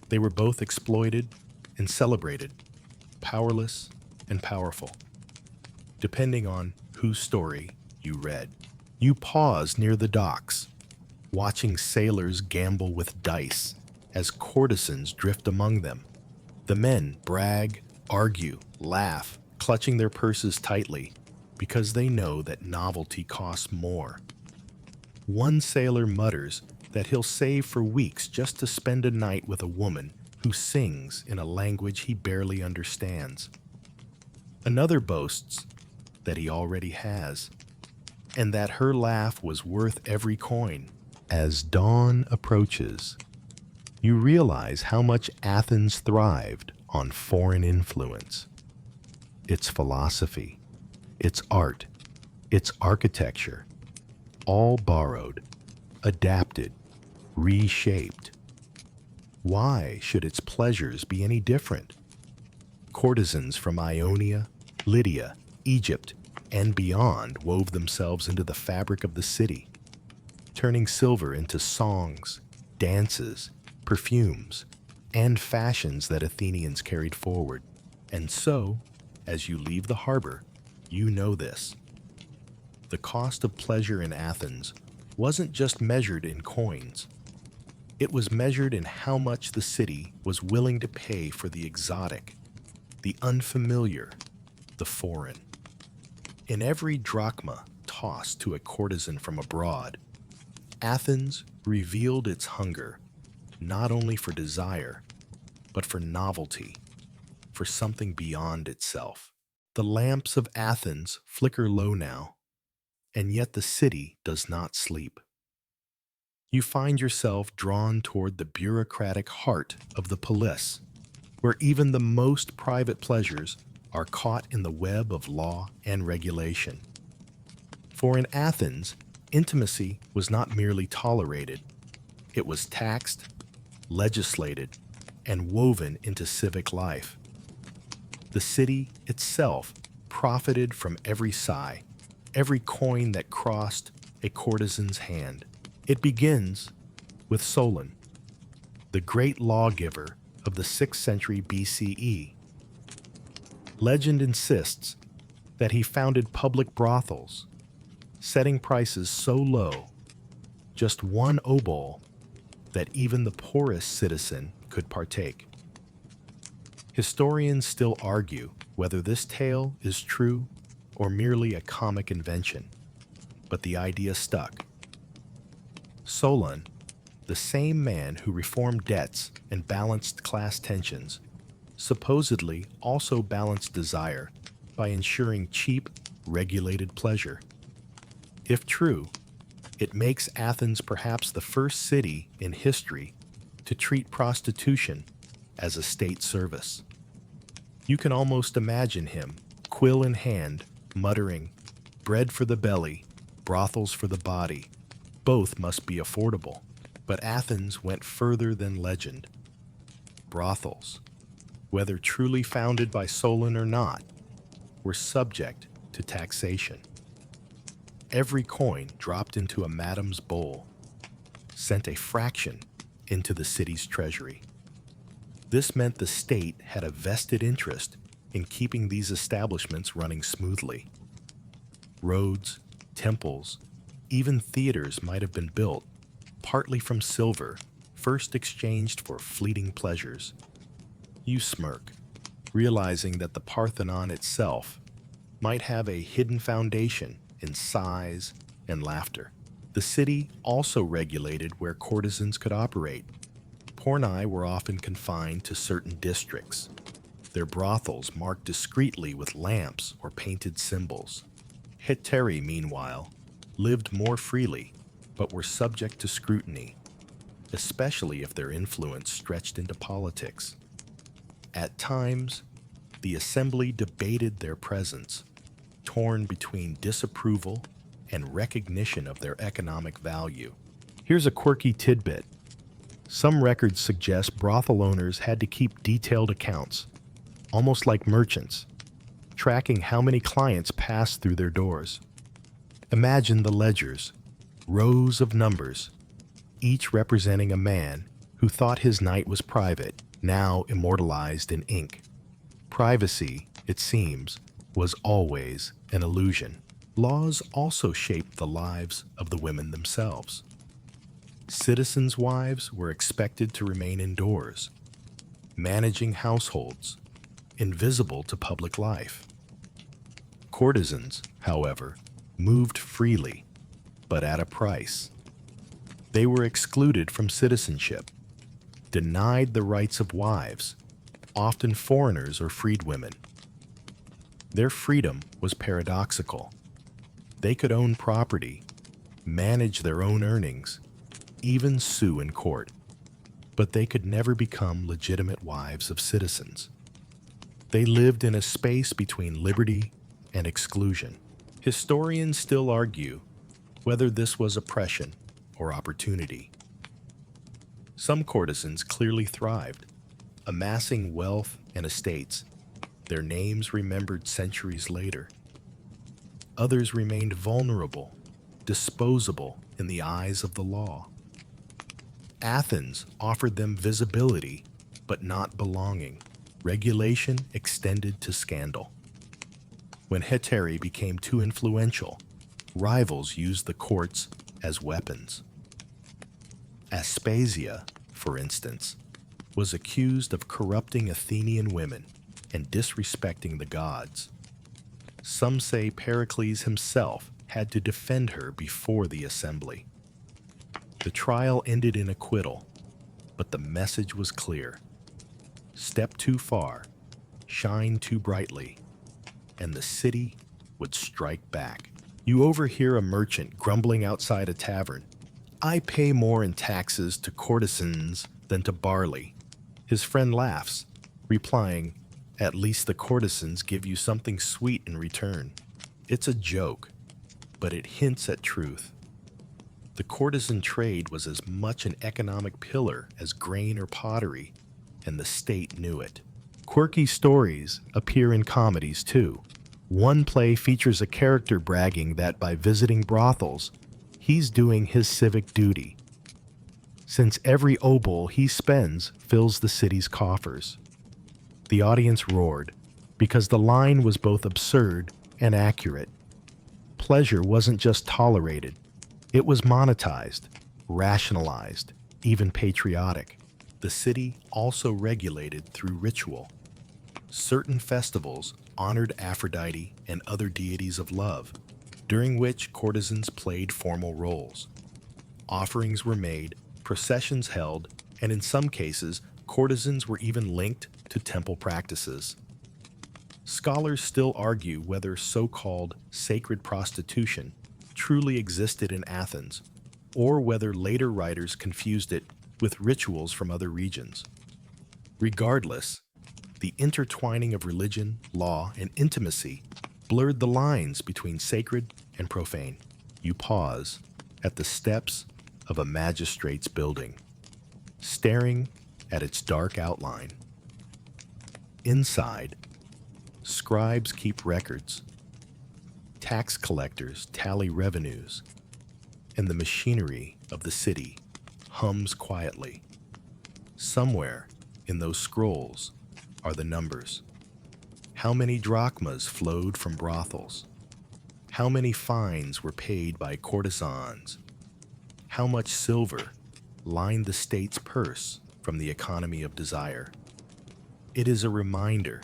[SPEAKER 1] They were both exploited and celebrated, powerless and powerful, depending on whose story you read. You pause near the docks, watching sailors gamble with dice as courtesans drift among them. The men brag, argue, laugh, clutching their purses tightly because they know that novelty costs more. One sailor mutters that he'll save for weeks just to spend a night with a woman who sings in a language he barely understands. Another boasts that he already has, and that her laugh was worth every coin. As dawn approaches, you realize how much Athens thrived on foreign influence. Its philosophy, its art, its architecture, all borrowed, adapted, reshaped. Why should its pleasures be any different? Courtesans from Ionia, Lydia, Egypt, and beyond wove themselves into the fabric of the city, turning silver into songs, dances, perfumes, and fashions that Athenians carried forward. And so, as you leave the harbor, you know this. The cost of pleasure in Athens wasn't just measured in coins. It was measured in how much the city was willing to pay for the exotic, the unfamiliar, the foreign. In every drachma tossed to a courtesan from abroad, Athens revealed its hunger, not only for desire, but for novelty, for something beyond itself. The lamps of Athens flicker low now, and yet the city does not sleep. You find yourself drawn toward the bureaucratic heart of the polis, where even the most private pleasures are caught in the web of law and regulation. For in Athens, intimacy was not merely tolerated, it was taxed, legislated, and woven into civic life. The city itself profited from every sigh, every coin that crossed a courtesan's hand. It begins with Solon, the great lawgiver of the 6th century BCE. Legend insists that he founded public brothels, setting prices so low, just one-obol, that even the poorest citizen could partake. Historians still argue whether this tale is true or merely a comic invention, but the idea stuck. Solon, the same man who reformed debts and balanced class tensions, supposedly also balanced desire by ensuring cheap, regulated pleasure. If true, it makes Athens perhaps the first city in history to treat prostitution as a state service. You can almost imagine him, quill in hand, muttering, "Bread for the belly, brothels for the body. Both must be affordable." But Athens went further than legend. Brothels, whether truly founded by Solon or not, were subject to taxation. Every coin dropped into a madam's bowl sent a fraction into the city's treasury. This meant the state had a vested interest in keeping these establishments running smoothly. Roads, temples, even theaters might have been built, partly from silver, first exchanged for fleeting pleasures. You smirk, realizing that the Parthenon itself might have a hidden foundation in size and laughter. The city also regulated where courtesans could operate. Porni were often confined to certain districts, their brothels marked discreetly with lamps or painted symbols. Hetaerae, meanwhile, lived more freely, but were subject to scrutiny, especially if their influence stretched into politics. At times, the assembly debated their presence, torn between disapproval and recognition of their economic value. Here's a quirky tidbit. Some records suggest brothel owners had to keep detailed accounts, almost like merchants, tracking how many clients passed through their doors. Imagine the ledgers, rows of numbers, each representing a man who thought his night was private, now immortalized in ink. Privacy, it seems, was always an illusion. Laws also shaped the lives of the women themselves. Citizens' wives were expected to remain indoors, managing households, invisible to public life. Courtesans, however, moved freely, but at a price. They were excluded from citizenship, denied the rights of wives, often foreigners or freedwomen. Their freedom was paradoxical. They could own property, manage their own earnings, even sue in court. but they could never become legitimate wives of citizens. They lived in a space between liberty and exclusion. Historians still argue whether this was oppression or opportunity. Some courtesans clearly thrived, amassing wealth and estates, their names remembered centuries later. Others remained vulnerable, disposable in the eyes of the law. Athens offered them visibility, but not belonging. Regulation extended to scandal. When hetaerae became too influential, rivals used the courts as weapons. Aspasia, for instance, was accused of corrupting Athenian women and disrespecting the gods. Some say Pericles himself had to defend her before the assembly. The trial ended in acquittal, but the message was clear. Step too far, shine too brightly, and the city would strike back. You overhear a merchant grumbling outside a tavern. "I pay more in taxes to courtesans than to barley." His friend laughs, replying, "At least the courtesans give you something sweet in return." It's a joke, but it hints at truth. The courtesan trade was as much an economic pillar as grain or pottery, and the state knew it. Quirky stories appear in comedies too. One play features a character bragging that by visiting brothels, he's doing his civic duty, since every obol he spends fills the city's coffers. The audience roared, because the line was both absurd and accurate. Pleasure wasn't just tolerated, it was monetized, rationalized, even patriotic. The city also regulated through ritual. Certain festivals honored Aphrodite and other deities of love, during which courtesans played formal roles. Offerings were made, processions held, and in some cases, courtesans were even linked to temple practices. Scholars still argue whether so-called sacred prostitution truly existed in Athens, or whether later writers confused it with rituals from other regions. Regardless, the intertwining of religion, law, and intimacy blurred the lines between sacred and profane. You pause at the steps of a magistrate's building, staring at its dark outline. Inside, scribes keep records, tax collectors tally revenues, and the machinery of the city hums quietly. Somewhere in those scrolls are the numbers. How many drachmas flowed from brothels? How many fines were paid by courtesans? How much silver lined the state's purse from the economy of desire? It is a reminder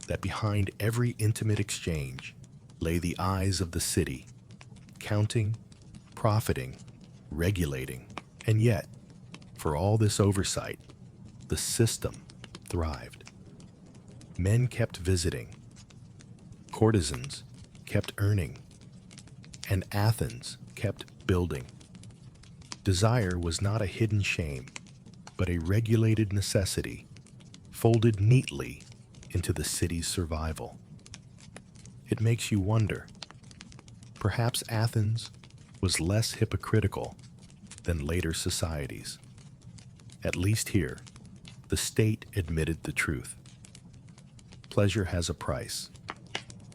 [SPEAKER 1] that behind every intimate exchange lay the eyes of the city, counting, profiting, regulating. And yet, for all this oversight, the system thrived. Men kept visiting, courtesans kept earning, and Athens kept building. Desire was not a hidden shame, but a regulated necessity, folded neatly into the city's survival. It makes you wonder, perhaps Athens was less hypocritical than later societies. At least here, the state admitted the truth. Pleasure has a price,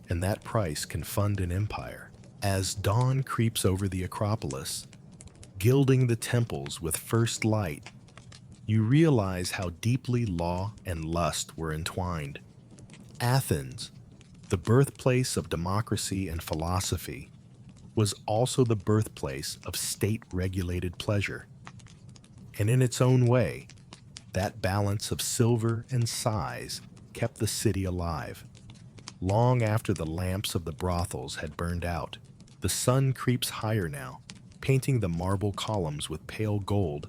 [SPEAKER 1] and that price can fund an empire. As dawn creeps over the Acropolis, gilding the temples with first light, you realize how deeply law and lust were entwined. Athens, the birthplace of democracy and philosophy, was also the birthplace of state-regulated pleasure. And in its own way, that balance of silver and size kept the city alive. Long after the lamps of the brothels had burned out, the sun creeps higher now, painting the marble columns with pale gold,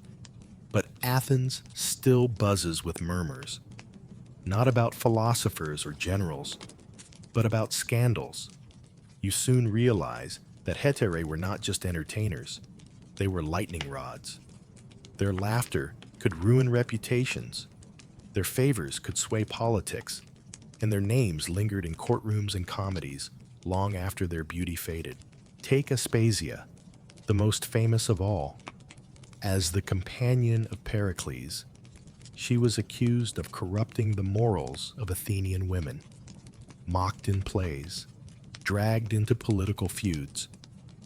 [SPEAKER 1] but Athens still buzzes with murmurs, not about philosophers or generals, but about scandals. You soon realize that hetaerae were not just entertainers, they were lightning rods. Their laughter could could ruin reputations, their favors could sway politics, and their names lingered in courtrooms and comedies long after their beauty faded. Take Aspasia, the most famous of all. As the companion of Pericles, she was accused of corrupting the morals of Athenian women, mocked in plays, dragged into political feuds.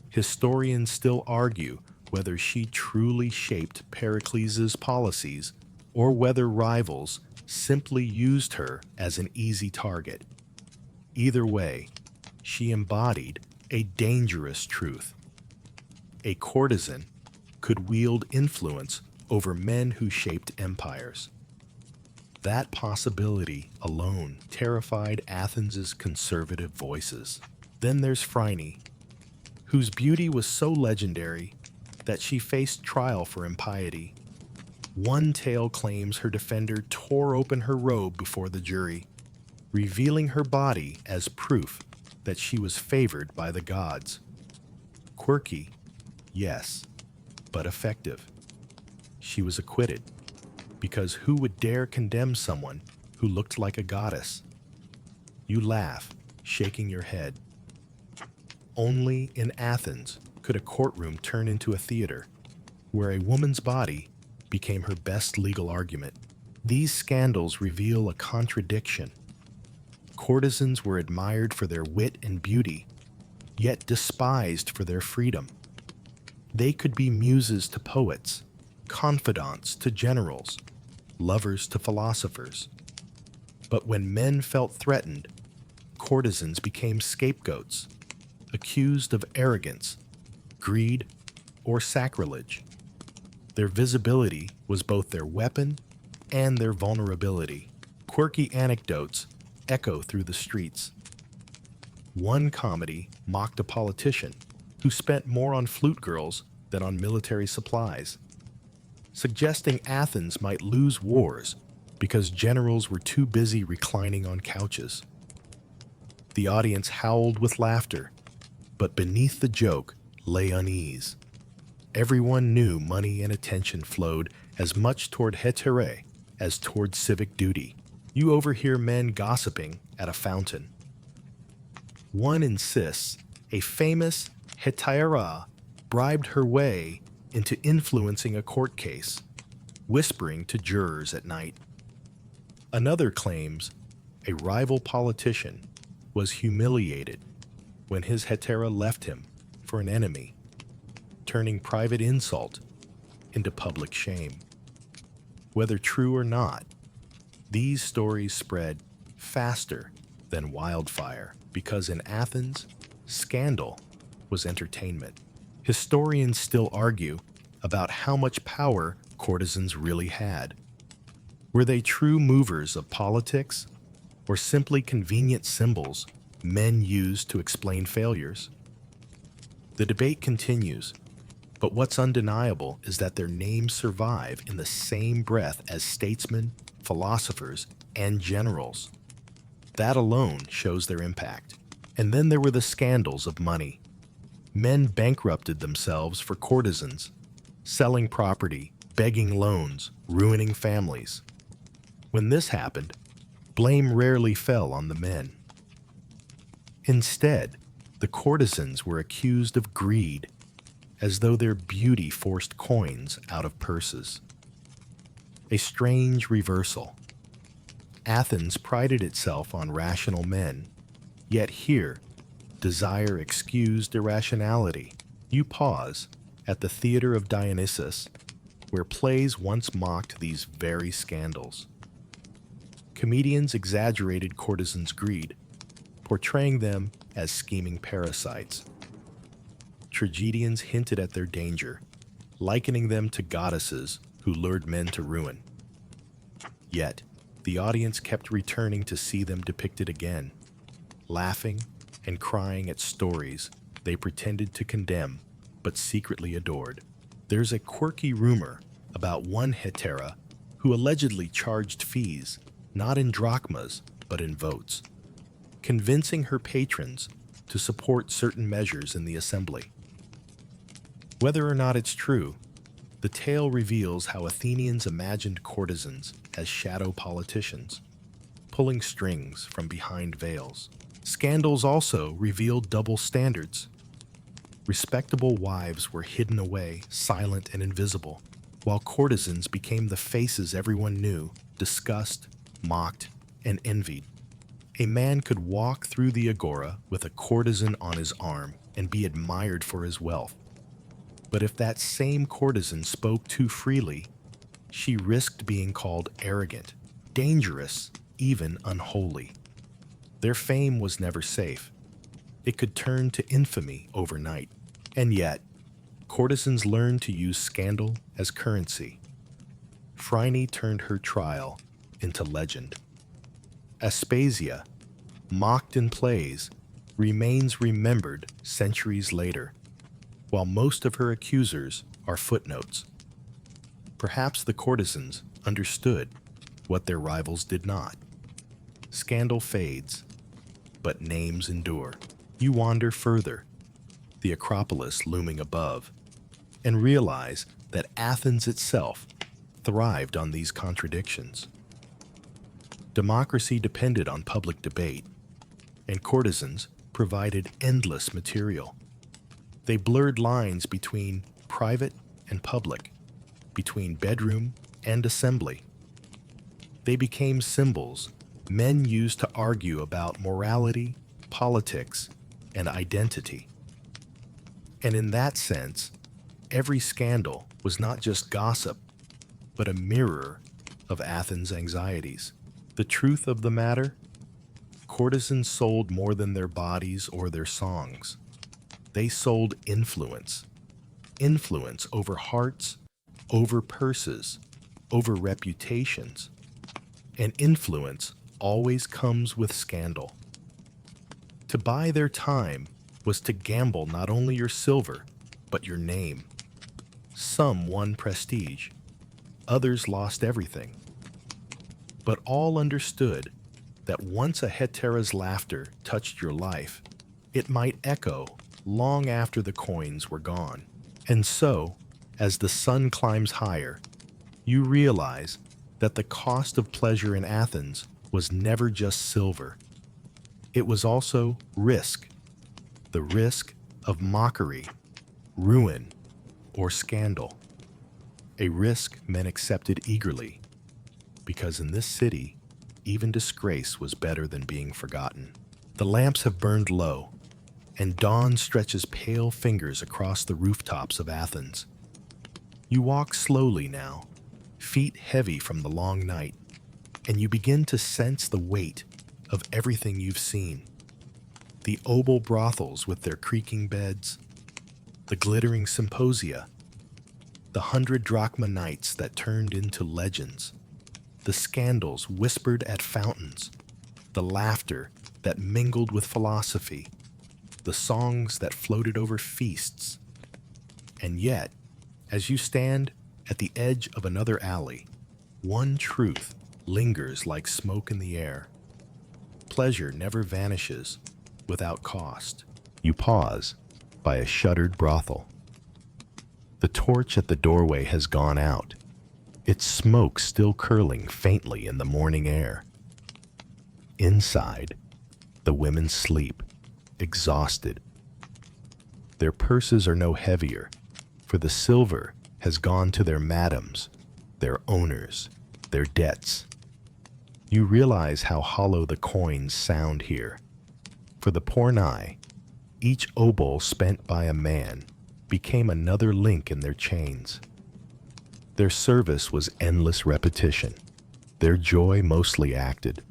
[SPEAKER 1] Historians still argue whether she truly shaped Pericles' policies or whether rivals simply used her as an easy target. Either way, she embodied a dangerous truth. A courtesan could wield influence over men who shaped empires. That possibility alone terrified Athens' conservative voices. Then there's Phryne, whose beauty was so legendary that she faced trial for impiety. One tale claims her defender tore open her robe before the jury, revealing her body as proof that she was favored by the gods. Quirky, yes, but effective. She was acquitted, because who would dare condemn someone who looked like a goddess? You laugh, shaking your head. Only in Athens could a courtroom turn into a theater, where a woman's body became her best legal argument. These scandals reveal a contradiction. Courtesans were admired for their wit and beauty, yet despised for their freedom. They could be muses to poets, confidants to generals, lovers to philosophers. But when men felt threatened, courtesans became scapegoats, accused of arrogance, greed, or sacrilege. Their visibility was both their weapon and their vulnerability. Quirky anecdotes echo through the streets. One comedy mocked a politician who spent more on flute girls than on military supplies, suggesting Athens might lose wars because generals were too busy reclining on couches. The audience howled with laughter, but beneath the joke lay unease. Everyone knew money and attention flowed as much toward hetaerae as toward civic duty. You overhear men gossiping at a fountain. One insists a famous hetaerae bribed her way into influencing a court case, whispering to jurors at night. Another claims a rival politician was humiliated when his hetaerae left him for an enemy, turning private insult into public shame. Whether true or not, these stories spread faster than wildfire because in Athens, scandal was entertainment. Historians still argue about how much power courtesans really had. Were they true movers of politics or simply convenient symbols men used to explain failures? The debate continues, but what's undeniable is that their names survive in the same breath as statesmen, philosophers, and generals. That alone shows their impact. And then there were the scandals of money. Men bankrupted themselves for courtesans, selling property, begging loans, ruining families. When this happened, blame rarely fell on the men. Instead, the courtesans were accused of greed, as though their beauty forced coins out of purses. A strange reversal. Athens prided itself on rational men, yet here, desire excused irrationality. You pause at the theater of Dionysus, where plays once mocked these very scandals. Comedians exaggerated courtesans' greed, portraying them as scheming parasites. Tragedians hinted at their danger, likening them to goddesses who lured men to ruin. Yet, the audience kept returning to see them depicted again, laughing and crying at stories they pretended to condemn but secretly adored. There's a quirky rumor about one hetaerae who allegedly charged fees, not in drachmas, but in votes, convincing her patrons to support certain measures in the assembly. Whether or not it's true, The tale reveals how Athenians imagined courtesans as shadow politicians, pulling strings from behind veils. Scandals also revealed double standards. Respectable wives were hidden away, silent and invisible, while courtesans became the faces everyone knew, discussed, mocked, and envied. A man could walk through the agora with a courtesan on his arm and be admired for his wealth. But if that same courtesan spoke too freely, she risked being called arrogant, dangerous, even unholy. Their fame was never safe. It could turn to infamy overnight. And yet, courtesans learned to use scandal as currency. Phryne turned her trial into legend. Aspasia, mocked in plays, remains remembered centuries later, while most of her accusers are footnotes. Perhaps the courtesans understood what their rivals did not. Scandal fades, but names endure. You wander further, the Acropolis looming above, and realize that Athens itself thrived on these contradictions. Democracy depended on public debate, and courtesans provided endless material. They blurred lines between private and public, between bedroom and assembly. They became symbols men used to argue about morality, politics, and identity. And in that sense, every scandal was not just gossip, but a mirror of Athens' anxieties. The truth of the matter? Courtesans sold more than their bodies or their songs. They sold influence. Influence over hearts, over purses, over reputations. And influence always comes with scandal. To buy their time was to gamble not only your silver, but your name. Some won prestige, others lost everything. But all understood that once a hetaerae's laughter touched your life, it might echo long after the coins were gone. And so, as the sun climbs higher, you realize that the cost of pleasure in Athens was never just silver. It was also risk, the risk of mockery, ruin, or scandal. A risk men accepted eagerly, because in this city, even disgrace was better than being forgotten. The lamps have burned low, and dawn stretches pale fingers across the rooftops of Athens. You walk slowly now, feet heavy from the long night, and you begin to sense the weight of everything you've seen. The one-obol brothels with their creaking beds, the glittering symposia, the hundred-drachma nights that turned into legends, the scandals whispered at fountains, the laughter that mingled with philosophy, the songs that floated over feasts. And yet, as you stand at the edge of another alley, one truth lingers like smoke in the air. Pleasure never vanishes without cost. You pause by a shuttered brothel. The torch at the doorway has gone out, its smoke still curling faintly in the morning air. Inside, the women sleep, exhausted. Their purses are no heavier, for the silver has gone to their madams, their owners, their debts. You realize how hollow the coins sound here. For the pornai, each one-obol spent by a man became another link in their chains. Their service was endless repetition, their joy mostly acted.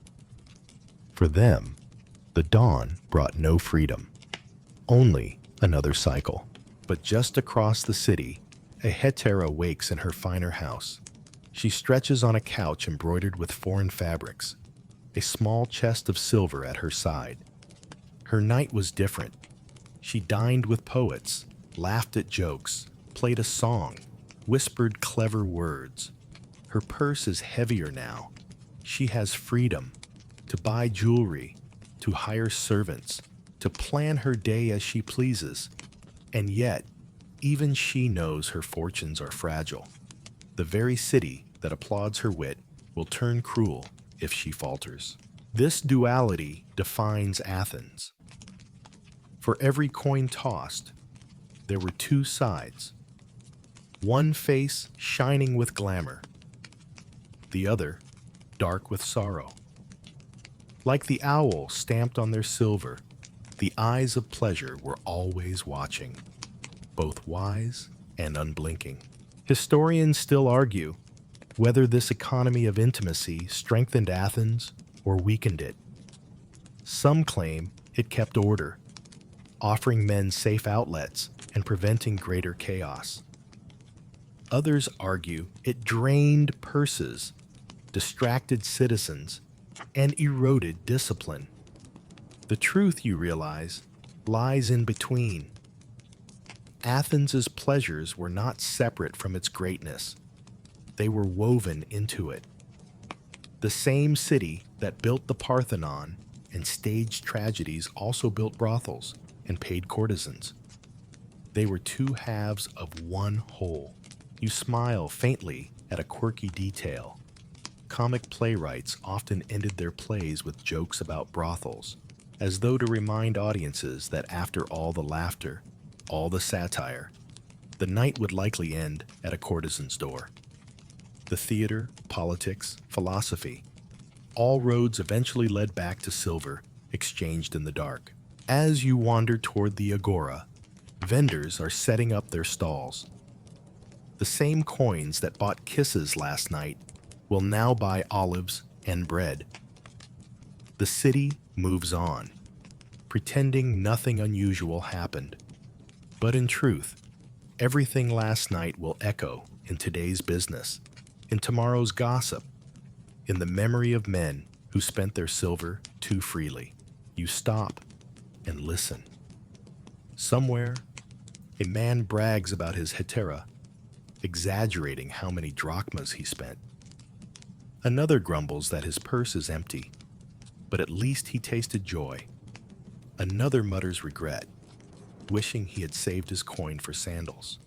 [SPEAKER 1] For them, the dawn brought no freedom, only another cycle. But just across the city, a hetaerae wakes in her finer house. She stretches on a couch embroidered with foreign fabrics, a small chest of silver at her side. Her night was different. She dined with poets, laughed at jokes, played a song, whispered clever words. Her purse is heavier now. She has freedom to buy jewelry, to hire servants, to plan her day as she pleases. And yet, Even she knows her fortunes are fragile. The very city that applauds her wit will turn cruel if she falters. This duality defines Athens. For every coin tossed, there were two sides. One face shining with glamour, the other dark with sorrow. Like the owl stamped on their silver, the eyes of pleasure were always watching, both wise and unblinking. Historians still argue whether this economy of intimacy strengthened Athens or weakened it. Some claim it kept order, offering men safe outlets and preventing greater chaos. Others argue it drained purses, distracted citizens, and eroded discipline. The truth, you realize, lies in between. Athens's pleasures were not separate from its greatness. They were woven into it. The same city that built the Parthenon and staged tragedies also built brothels and paid courtesans. They were two halves of one whole. You smile faintly at a quirky detail. Comic playwrights often ended their plays with jokes about brothels, as though to remind audiences that after all the laughter, all the satire, the night would likely end at a courtesan's door. The theater, politics, philosophy, all roads eventually led back to silver, exchanged in the dark. As you wander toward the agora, vendors are setting up their stalls. The same coins that bought kisses last night will now buy olives and bread. The city moves on, pretending nothing unusual happened. But in truth, everything last night will echo in today's business, in tomorrow's gossip, in the memory of men who spent their silver too freely. You stop and listen. Somewhere, a man brags about his hetaerae, exaggerating how many drachmas he spent. Another grumbles that his purse is empty, but at least he tasted joy. Another mutters regret, wishing he had saved his coin for sandals.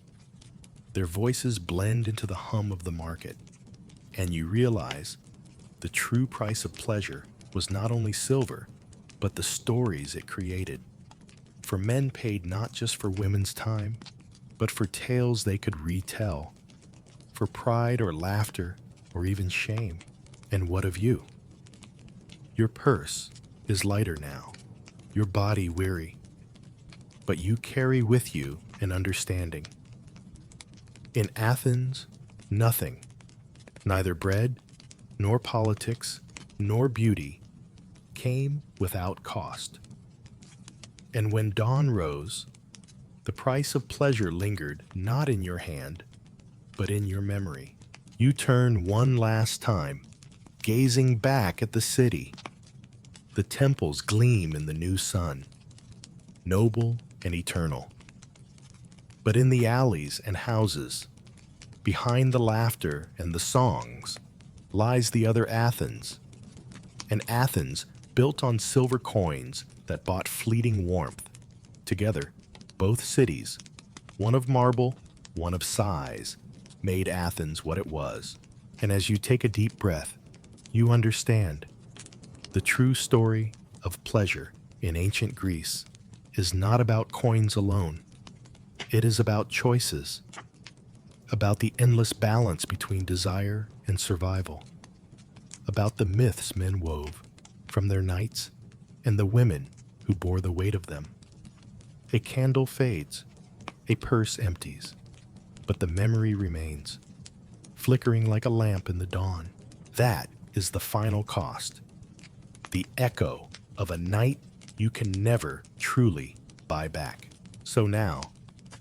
[SPEAKER 1] Their voices blend into the hum of the market, and you realize the true price of pleasure was not only silver, but the stories it created. For men paid not just for women's time, but for tales they could retell, for pride or laughter or even shame. And what of you? Your purse is lighter now, your body weary, but you carry with you an understanding. In Athens, nothing, neither bread, nor politics, nor beauty, came without cost. And when dawn rose, the price of pleasure lingered not in your hand, but in your memory. You turn one last time, gazing back at the city. The temples gleam in the new sun, noble and eternal. But in the alleys and houses, behind the laughter and the songs, lies the other Athens, an Athens built on silver coins that bought fleeting warmth. Together, both cities, one of marble, one of sighs, made Athens what it was. And as you take a deep breath, you understand. The true story of pleasure in ancient Greece is not about coins alone. It is about choices, about the endless balance between desire and survival, about the myths men wove from their nights and the women who bore the weight of them. A candle fades, a purse empties, but the memory remains, flickering like a lamp in the dawn. That is the final cost, the echo of a night you can never truly buy back. So now,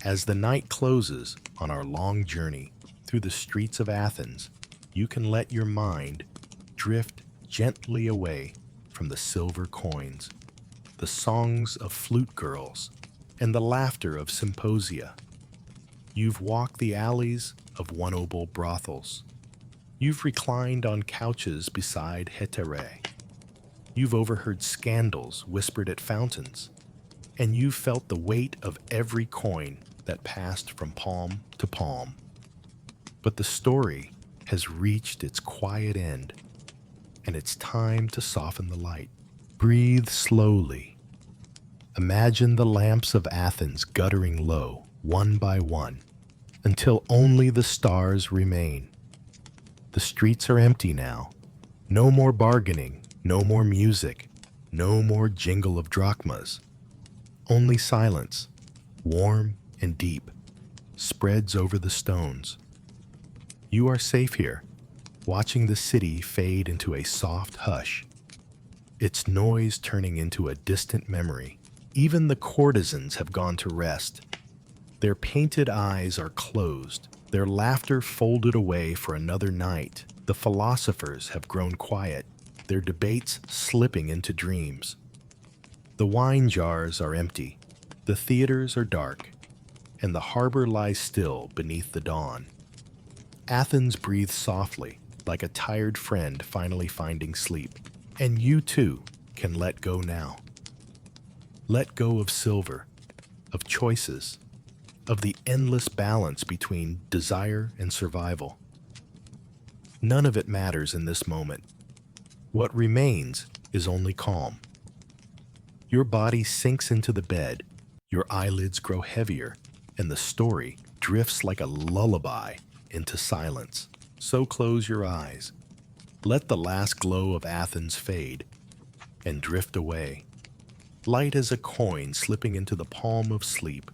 [SPEAKER 1] as the night closes on our long journey through the streets of Athens, you can let your mind drift gently away from the silver coins, the songs of flute girls, and the laughter of symposia. You've walked the alleys of one-obol brothels. You've reclined on couches beside hetaerae. You've overheard scandals whispered at fountains, and you've felt the weight of every coin that passed from palm to palm. But the story has reached its quiet end, and it's time to soften the light. Breathe slowly. Imagine the lamps of Athens guttering low, one by one, until only the stars remain. The streets are empty now. No more bargaining, no more music, no more jingle of drachmas. Only silence, warm and deep, spreads over the stones. You are safe here, watching the city fade into a soft hush, its noise turning into a distant memory. Even the courtesans have gone to rest. Their painted eyes are closed, their laughter folded away for another night. The philosophers have grown quiet, their debates slipping into dreams. The wine jars are empty, the theaters are dark, and the harbor lies still beneath the dawn. Athens breathes softly, like a tired friend finally finding sleep. And you too can let go now. Let go of silver, of choices, of the endless balance between desire and survival. None of it matters in this moment. What remains is only calm. Your body sinks into the bed, your eyelids grow heavier, and the story drifts like a lullaby into silence. So close your eyes. Let the last glow of Athens fade and drift away, light as a coin slipping into the palm of sleep.